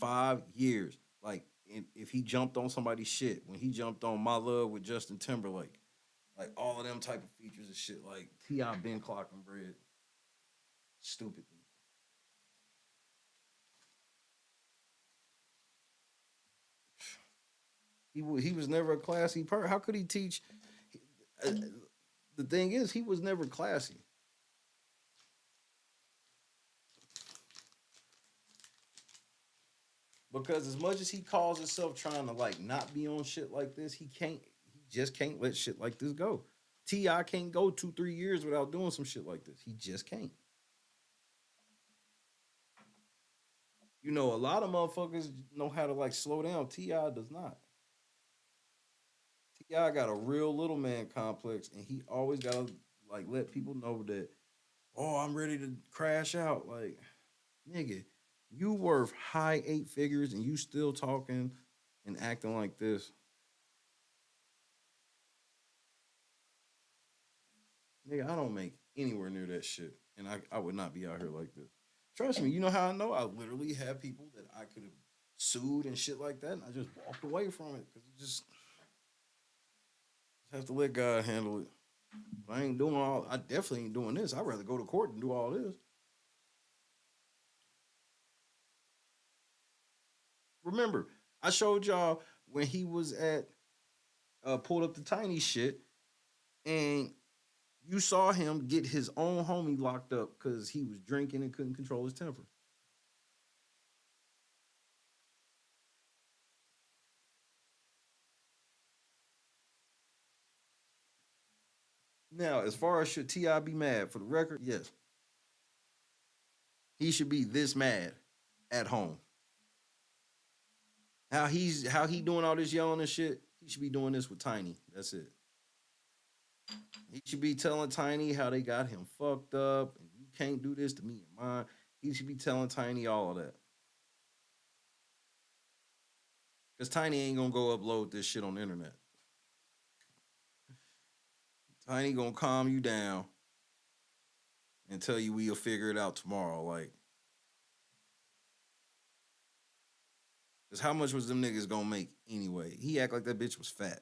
5 years. Like if he jumped on somebody's shit, when he jumped on My Love with Justin Timberlake, like all of them type of features and shit, like T.I. been clocking bread. Stupidly. He was never a classy person. How could he teach? The thing is, he was never classy. Because as much as he calls himself trying to like not be on shit like this, he just can't let shit like this go. T.I. can't go 2-3 years without doing some shit like this. He just can't. You know, a lot of motherfuckers know how to like slow down. T.I. does not. T.I. got a real little man complex, and he always gotta like let people know that, oh, I'm ready to crash out. Like, nigga, you worth high 8 figures and you still talking and acting like this. Nigga, I don't make anywhere near that shit. And I would not be out here like this. Trust me, you know how I know? I literally have people that I could have sued and shit like that, and I just walked away from it because it just have to let God handle it. I definitely ain't doing this. I'd rather go to court and do all this. Remember, I showed y'all when he was at pulled up the tiny shit, and you saw him get his own homie locked up because he was drinking and couldn't control his temper. Now, as far as should T.I. be mad, for the record, yes. He should be this mad at home. How he doing all this yelling and shit, he should be doing this with Tiny. That's it. He should be telling Tiny how they got him fucked up and you can't do this to me and mine. He should be telling Tiny all of that. Because Tiny ain't gonna go upload this shit on the internet. Tiny gonna calm you down and tell you we'll figure it out tomorrow. Like, because how much was them niggas gonna make anyway? He act like that bitch was fat.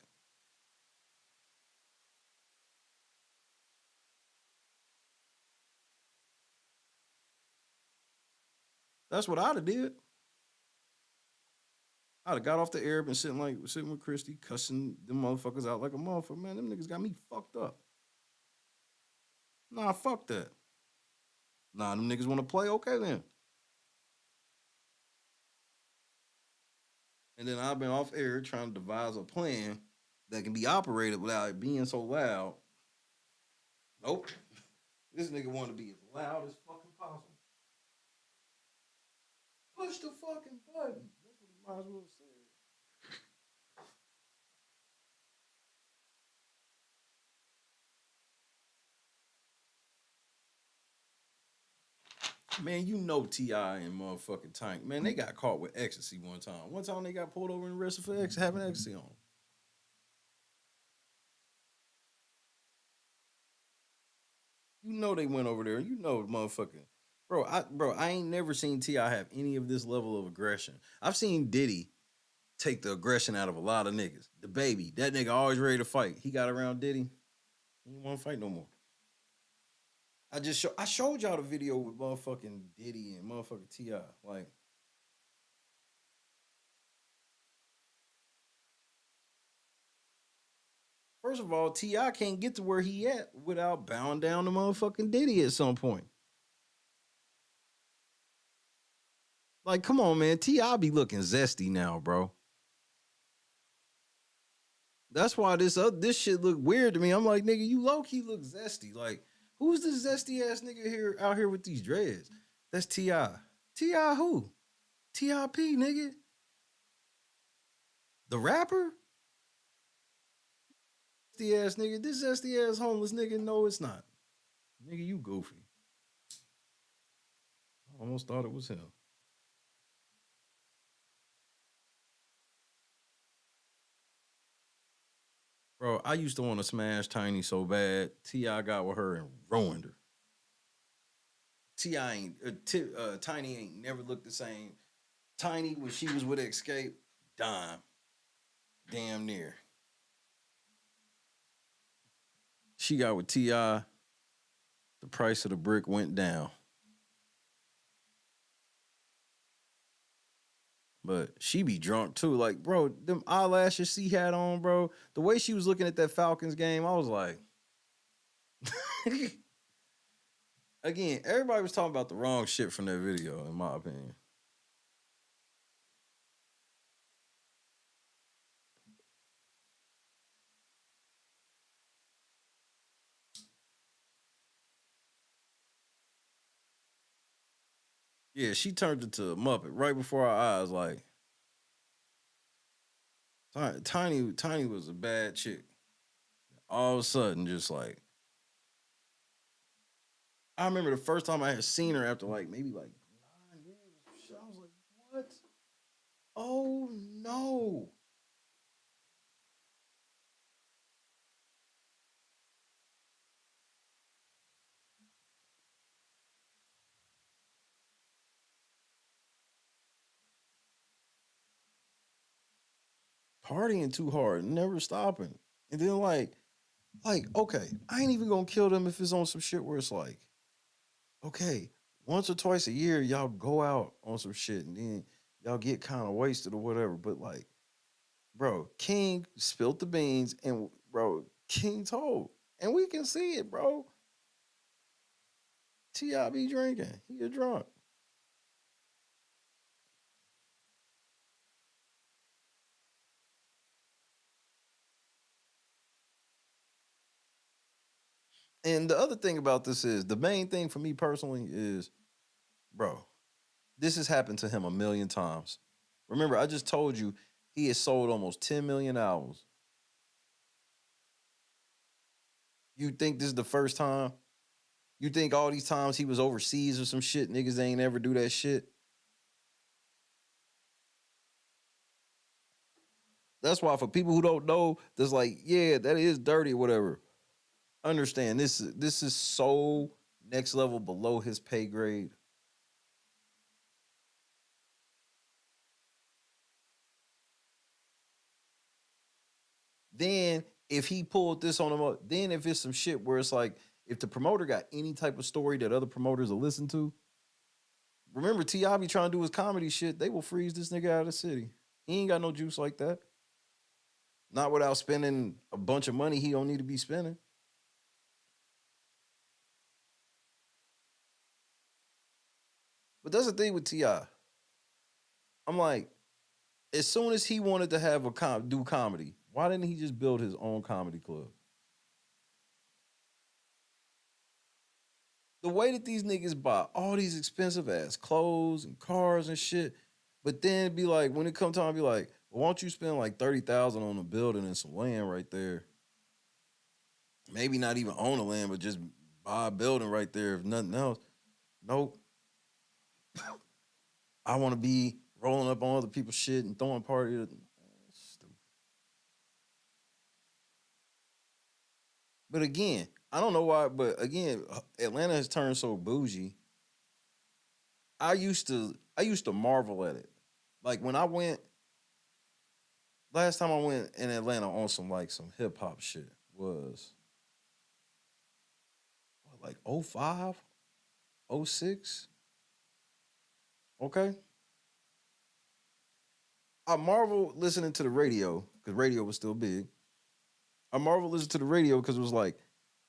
That's what I'd have did. I'd have got off the air and sitting with Christy, cussing them motherfuckers out like a motherfucker. Man, them niggas got me fucked up. Nah, fuck that. Nah, them niggas want to play? Okay, then. And then I've been off air trying to devise a plan that can be operated without it being so loud. Nope. This nigga want to be as loud as fucking possible. Push the fucking button. That's what he might as well have said. Man, you know T.I. and motherfucking Tank. Man, they got caught with ecstasy one time. One time they got pulled over and arrested for having ecstasy on. You know they went over there. You know motherfucking. Bro, I ain't never seen T.I. have any of this level of aggression. I've seen Diddy take the aggression out of a lot of niggas. The baby, that nigga always ready to fight. He got around Diddy. He didn't want to fight no more. I showed y'all the video with motherfucking Diddy and motherfucking T.I. Like, first of all, T.I. can't get to where he at without bowing down to motherfucking Diddy at some point. Like, come on, man. T.I. be looking zesty now, bro. That's why this shit look weird to me. I'm like, nigga, you low-key look zesty. Like, who's this zesty ass nigga out here with these dreads? That's T.I. T.I. who? T.I.P. nigga. The rapper? Zesty ass nigga. This zesty ass homeless nigga. No, it's not. Nigga, you goofy. I almost thought it was him. Bro, I used to want to smash Tiny so bad. T.I. got with her and ruined her. Tiny ain't never looked the same. Tiny, when she was with Escape, damn near. She got with T.I., the price of the brick went down. But she be drunk too. Like, bro, them eyelashes she had on, bro. The way she was looking at that Falcons game, I was like, again, everybody was talking about the wrong shit from that video, in my opinion. Yeah, she turned into a Muppet right before our eyes. Like Tiny was a bad chick. All of a sudden, just like I remember the first time I had seen her after like maybe like 9 years. I was like, what? Oh no. Partying too hard, never stopping. And then like, okay, I ain't even gonna kill them if it's on some shit where it's like, okay, once or twice a year, y'all go out on some shit and then y'all get kind of wasted or whatever. But like, bro, King spilled the beans and bro, King told. And we can see it, bro. T.I. be drinking. He a drunk. And the other thing about this is the main thing for me personally is, bro, this has happened to him a million times. Remember, I just told you he has sold almost 10 million albums. You think this is the first time? You think all these times he was overseas or some shit, niggas ain't ever do that shit? That's why for people who don't know, that's like, yeah, that is dirty or whatever. Understand this is so next level below his pay grade. Then if he pulled this on him, then if it's some shit where it's like, if the promoter got any type of story that other promoters will listen to, remember T.I. be trying to do his comedy shit, they will freeze this nigga out of the city. He ain't got no juice like that. Not without spending a bunch of money he don't need to be spending. But that's the thing with T.I. I'm like, as soon as he wanted to have do comedy, why didn't he just build his own comedy club? The way that these niggas buy all these expensive ass clothes and cars and shit, but then be like, when it come time, be like, well, why don't you spend like 30,000 on a building and some land right there? Maybe not even own the land, but just buy a building right there, if nothing else. Nope. I want to be rolling up on other people's shit and throwing parties. But again, I don't know why, but again, Atlanta has turned so bougie. I used to marvel at it. Like when I went last time I went in Atlanta on some hip hop shit was what, like 05, 06? Okay. I marvel listening to the radio because radio was still big. I marvel listening to the radio because it was like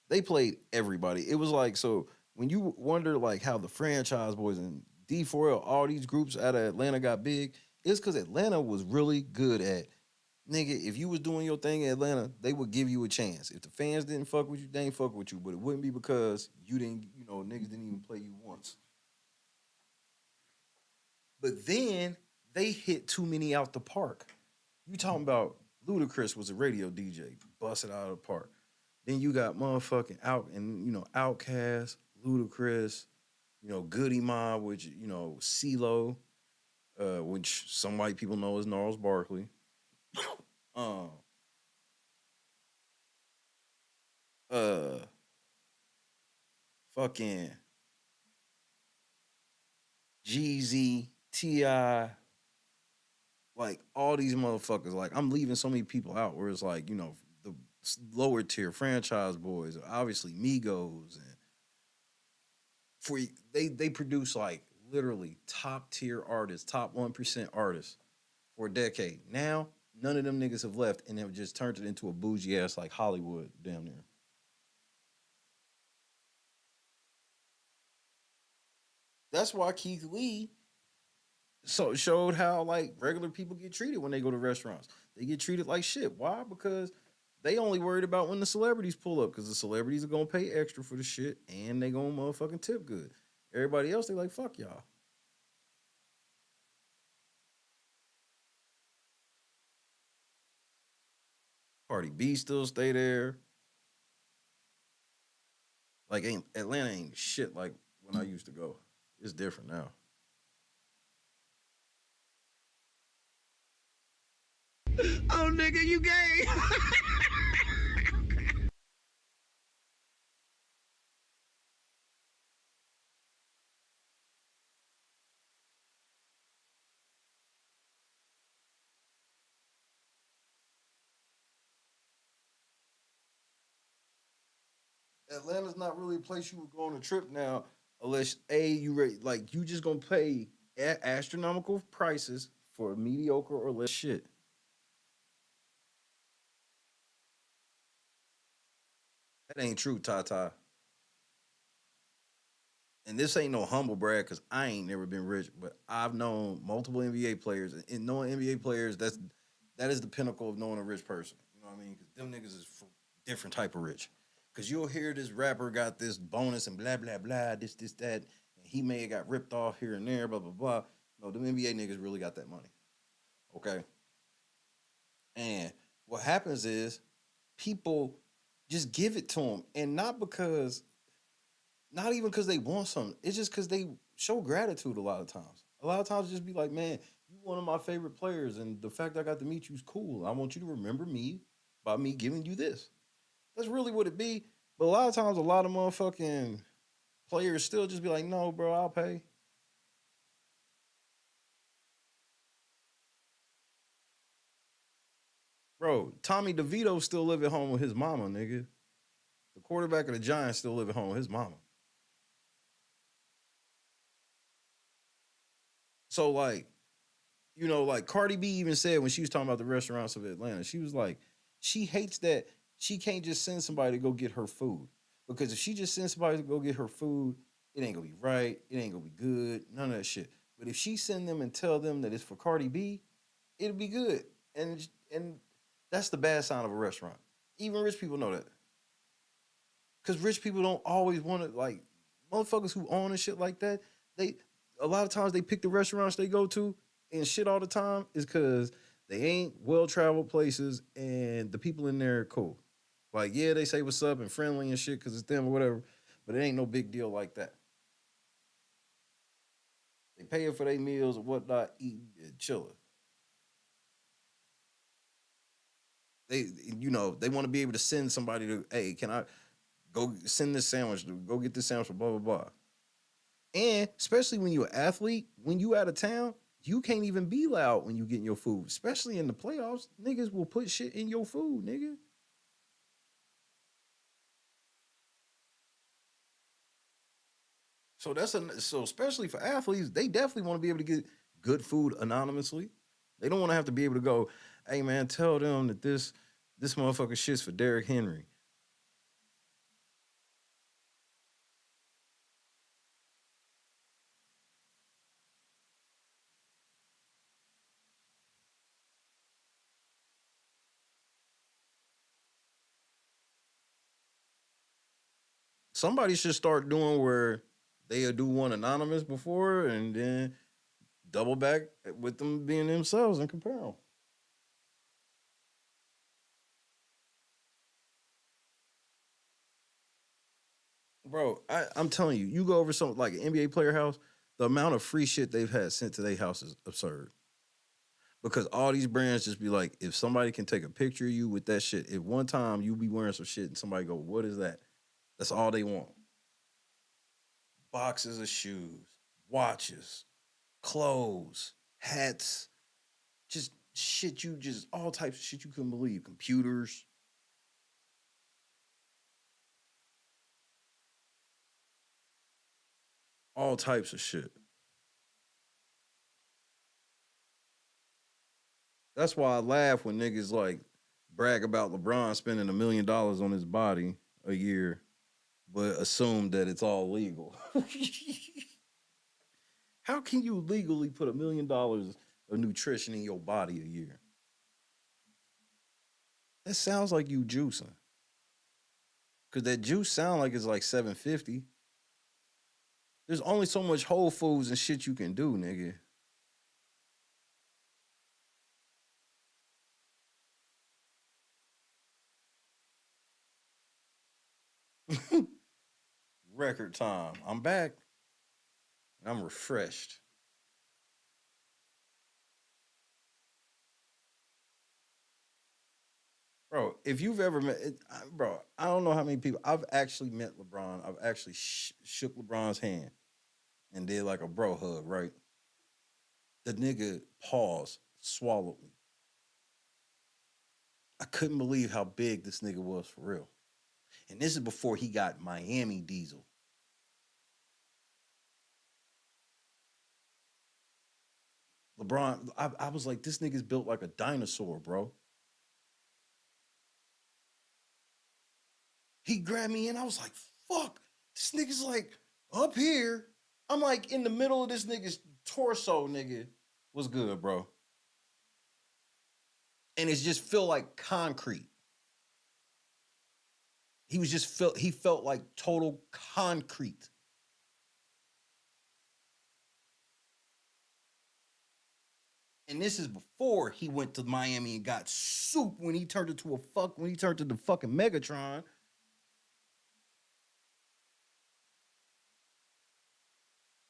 they played everybody. It was like, so when you wonder like how the Franchise Boys and D4L, all these groups out of Atlanta got big, it's because Atlanta was really good at, nigga, if you was doing your thing in Atlanta, they would give you a chance. If the fans didn't fuck with you, they ain't fuck with you. But it wouldn't be because you didn't, niggas didn't even play you once. But then they hit too many out the park. You talking about Ludacris was a radio DJ, busted out of the park. Then you got motherfucking Outkast, Ludacris, Goody Mob, which, CeeLo, which some white people know as Gnarls Barkley. Fucking Jeezy, T.I., like all these motherfuckers. Like I'm leaving so many people out where it's like, the lower tier Franchise Boys, obviously Migos, and they produce like literally top tier artists, top 1% artists for a decade. Now, none of them niggas have left and have just turned it into a bougie ass like Hollywood down there. That's why Keith Lee showed how like regular people get treated when they go to restaurants. They get treated like shit. Why? Because they only worried about when the celebrities pull up, because the celebrities are gonna pay extra for the shit and they gonna motherfucking tip good. Everybody else, they like, fuck y'all. Cardi B still stay there. Like Atlanta ain't shit like when I used to go. It's different now. Oh, nigga, you gay. Atlanta's not really a place you would go on a trip now, unless you just gonna pay astronomical prices for mediocre or less shit. That ain't true, Tata. And this ain't no humble brag because I ain't never been rich, but I've known multiple NBA players, and knowing NBA players, that is the pinnacle of knowing a rich person. You know what I mean? Because them niggas is different type of rich. Because you'll hear this rapper got this bonus and blah blah blah, this that, and he may have got ripped off here and there, blah blah blah. No, them NBA niggas really got that money. Okay, and what happens is people just give it to them, and not even because they want something. It's just because they show gratitude a lot of times. A lot of times, just be like, man, you one of my favorite players, and the fact I got to meet you is cool. I want you to remember me by me giving you this. That's really what it be. But a lot of times, a lot of motherfucking players still just be like, no, bro, I'll pay. Bro, Tommy DeVito still live at home with his mama, nigga. The quarterback of the Giants still live at home with his mama. So, like, like Cardi B even said when she was talking about the restaurants of Atlanta, she was like, she hates that she can't just send somebody to go get her food. Because if she just sends somebody to go get her food, it ain't gonna be right. It ain't gonna be good. None of that shit. But if she send them and tell them that it's for Cardi B, it'll be good. And that's the bad sign of a restaurant. Even rich people know that. Because rich people don't always want to, like, motherfuckers who own and shit like that, a lot of times they pick the restaurants they go to and shit all the time is because they ain't well-traveled places and the people in there are cool. Like, yeah, they say what's up and friendly and shit because it's them or whatever, but it ain't no big deal like that. They paying for their meals and whatnot, eating and chilling. They want to be able to send somebody to, hey, can I go send this sandwich, go get this sandwich, blah, blah, blah. And especially when you're an athlete, when you out of town, you can't even be loud when you getting your food. Especially in the playoffs, niggas will put shit in your food, nigga. So especially for athletes, they definitely want to be able to get good food anonymously. They don't want to have to be able to go, hey man, tell them that this motherfucker shits for Derrick Henry. Somebody should start doing where they'll do one anonymous before and then double back with them being themselves and compare them. Bro, I'm telling you, you go over something like an NBA player house, the amount of free shit they've had sent to their house is absurd. Because all these brands just be like, if somebody can take a picture of you with that shit, if one time you be wearing some shit and somebody go, what is that? That's all they want. Boxes of shoes, watches, clothes, hats, just shit all types of shit you couldn't believe. Computers. All types of shit. That's why I laugh when niggas like brag about LeBron spending $1 million on his body a year, but assume that it's all legal. How can you legally put $1 million of nutrition in your body a year? That sounds like you juicing. Cause that juice sound like it's like $750. There's only so much Whole Foods and shit you can do, nigga. record time. I'm back. And I'm refreshed. Bro, if you've ever met, bro, I don't know how many people. I've actually met LeBron. I've actually shook LeBron's hand and did like a bro hug, right? The nigga paused, swallowed me. I couldn't believe how big this nigga was for real. And this is before he got Miami Diesel. LeBron, I was like, this nigga's built like a dinosaur, bro. He grabbed me and I was like, fuck, this nigga's like up here. I'm like in the middle of this nigga's torso, nigga. What's good, bro? And it just felt like concrete. He felt like total concrete. And this is before he went to Miami and got soup when he turned into the fucking Megatron.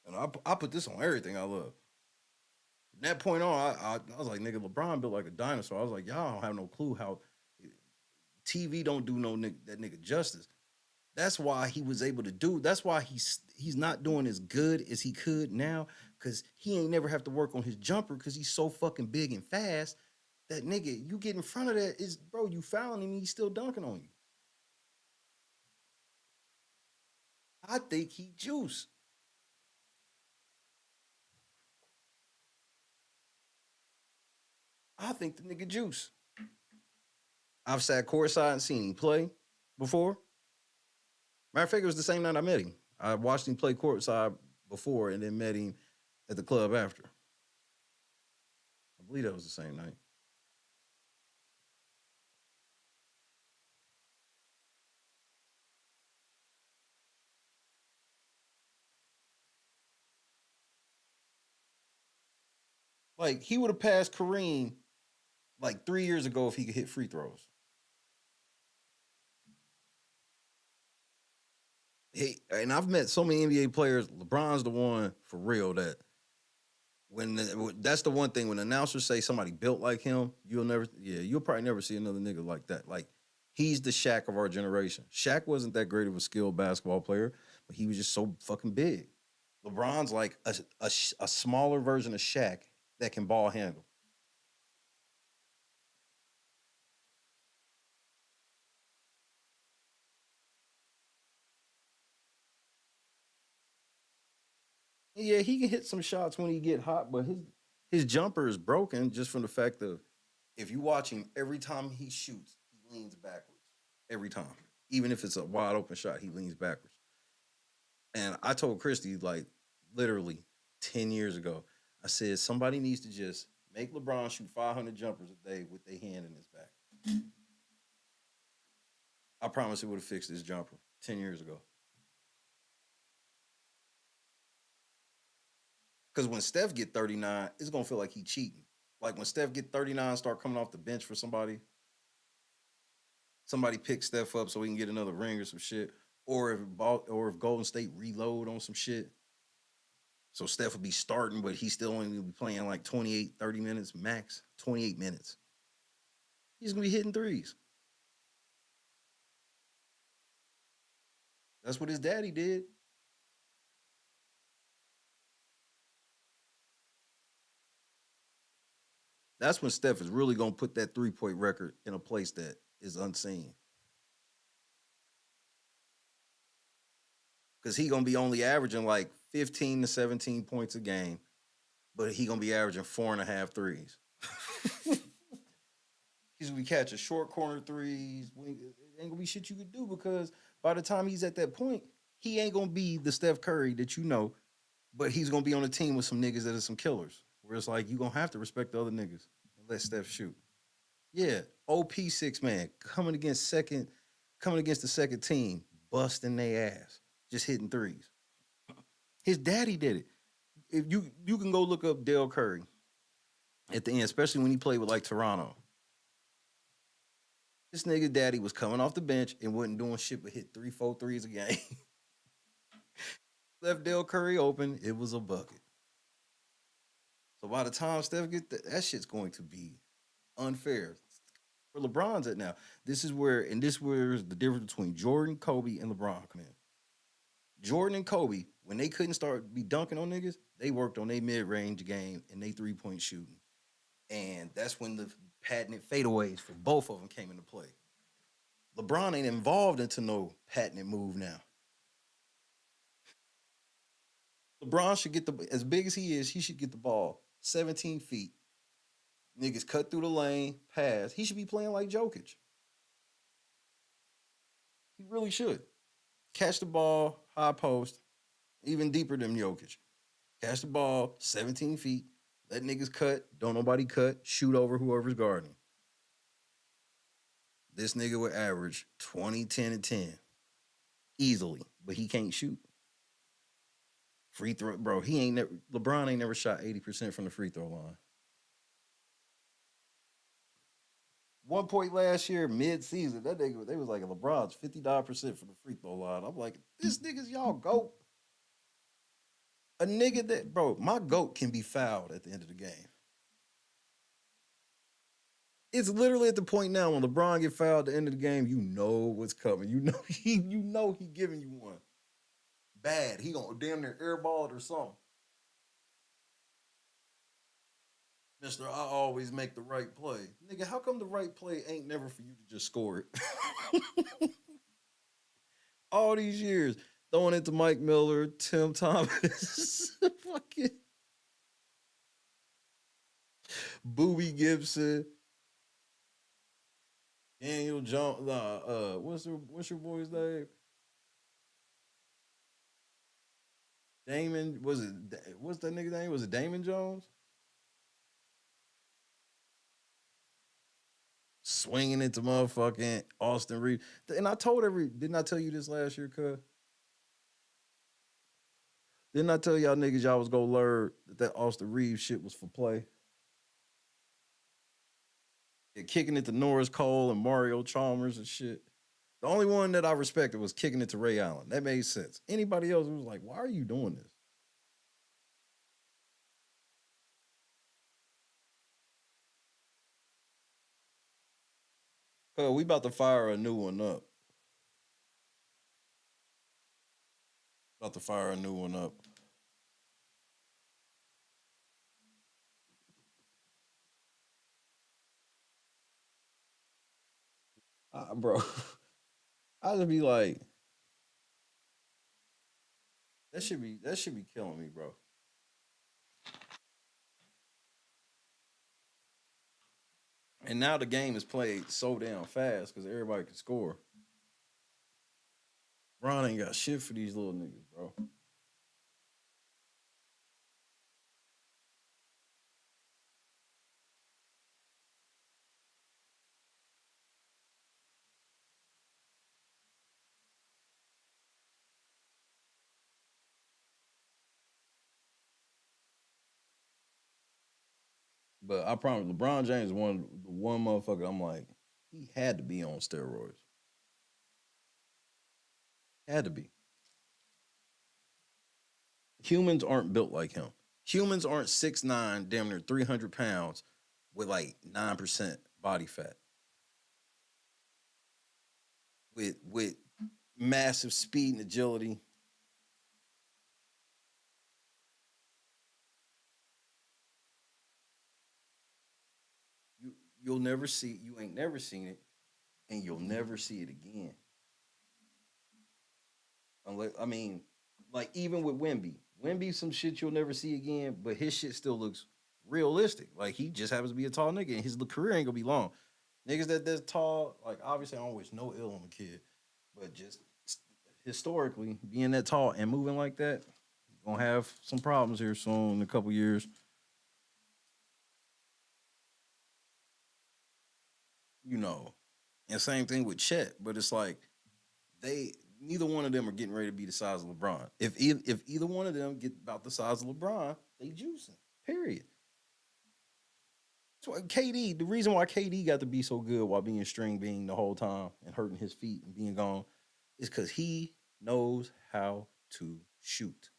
And I put this on everything I love. From that point on, I was like, nigga, LeBron built like a dinosaur. I was like, y'all don't have no clue how TV don't do that nigga justice. That's why he was able to do. That's why he's not doing as good as he could now, because he ain't never have to work on his jumper because he's so fucking big and fast that nigga, you get in front of that is, bro, you fouling him, he's still dunking on you. I think he juice. I think the nigga juice. I've sat courtside and seen him play before. Matter of fact, it was the same night I met him. I watched him play courtside before and then met him at the club after. I believe that was the same night. Like, he would have passed Kareem like 3 years ago if he could hit free throws. And I've met so many NBA players. LeBron's the one for real that that's the one thing when announcers say somebody built like him, you'll probably never see another nigga like that. Like, he's the Shaq of our generation. Shaq wasn't that great of a skilled basketball player, but he was just so fucking big. LeBron's like a smaller version of Shaq that can ball handle. Yeah, he can hit some shots when he get hot, but his jumper is broken just from the fact of if you watch him, every time he shoots, he leans backwards. Every time. Even if it's a wide open shot, he leans backwards. And I told Christy, like, literally 10 years ago, I said, somebody needs to just make LeBron shoot 500 jumpers a day with their hand in his back. I promise it would have fixed his jumper 10 years ago. Because when Steph get 39, it's going to feel like he cheating. Like when Steph get 39, start coming off the bench for somebody picks Steph up so he can get another ring or some shit. Or if Golden State reload on some shit. So Steph will be starting, but he still only will be playing like 28, 30 minutes max. 28 minutes. He's going to be hitting threes. That's what his daddy did. That's when Steph is really going to put that three-point record in a place that is unseen. Because he going to be only averaging like 15 to 17 points a game, but he going to be averaging 4.5 threes. He's going to be catching short corner threes. It ain't going to be shit you could do because by the time he's at that point, he ain't going to be the Steph Curry that you know, but he's going to be on a team with some niggas that are some killers. Where it's like, you're going to have to respect the other niggas and let Steph shoot. Yeah, OP 6-man coming against the second team, busting their ass, just hitting threes. His daddy did it. If you can go look up Dale Curry at the end, especially when he played with like Toronto. This nigga daddy was coming off the bench and wasn't doing shit but hit 3-4 threes a game. left Dale Curry open, it was a bucket. So by the time Steph get that shit's going to be unfair. Where LeBron's at now. This is where the difference between Jordan, Kobe, and LeBron come in. Jordan and Kobe, when they couldn't start be dunking on niggas, they worked on their mid-range game and they three-point shooting. And that's when the patented fadeaways for both of them came into play. LeBron ain't involved into no patented move now. LeBron should get as big as he is, he should get the ball 17 feet. Niggas cut through the lane, pass. He should be playing like Jokic. He really should. Catch the ball, high post, even deeper than Jokic. Catch the ball, 17 feet. Let niggas cut. Don't nobody cut. Shoot over whoever's guarding. This nigga would average 20, 10, and 10. Easily. But he can't shoot. Free throw, bro. LeBron ain't never shot 80% from the free throw line. One point last year, mid-season, that nigga, they was like, LeBron's 59% from the free throw line. I'm like, this nigga's y'all GOAT. A nigga that, bro, my GOAT can be fouled at the end of the game. It's literally at the point now when LeBron get fouled at the end of the game, you know what's coming. You know he giving you one. Bad. He gonna damn near airball it or something. Mister, I always make the right play. Nigga, how come the right play ain't never for you to just score it? All these years, throwing it to Mike Miller, Tim Thomas, fucking Boobie Gibson, Daniel Jones. What's your boy's name? Damon. What's that nigga's name? Was it Damon Jones? Swinging into motherfucking Austin Reeves. And I told didn't I tell you this last year, cuz? Didn't I tell y'all niggas y'all was gonna learn that Austin Reeves shit was for play? Yeah, kicking it to Norris Cole and Mario Chalmers and shit. The only one that I respected was kicking it to Ray Allen. That made sense. Anybody else was like, why are you doing this? We about to fire a new one up. About to fire a new one up. Bro, I just be like, that should be killing me, bro. And now the game is played so damn fast because everybody can score. Ron ain't got shit for these little niggas, bro. But I promise, LeBron James is one motherfucker. I'm like, he had to be on steroids. Had to be. Humans aren't built like him. Humans aren't 6'9", damn near 300 pounds with like 9% body fat. With massive speed and agility. You ain't never seen it, and you'll never see it again. Unless, I mean, like even with Wemby, some shit you'll never see again, but his shit still looks realistic. Like he just happens to be a tall nigga, and his career ain't gonna be long. Niggas that's tall, like obviously I don't wish no ill on the kid, but just historically being that tall and moving like that, you're gonna have some problems here soon in a couple years. You know, and same thing with Chet, but it's like neither one of them are getting ready to be the size of LeBron. If either one of them get about the size of LeBron, they juicing. Period. That's why KD, the reason why KD got to be so good while being string being the whole time and hurting his feet and being gone is because he knows how to shoot.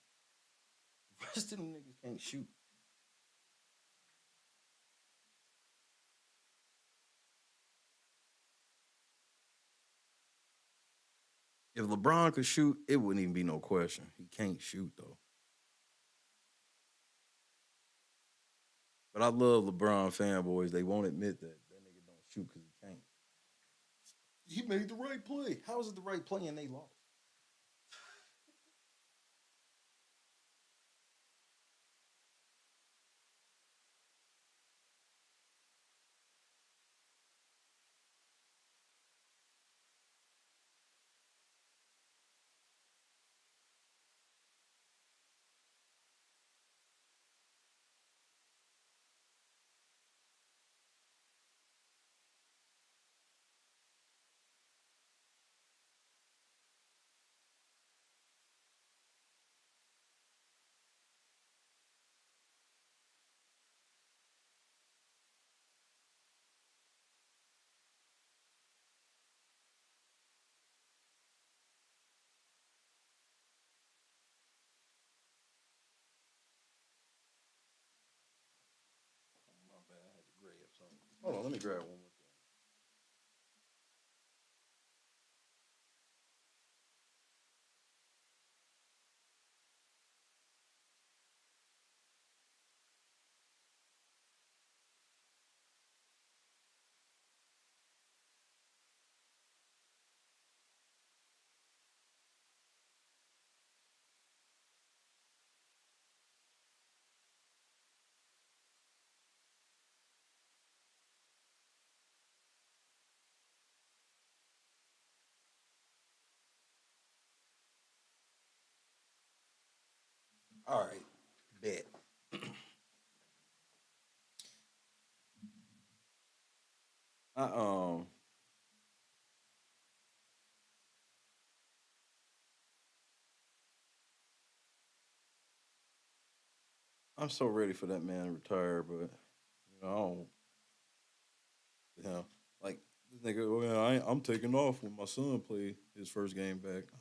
The rest of them niggas can't shoot. If LeBron could shoot, it wouldn't even be no question. He can't shoot though. But I love LeBron fanboys. They won't admit that nigga don't shoot because he can't. He made the right play. How is it the right play and they lost? My bad. I had to grab something. Hold on, let me grab one more thing. All right, bet. I I'm so ready for that man to retire, but I don't. Like this nigga. Oh yeah, I'm taking off when my son play his first game back. Oh,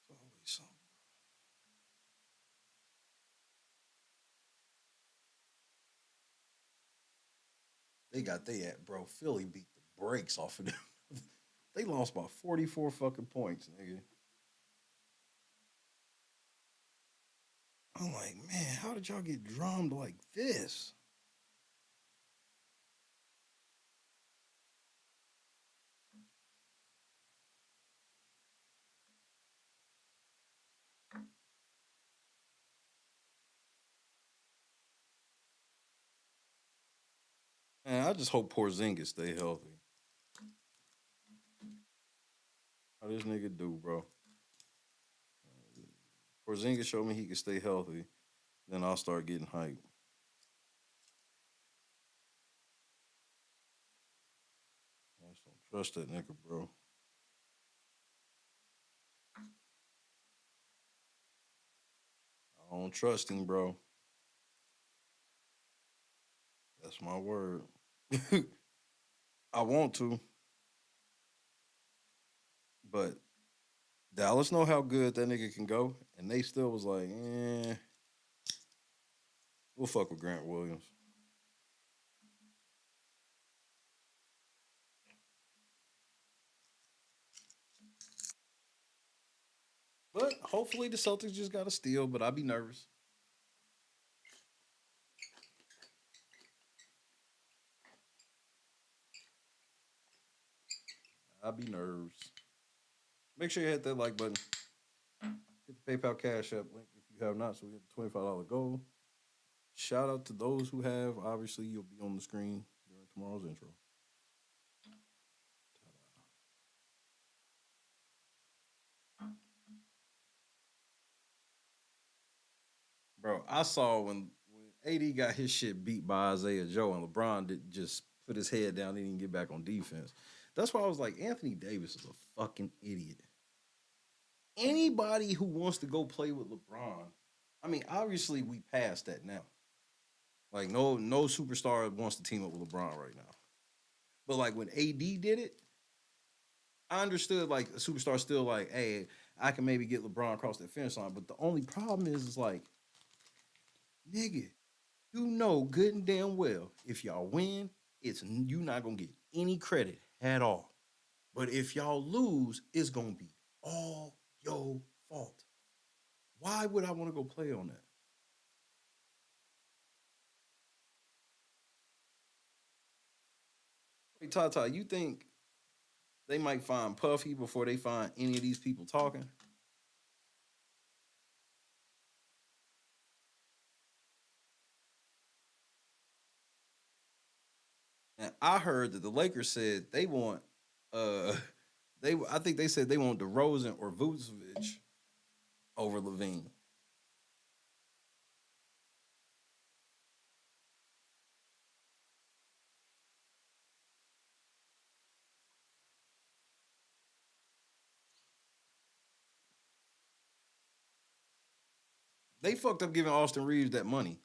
it's always something. They got they at bro. Philly beat the brakes off of them. They lost by 44 fucking points, nigga. I'm like, man, how did y'all get drummed like this? Man, I just hope Porzingis stay healthy. How this nigga do, bro? Porzingis showed me he can stay healthy, then I'll start getting hyped. I just don't trust that nigga, bro. I don't trust him, bro. That's my word. I want to, but Dallas know how good that nigga can go, and they still was like, we'll fuck with Grant Williams. But hopefully the Celtics just got a steal, but I'd be nervous. I'd be nervous. Make sure you hit that like button. Hit the PayPal Cash App link if you have not, so we get the $25 goal. Shout out to those who have. Obviously, you'll be on the screen during tomorrow's intro. Bro, I saw when AD got his shit beat by Isaiah Joe and LeBron did just put his head down and didn't get back on defense. That's why I was like, Anthony Davis is a fucking idiot. Anybody who wants to go play with LeBron, I mean, obviously we passed that now. Like no superstar wants to team up with LeBron right now. But like when AD did it, I understood like a superstar still like, hey, I can maybe get LeBron across the finish line, but the only problem is like, nigga, you know good and damn well if y'all win, it's you not gonna get any credit at all. But if y'all lose, it's gonna be all your fault. Why would I want to go play on that? Hey, Tata, you think they might find Puffy before they find any of these people talking? And I heard that the Lakers said they want I think they said they want DeRozan or Vucevic over Levine. They fucked up giving Austin Reeves that money.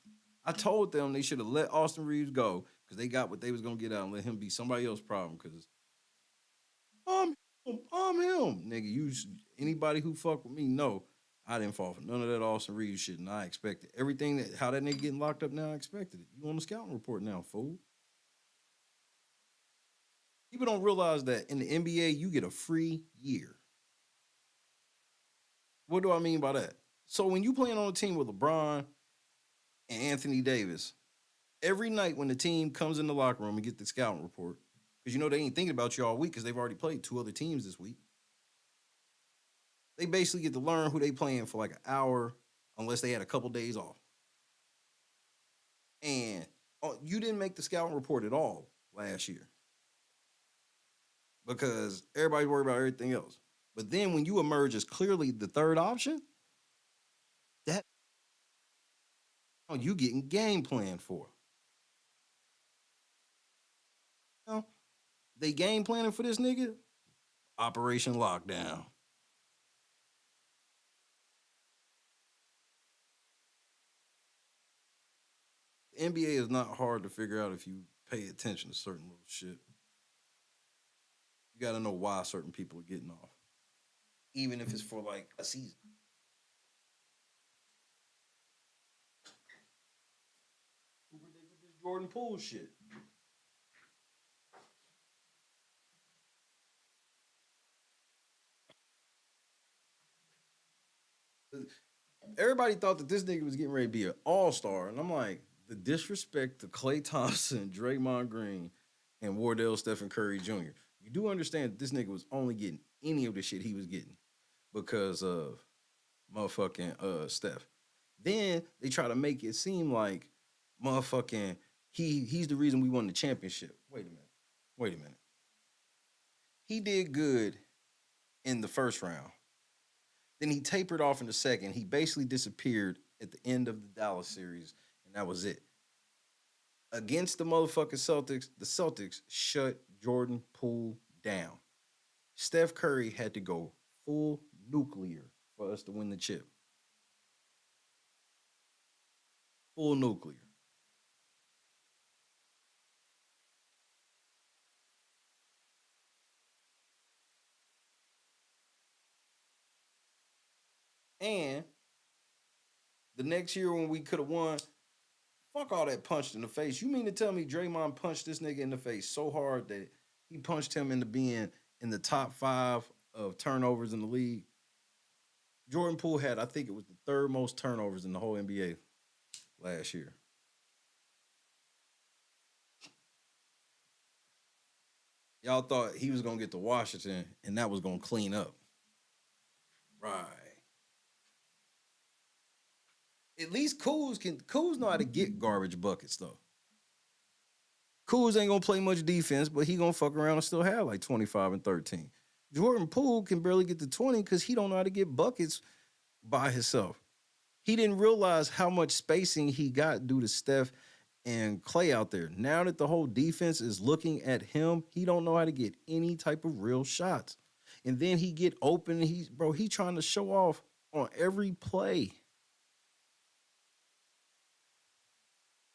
I told them they should have let Austin Reeves go because they got what they was gonna get out and let him be somebody else's problem. Because I'm him, nigga. Anybody who fuck with me, no, I didn't fall for none of that Austin Reeves shit, and I expected everything that how that nigga getting locked up now. I expected it. You on the scouting report now, fool? People don't realize that in the NBA you get a free year. What do I mean by that? So when you playing on a team with LeBron and Anthony Davis, every night when the team comes in the locker room and get the scouting report, because you know they ain't thinking about you all week because they've already played two other teams this week. They basically get to learn who they playing for like an hour, unless they had a couple days off. And you didn't make the scouting report at all last year because everybody's worried about everything else. But then when you emerge as clearly the third option, that you getting game plan for. You know, they game planning for this nigga. Operation Lockdown. The NBA is not hard to figure out if you pay attention to certain little shit. You got to know why certain people are getting off, even if it's for like a season. Who predicted this Jordan Poole shit? Everybody thought that this nigga was getting ready to be an all-star. And I'm like, the disrespect to Klay Thompson, Draymond Green, and Wardell Stephen Curry Jr. You do understand that this nigga was only getting any of the shit he was getting because of motherfucking Steph. Then they try to make it seem like motherfucking he's the reason we won the championship. Wait a minute. He did good in the first round. Then he tapered off in the second. He basically disappeared at the end of the Dallas series, and that was it. Against the motherfucking Celtics, the Celtics shut Jordan Poole down. Steph Curry had to go full nuclear for us to win the chip. Full nuclear. And the next year when we could have won, fuck all that punched in the face. You mean to tell me Draymond punched this nigga in the face so hard that he punched him into being in the top 5 of turnovers in the league? Jordan Poole had, I think it was the third most turnovers in the whole NBA last year. Y'all thought he was going to get to Washington and that was going to clean up. Right. At least Kuz know how to get garbage buckets though. Kuz ain't gonna play much defense, but he gonna fuck around and still have like 25 and 13. Jordan Poole can barely get to 20 because he don't know how to get buckets by himself. He didn't realize how much spacing he got due to Steph and Klay out there. Now that the whole defense is looking at him, he don't know how to get any type of real shots. And then he get open. He trying to show off on every play.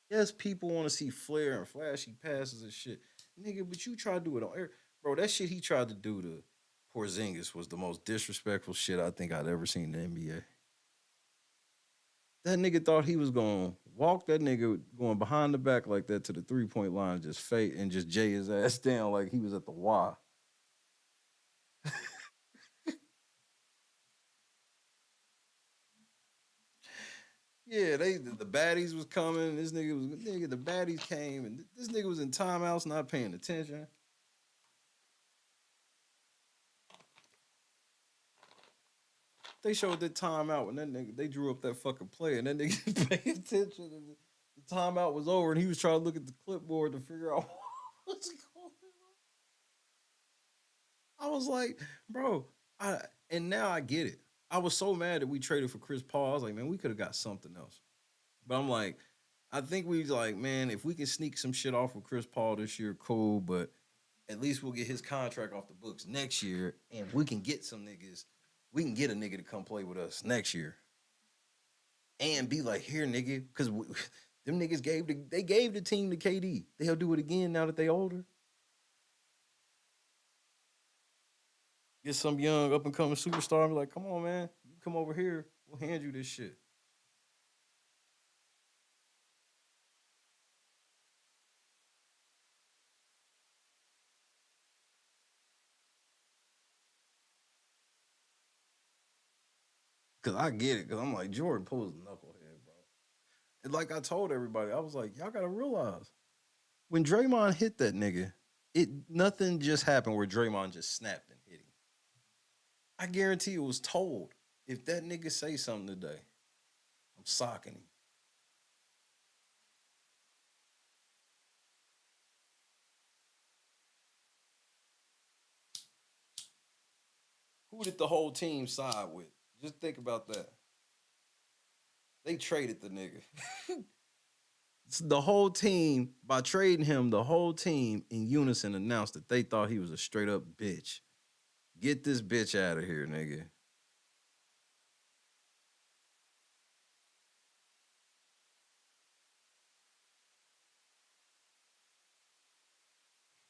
Yes, people want to see flair and flashy passes and shit. Nigga, but you try to do it on air. Bro, that shit he tried to do to Porzingis was the most disrespectful shit I think I'd ever seen in the NBA. That nigga thought he was gonna walk that nigga going behind the back like that to the 3-point line, just fade and just jay his ass down like he was at the Y. Yeah, the baddies was coming. This nigga, the baddies came, and this nigga was in timeouts, not paying attention. They showed that timeout when that nigga they drew up that fucking play, and that nigga paid attention, and the timeout was over, and he was trying to look at the clipboard to figure out what's going on. I was like, bro, and now I get it. I was so mad that we traded for Chris Paul. I was like, man, we could have got something else. But I'm like, I think we was like, man, if we can sneak some shit off with Chris Paul this year, cool. But at least we'll get his contract off the books next year, and we can get some niggas. We can get a nigga to come play with us next year, and be like, here, nigga, because them niggas gave the team to KD. They'll do it again now that they older. Get some young up and coming superstar and be like, come on, man, you come over here, we'll hand you this shit. Cause I get it, cause I'm like, Jordan Poole's a knucklehead, bro. And like I told everybody, I was like, y'all gotta realize when Draymond hit that nigga, nothing just happened where Draymond just snapped and hit him. I guarantee it was told. If that nigga say something today, I'm socking him. Who did the whole team side with? Just think about that. They traded the nigga. The whole team, by trading him, the whole team in unison announced that they thought he was a straight up bitch. Get this bitch out of here, nigga.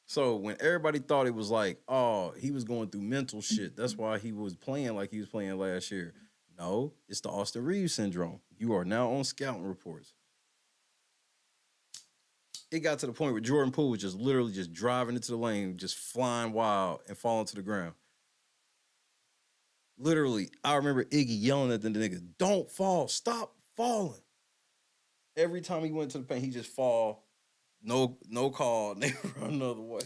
So when everybody thought it was like, oh, he was going through mental shit, that's why he was playing like he was playing last year. No, it's the Austin Reeves syndrome. You are now on scouting reports. It got to the point where Jordan Poole was just literally just driving into the lane, just flying wild and falling to the ground. Literally, I remember Iggy yelling at the nigga, don't fall, stop falling. Every time he went to the paint, he just fall. No call, and they run another way.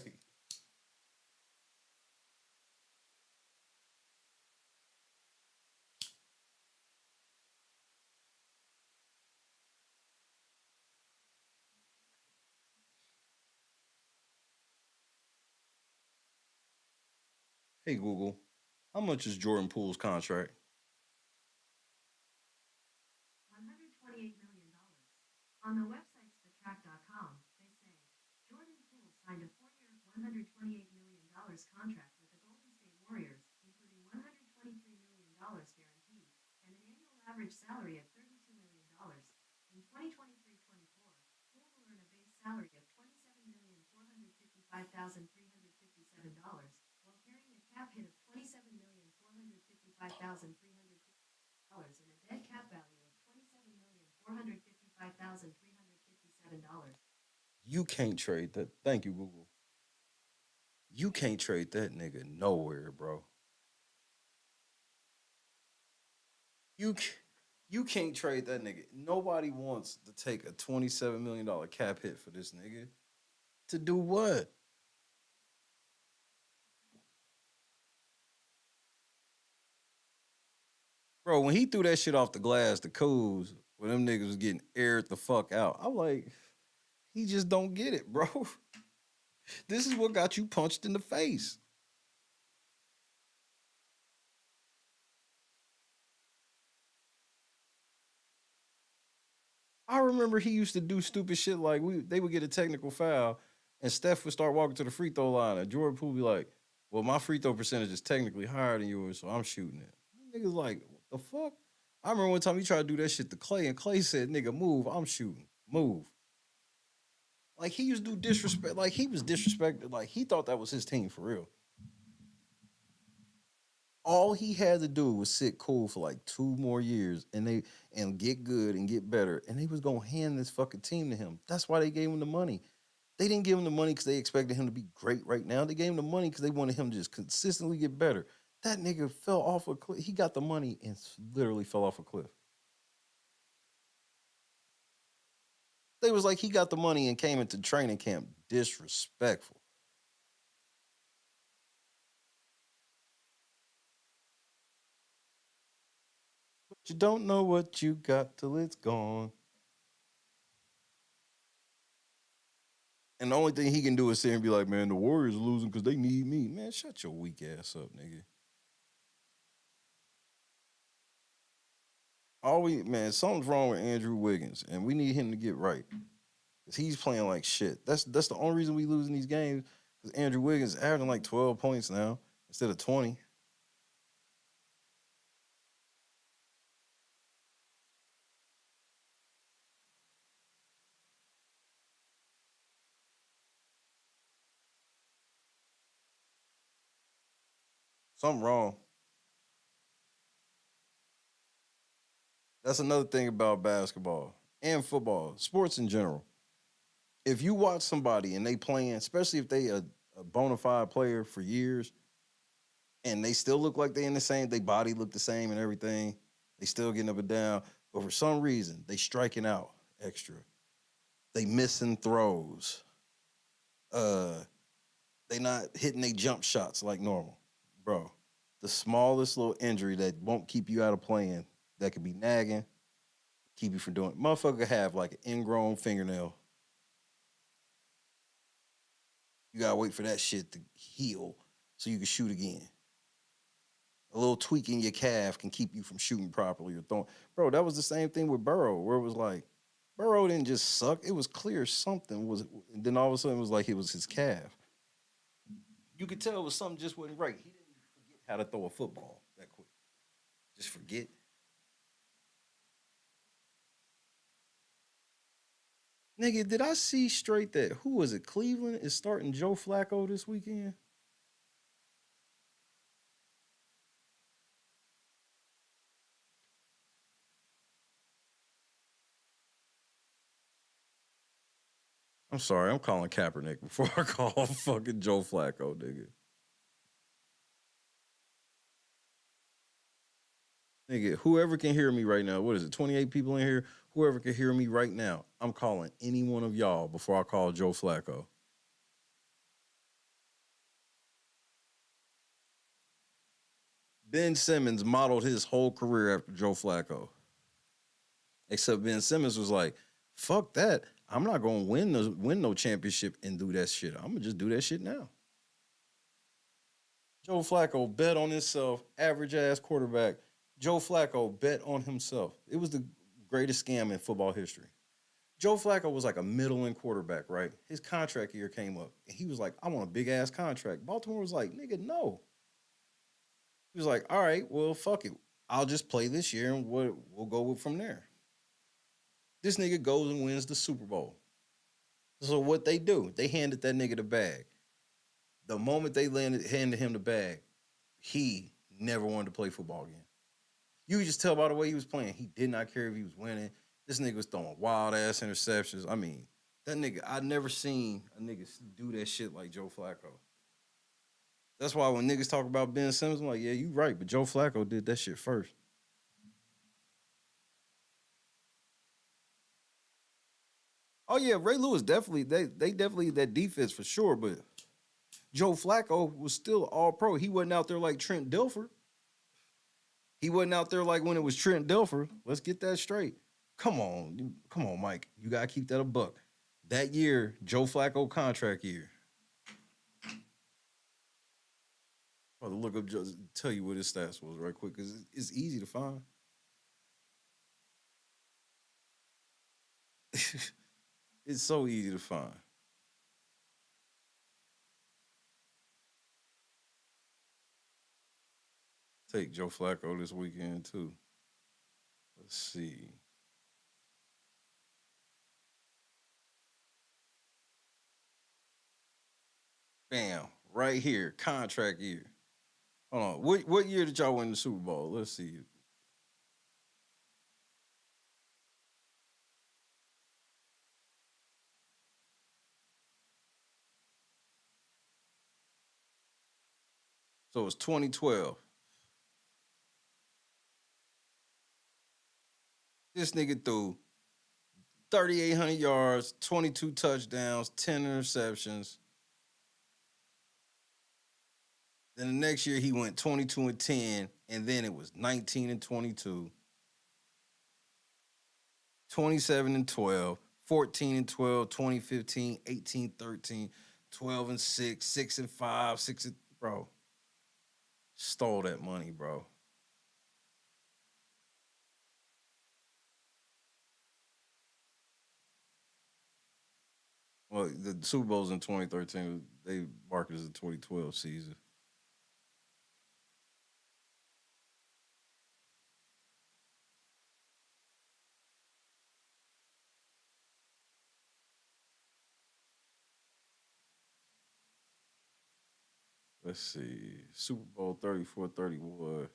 Hey Google, how much is Jordan Poole's contract? $128 million. On the website thetrack.com, they say Jordan Poole signed a 4-year, $128 million contract with the Golden State Warriors, including $123 million guaranteed and an annual average salary of $32 million. In 2023-24, Poole will earn a base salary of $27,455,357, while carrying a cap hit of $27,455,357 and a dead cap value of $27,455,357. You can't trade that. Thank you, Google. You can't trade that nigga nowhere, bro. You can't trade that nigga. Nobody wants to take a $27 million cap hit for this nigga. To do what? Bro, when he threw that shit off the glass, the Coos, when them niggas was getting aired the fuck out, I'm like, he just don't get it, bro. This is what got you punched in the face. I remember he used to do stupid shit like they would get a technical foul and Steph would start walking to the free throw line and Jordan Poole be like, well, my free throw percentage is technically higher than yours, so I'm shooting it. Niggas like, what the fuck? I remember one time he tried to do that shit to Clay and Clay said, nigga, move, I'm shooting. Move. Like he used to do disrespect, like he was disrespected, like he thought that was his team for real. All he had to do was sit cool for like 2 more years and get good and get better. And they was gonna hand this fucking team to him. That's why they gave him the money. They didn't give him the money because they expected him to be great right now. They gave him the money because they wanted him to just consistently get better. That nigga fell off a cliff. He got the money and literally fell off a cliff. They was like, he got the money and came into training camp disrespectful. But you don't know what you got till it's gone. And the only thing he can do is sit and be like, man, the Warriors are losing because they need me. Man, shut your weak ass up, nigga. Man, something's wrong with Andrew Wiggins, and we need him to get right. Because he's playing like shit. That's the only reason we losing these games. Because Andrew Wiggins is averaging like 12 points now instead of 20. Something wrong. That's another thing about basketball and football, sports in general. If you watch somebody and they playing, especially if they a bona fide player for years, and they still look like they in the same, they body look the same and everything, they still getting up and down, but for some reason they striking out extra, they missing throws, they not hitting their jump shots like normal, bro. The smallest little injury that won't keep you out of playing, that could be nagging, keep you from doing. Motherfucker have like an ingrown fingernail. You gotta wait for that shit to heal so you can shoot again. A little tweak in your calf can keep you from shooting properly or throwing. Bro, that was the same thing with Burrow, where it was like, Burrow didn't just suck. It was clear something was, and then all of a sudden it was like it was his calf. You could tell it was something just wasn't right. He didn't forget how to throw a football that quick. Just forget. Nigga, did I see straight that, who was it, Cleveland is starting Joe Flacco this weekend? I'm sorry, I'm calling Kaepernick before I call fucking Joe Flacco, nigga. Nigga, whoever can hear me right now, what is it, 28 people in here? Whoever can hear me right now, I'm calling any one of y'all before I call Joe Flacco. Ben Simmons modeled his whole career after Joe Flacco. Except Ben Simmons was like, fuck that. I'm not going to win no championship and do that shit. I'm going to just do that shit now. Joe Flacco bet on himself, average-ass quarterback. Joe Flacco bet on himself. It was the greatest scam in football history. Joe Flacco was like a middling quarterback, right? His contract year came up, and he was like, I want a big-ass contract. Baltimore was like, nigga, no. He was like, all right, well, fuck it. I'll just play this year, and we'll go from there. This nigga goes and wins the Super Bowl. So what they do, they handed that nigga the bag. The moment they handed him the bag, he never wanted to play football again. You could just tell by the way he was playing. He did not care if he was winning. This nigga was throwing wild-ass interceptions. I mean, that nigga, I never seen a nigga do that shit like Joe Flacco. That's why when niggas talk about Ben Simmons, I'm like, yeah, you right, but Joe Flacco did that shit first. Oh yeah, Ray Lewis definitely, they definitely that defense for sure, but Joe Flacco was still all pro. He wasn't out there like Trent Dilfer. He wasn't out there like when it was Trent Dilfer. Let's get that straight. Come on, Mike. You gotta keep that a buck. That year, Joe Flacco contract year. I'll look up, just tell you what his stats was right quick, because it's easy to find. It's so easy to find. Take Joe Flacco this weekend too. Let's see. Bam, right here, contract year. Hold on. What year did y'all win the Super Bowl? Let's see. So it was 2012. This nigga threw 3,800 yards, 22 touchdowns, 10 interceptions. Then the next year he went 22 and 10, and then it was 19 and 22, 27 and 12, 14 and 12, 2015, 18, 13, 12 and 6, 6 and 5, 6 and bro. Stole that money, bro. Well, the Super Bowl's in 2013. They marked it as the 2012 season. Let's see. Super Bowl 34-31.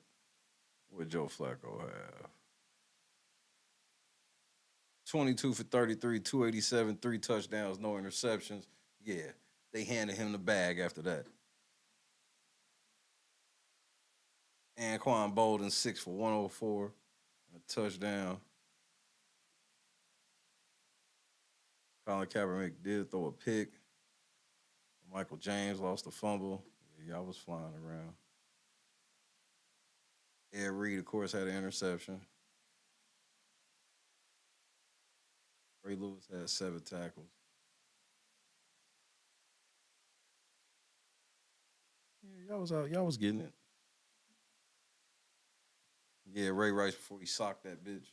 What Joe Flacco have? 22 for 33, 287, 3 touchdowns, no interceptions. Yeah, they handed him the bag after that. Anquan Bolden, 6 for 104, a touchdown. Colin Kaepernick did throw a pick. Michael James lost a fumble. Yeah, y'all was flying around. Ed Reed, of course, had an interception. Ray Lewis had 7 tackles. Yeah, y'all was out. Y'all was getting it. Yeah, Ray Rice before he socked that bitch.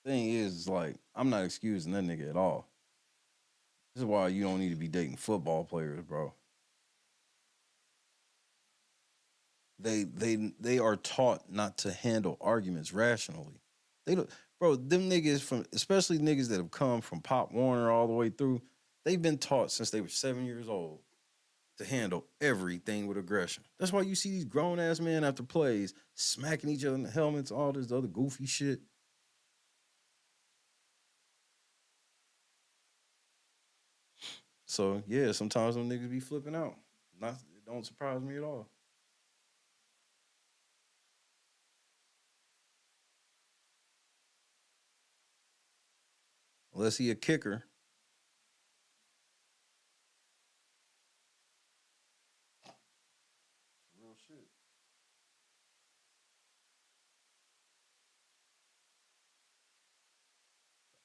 Thing is, like, I'm not excusing that nigga at all. This is why you don't need to be dating football players, bro. They are taught not to handle arguments rationally. They don't, bro. Them niggas from, especially niggas that have come from Pop Warner all the way through, they've been taught since they were 7 years old to handle everything with aggression. That's why you see these grown ass men after plays smacking each other in the helmets, all this other goofy shit. So yeah, sometimes them niggas be flipping out. It don't surprise me at all. Unless he a kicker. Real shit.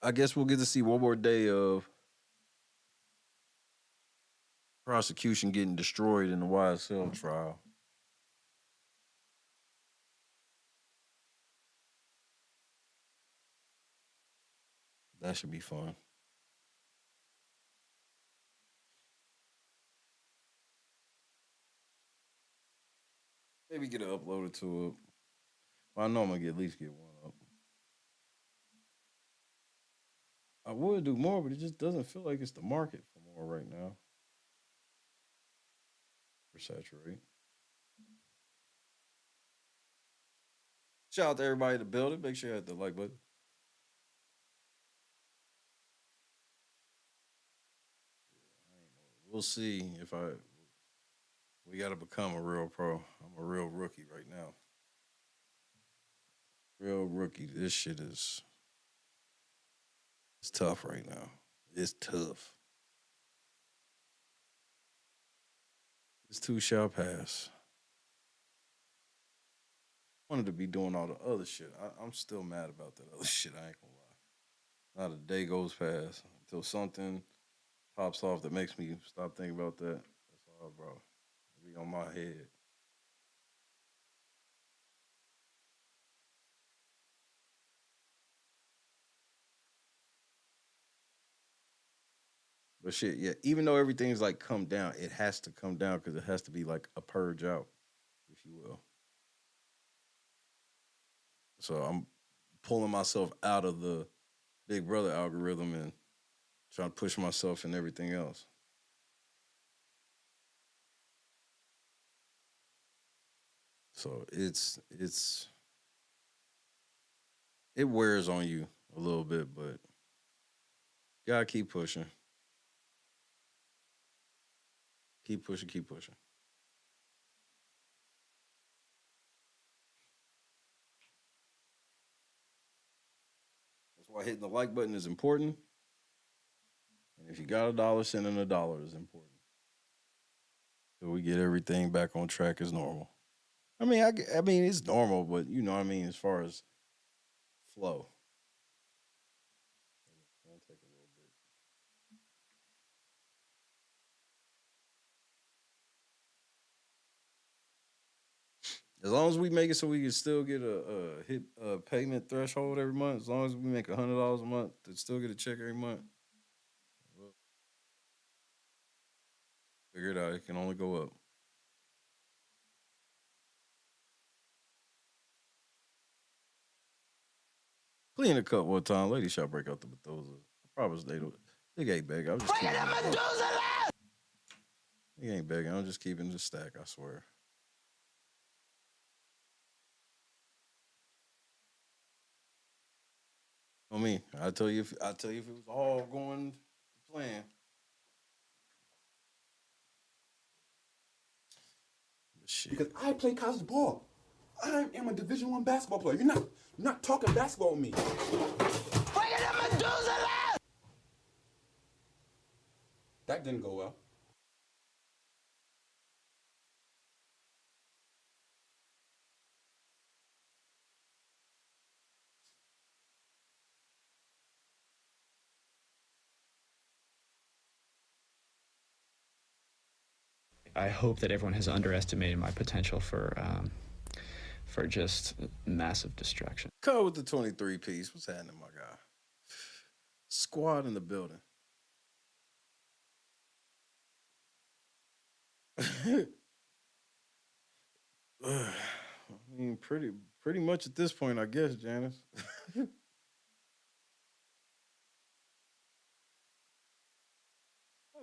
I guess we'll get to see one more day of prosecution getting destroyed in the YSL trial. That should be fun. Maybe get it uploaded to it. Well, I know I'm gonna at least get one up. I would do more, but it just doesn't feel like it's the market for more right now. For saturate. Shout out to everybody in the building. Make sure you hit the like button. We'll see if we got to become a real pro. I'm a real rookie right now. Real rookie. This shit is, it's tough right now. It's tough. This too shall pass. Wanted to be doing all the other shit. I'm still mad about that other shit. I ain't gonna lie. Not a day goes past until something pops off that makes me stop thinking about that. That's all, bro. It'll be on my head. But shit, yeah. Even though everything's like come down, it has to come down because it has to be like a purge out, if you will. So I'm pulling myself out of the Big Brother algorithm and trying to push myself and everything else. So it wears on you a little bit, but gotta keep pushing. Keep pushing, keep pushing. That's why hitting the like button is important. And if you got $1, sending $1 is important. So we get everything back on track as normal. I mean, I mean it's normal, but you know what I mean as far as flow. I'll take a little bit. As long as we make it so we can still get a hit payment threshold every month, as long as we make $100 a month to still get a check every month, we'll figure it out. It can only go up. Clean the cup one time. Lady shall break out the Methuselah. I promise they do it. They ain't begging. I'm just keeping it. They ain't begging. I'm just keeping the stack, I swear. I mean, I tell you if it was all going to plan. Shit. Because I play college ball. I am a Division I basketball player. You're not talking basketball with me. That didn't go well. I hope that everyone has underestimated my potential for just massive destruction. Cut with the 23 piece. What's happening, my guy? Squad in the building. I mean, pretty much at this point, I guess, Janice.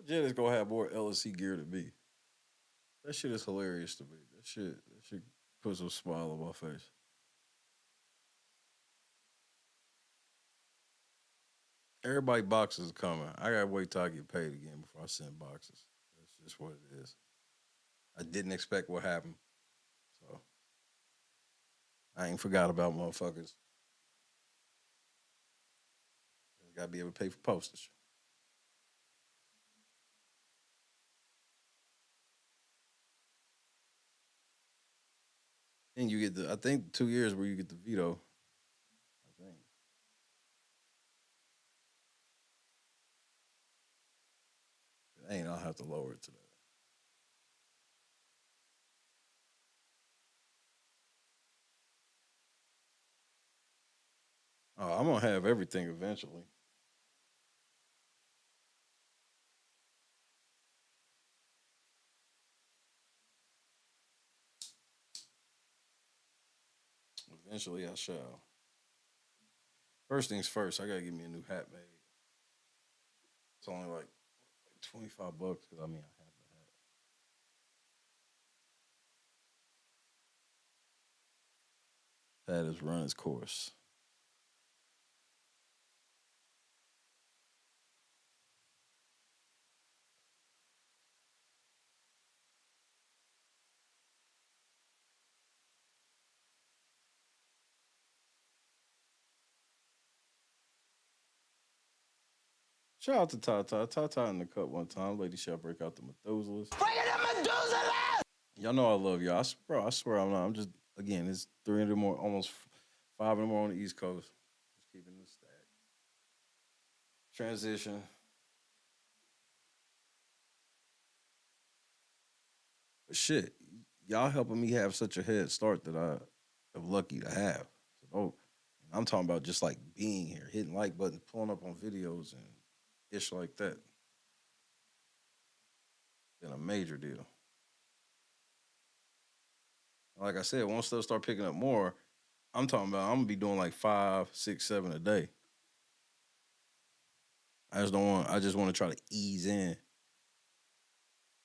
Janice gonna have more LSC gear to be. That shit is hilarious to me. That shit puts a smile on my face. Everybody boxes are coming. I gotta wait till I get paid again before I send boxes. That's just what it is. I didn't expect what happened. So I ain't forgot about motherfuckers. Gotta be able to pay for postage. And you get I think 2 years where you get the veto. I think. I'll have to lower it to that. Oh, I'm gonna have everything eventually. Eventually, I shall. First things first, I gotta get me a new hat made. It's only like $25 because I have the hat. Hat has run its course. Shout out to Tata. Tata in the cut one time. Lady shall break out the Methuselahs. Y'all know I love y'all. I swear I'm not. I'm just, again, it's 3 in the morning, almost 5 in the morning on the East Coast. Just keeping the stack. Transition. But shit, y'all helping me have such a head start that I am lucky to have. So I'm talking about just like being here, hitting like buttons, pulling up on videos and ish like that. Been a major deal. Like I said, once stuff start picking up more, I'm talking about I'm gonna be doing like 5, 6, 7 a day. I just want to try to ease in.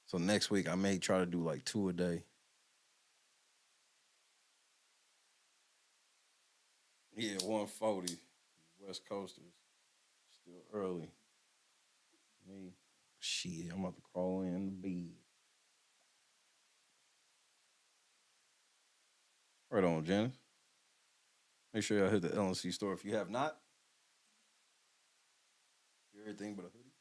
So next week I may try to do like 2 a day. Yeah, 140. West Coasters. Still early. Me. Shit, I'm about to crawl in the bed. Right on, Janice. Make sure y'all hit the LNC store if you have not. Everything but a hoodie.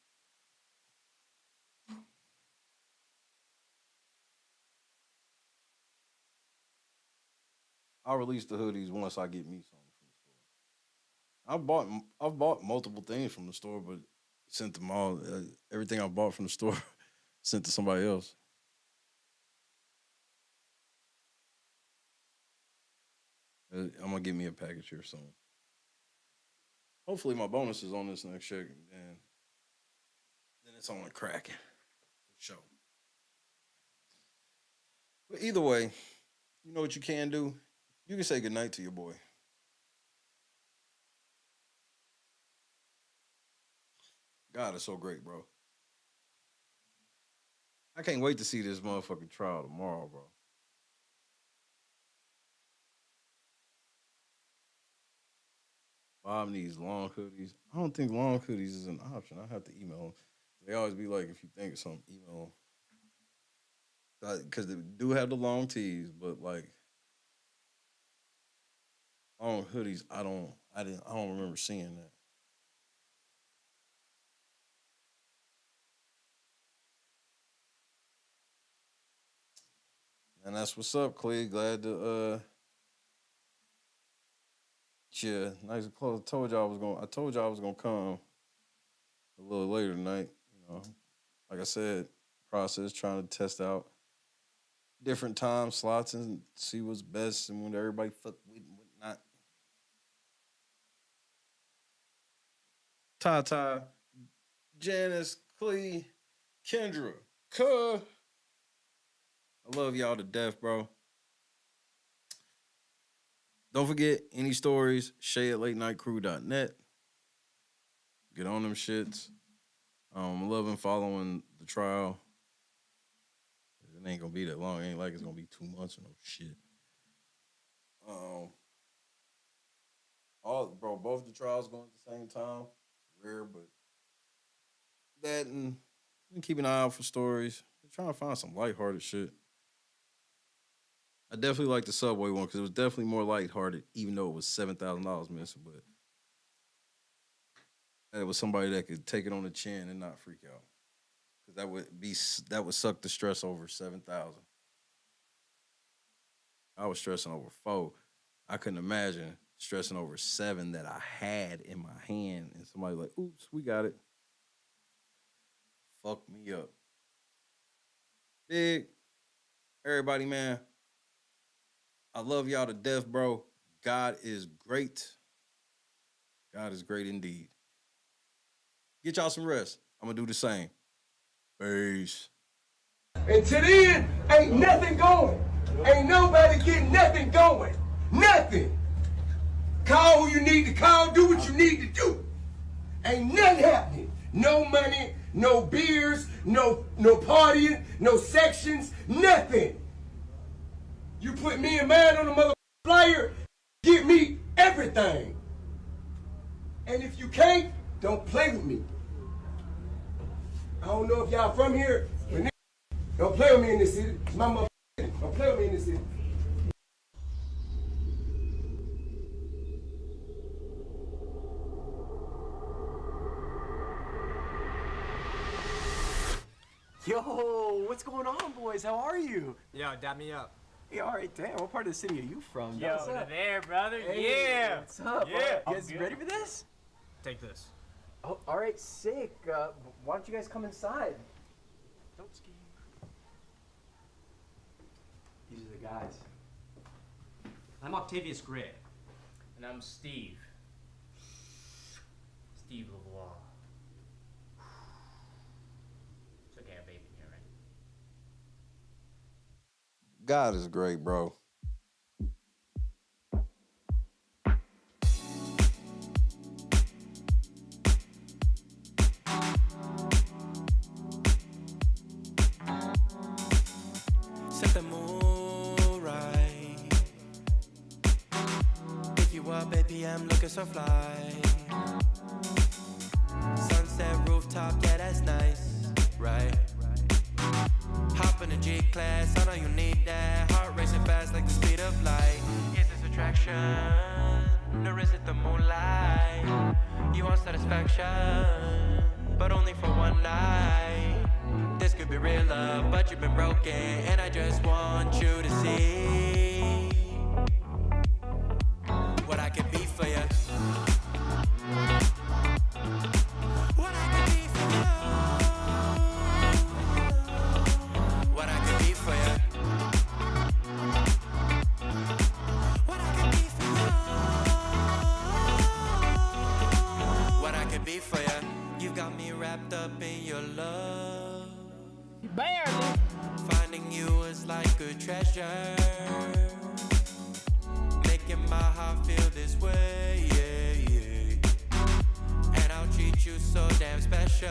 I'll release the hoodies once I get me something from the store. I've bought multiple things from the store, but sent them all. Everything I bought from the store sent to somebody else. I'm gonna get me a package here soon. Hopefully my bonus is on this next check, and then it's on the crack for sure. But either way, you know what you can do? You can say goodnight to your boy. God is so great, bro. I can't wait to see this motherfucking trial tomorrow, bro. Bob needs long hoodies. I don't think long hoodies is an option. I have to email them. They always be like, if you think of something, email them. Because they do have the long tees, but like long hoodies, I don't remember seeing that. And that's what's up, Clay. Glad to yeah, nice and close. I told y'all I was gonna come a little later tonight. You know, like I said, process trying to test out different time slots and see what's best and when everybody fuck with and whatnot. Tata, Janice, Clee, Kendra, Cuh. I love y'all to death, bro. Don't forget, any stories, Shay at latenightcrew.net. Get on them shits. I'm loving following the trial. It ain't gonna be that long. It ain't like it's gonna be 2 months or no shit. Both the trials going at the same time. It's rare, but that and keep an eye out for stories. I'm trying to find some lighthearted shit. I definitely like the Subway one because it was definitely more lighthearted, even though it was $7,000 missing. But it was somebody that could take it on the chin and not freak out, because that would suck the stress over 7,000. I was stressing over 4. I couldn't imagine stressing over 7 that I had in my hand, and somebody like, "Oops, we got it." Fuck me up. Big, everybody, man. I love y'all to death, bro. God is great. God is great indeed. Get y'all some rest. I'm gonna do the same. Peace. Until then, ain't nothing going. Ain't nobody getting nothing going. Nothing. Call who you need to call, do what you need to do. Ain't nothing happening. No money, no beers, no partying, no sections, nothing. You put me and mine on a mother flyer, give me everything. And if you can't, don't play with me. I don't know if y'all from here, but don't play with me in this city. It's my mother. Don't play with me in this city. Yo, what's going on, boys? How are you? Yo, dab me up. Hey, all right, damn. What part of the city are you from? Yo, what's up? there, brother. Hey, Yeah. What's up? Yeah. You guys ready for this? Take this. Oh, all right, sick. Why don't you guys come inside? Don't ski. These are the guys. I'm Octavius Gray. And I'm Steve. Steve LeBlanc. It's okay, I have baby in here, right? God is great, bro. I'm looking so fly. Sunset rooftop, yeah, that's nice, right? Hop in the G-Class, I know you need that. Heart racing fast like the speed of light. Is this attraction, or is it the moonlight? You want satisfaction, but only for one night. This could be real love, but you've been broken, and I just want you to see what I can be for you. What I can be for you. What I can be for you. What I can be for you. What I can be for you. You got me wrapped up in your love. Barely. Finding you is like a treasure. Making my heart feel this way, yeah, yeah. And I'll treat you so damn special.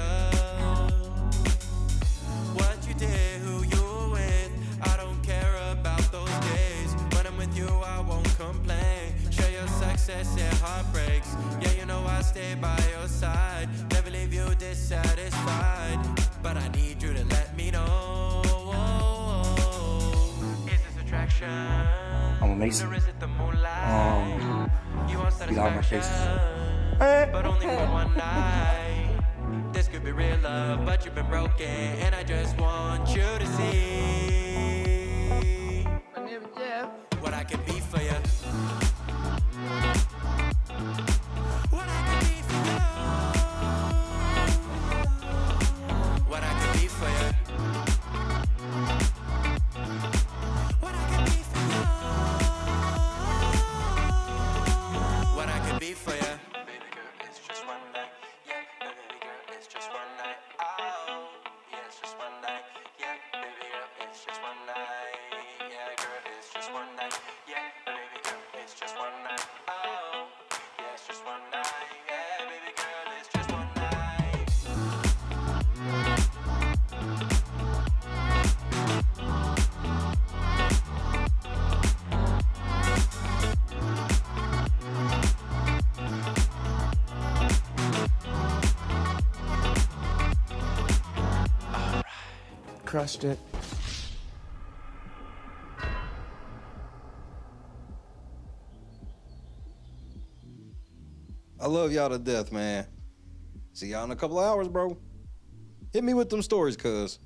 What you did, who you were with, I don't care about those days. When I'm with you, I won't complain. Share your success and heartbreaks. Yeah, you know I stay by your side. Never leave you dissatisfied. But I need you to let me know. Is this attraction? I'm amazing. Or is it the moonlight? You want get out of my face. satisfaction, but only for one night. This could be real love, but you've been broken, and I just want you to see what I can be for you. What I can be for you. What I can be for you. What I can be for you. What I can be for you. Baby girl, it's just one night. Yeah, baby girl, it's just one night. Oh, yeah, it's just one night. Yeah, baby girl, it's just one night. Yeah, girl, it's just one night. Yeah, baby girl, it's just one night. Oh, yeah, it's just one night. Yeah, baby girl, it's just one night. Crushed it. I love y'all to death, man. See y'all in a couple of hours, bro. Hit me with them stories, cuz.